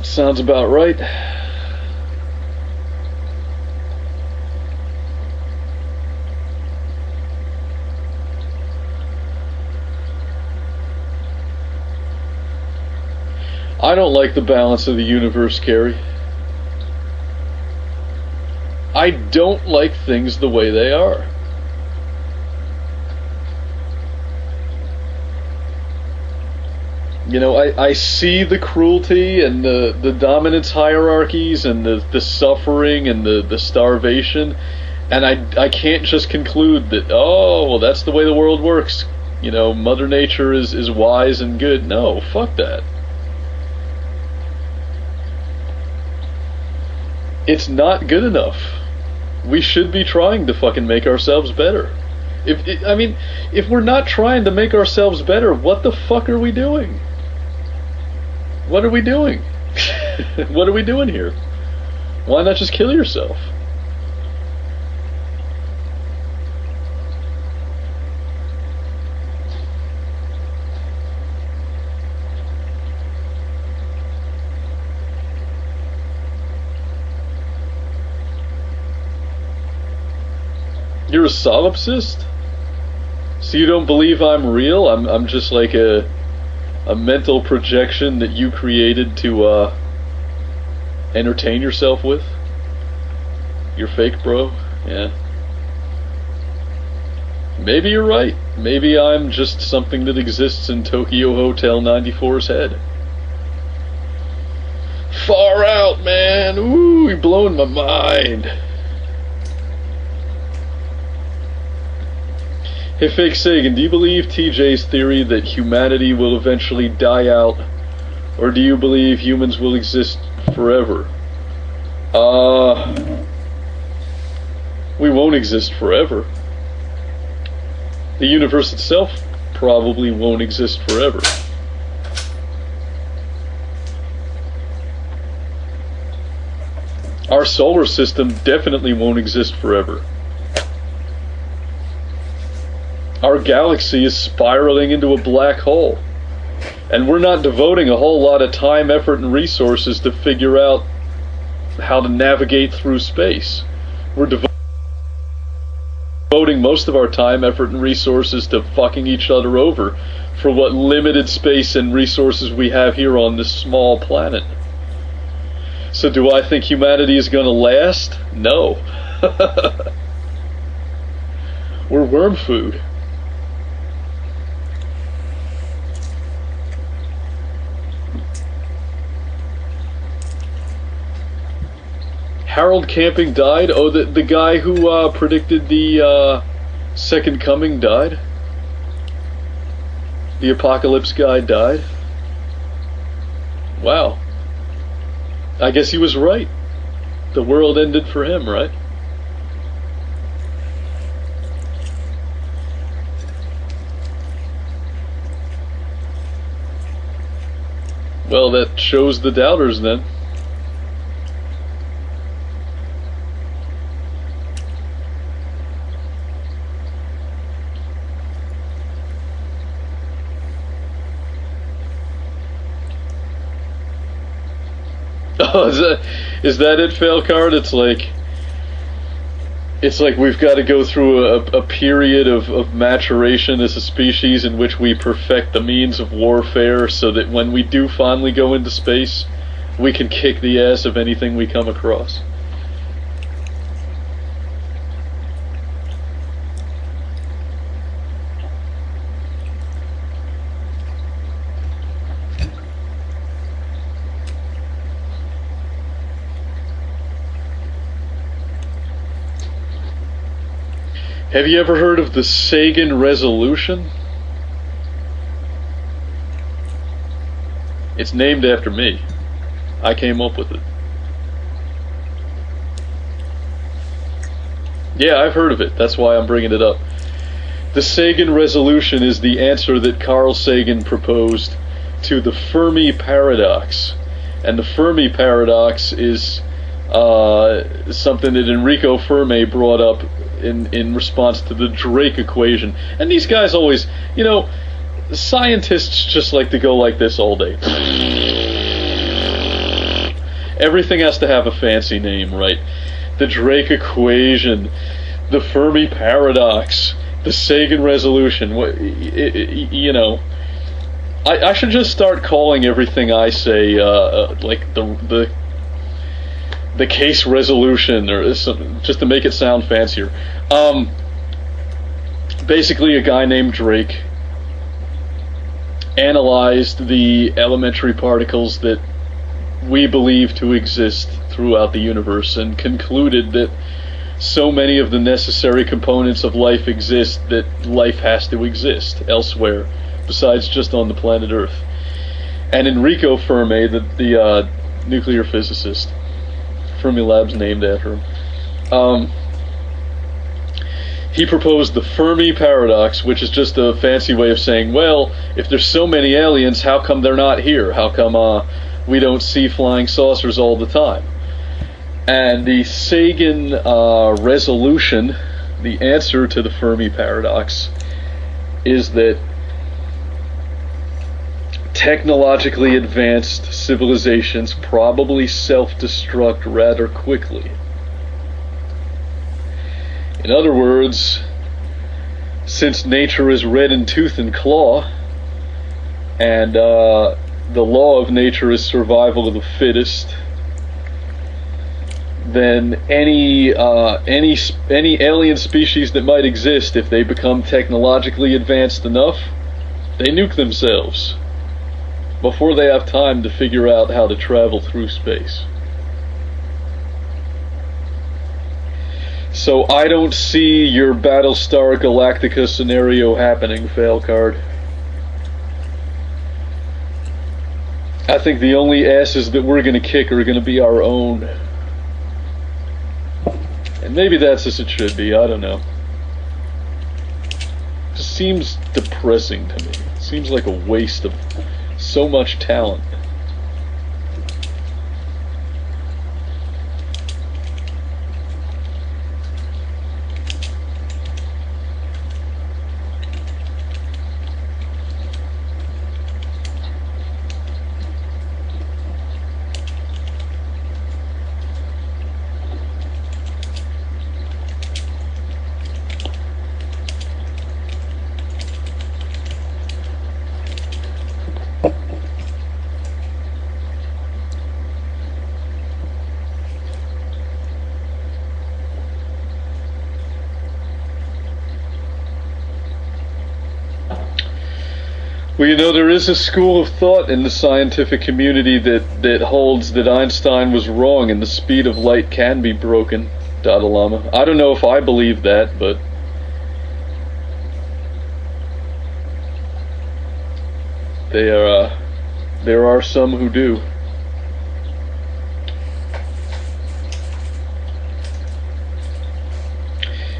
Sounds about right. I don't like the balance of the universe, Carrie. I don't like things the way they are. You know, I see the cruelty and the dominance hierarchies and the suffering and the starvation, and I can't just conclude that, oh, well, that's the way the world works. You know, Mother Nature is wise and good. No, fuck that. It's not good enough. We should be trying to fucking make ourselves better. If we're not trying to make ourselves better, what the fuck are we doing? What are we doing? What are we doing here? Why not just kill yourself? You're a solipsist? So you don't believe I'm real? I'm just like a mental projection that you created to entertain yourself with? You're fake, bro? Yeah. Maybe you're right. Maybe I'm just something that exists in Tokyo Hotel 94's head. Far out, man! Ooh, you're blowing my mind. Hey, Fake Sagan, do you believe TJ's theory that humanity will eventually die out, or do you believe humans will exist forever? We won't exist forever. The universe itself probably won't exist forever. Our solar system definitely won't exist forever. Our galaxy is spiraling into a black hole, and we're not devoting a whole lot of time, effort, and resources to figure out how to navigate through space. We're devoting most of our time, effort, and resources to fucking each other over for what limited space and resources we have here on this small planet. So do I think humanity is going to last? No. We're worm food. Harold Camping died? Oh, the guy who predicted the Second Coming died? The Apocalypse guy died? Wow. I guess he was right. The world ended for him, right? Well, that shows the doubters then. Oh, is that it, Failcard? It's like we've got to go through a period of maturation as a species in which we perfect the means of warfare so that when we do finally go into space, we can kick the ass of anything we come across. Have you ever heard of the Sagan Resolution? It's named after me. I came up with it. Yeah, I've heard of it. That's why I'm bringing it up. The Sagan resolution is the answer that Carl Sagan proposed to the Fermi paradox. And the Fermi paradox is something that Enrico Fermi brought up in response to the Drake equation. And these guys always, you know, scientists just like to go like this all day. Everything has to have a fancy name, right? The Drake equation, the Fermi paradox, the Sagan resolution. You know, I should just start calling everything I say like the case resolution or something, just to make it sound fancier. Basically, a guy named Drake analyzed the elementary particles that we believe to exist throughout the universe and concluded that so many of the necessary components of life exist that life has to exist elsewhere besides just on the planet Earth. And Enrico Fermi, the nuclear physicist, Fermilab's named after him, he proposed the Fermi paradox, which is just a fancy way of saying, well, if there's so many aliens, how come they're not here? How come we don't see flying saucers all the time? And the Sagan resolution, the answer to the Fermi paradox, is that technologically advanced civilizations probably self-destruct rather quickly. In other words, since nature is red in tooth and claw, and the law of nature is survival of the fittest, then any alien species that might exist, if they become technologically advanced enough, they nuke themselves before they have time to figure out how to travel through space. So I don't see your Battlestar Galactica scenario happening, Failcard. I think the only asses that we're going to kick are going to be our own. And maybe that's as it should be, I don't know. It just seems depressing to me. It seems like a waste of so much talent. Well, you know, there is a school of thought in the scientific community that holds that Einstein was wrong and the speed of light can be broken, Dalai. I don't know if I believe that, but there are some who do.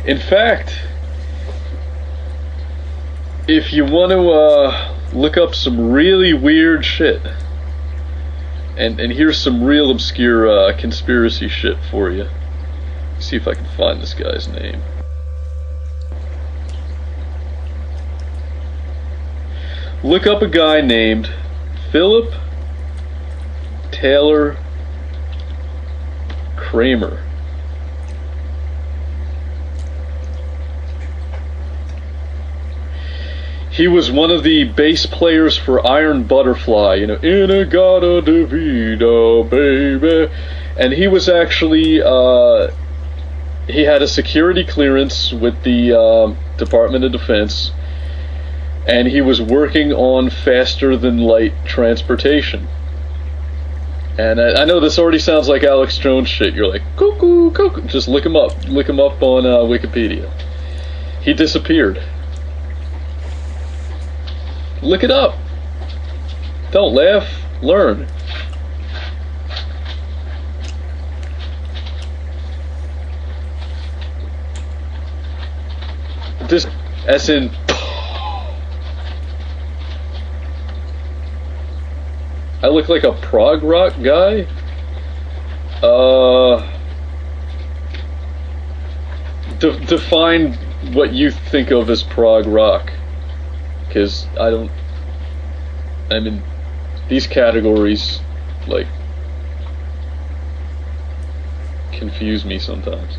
In fact, if you want to look up some really weird shit, and here's some real obscure conspiracy shit for you. See if I can find this guy's name. Look up a guy named Philip Taylor Kramer. He was one of the bass players for Iron Butterfly, you know, In-A-Gata-Da-Vida, baby. And he was actually, he had a security clearance with the Department of Defense, and he was working on faster-than-light transportation. And I know this already sounds like Alex Jones shit. You're like, cuckoo, cuckoo. Just look him up. Look him up on Wikipedia. He disappeared. Look it up. Don't laugh. Learn. As in... I look like a prog rock guy? Define what you think of as prog rock. Because I don't... I mean, these categories, like, confuse me sometimes.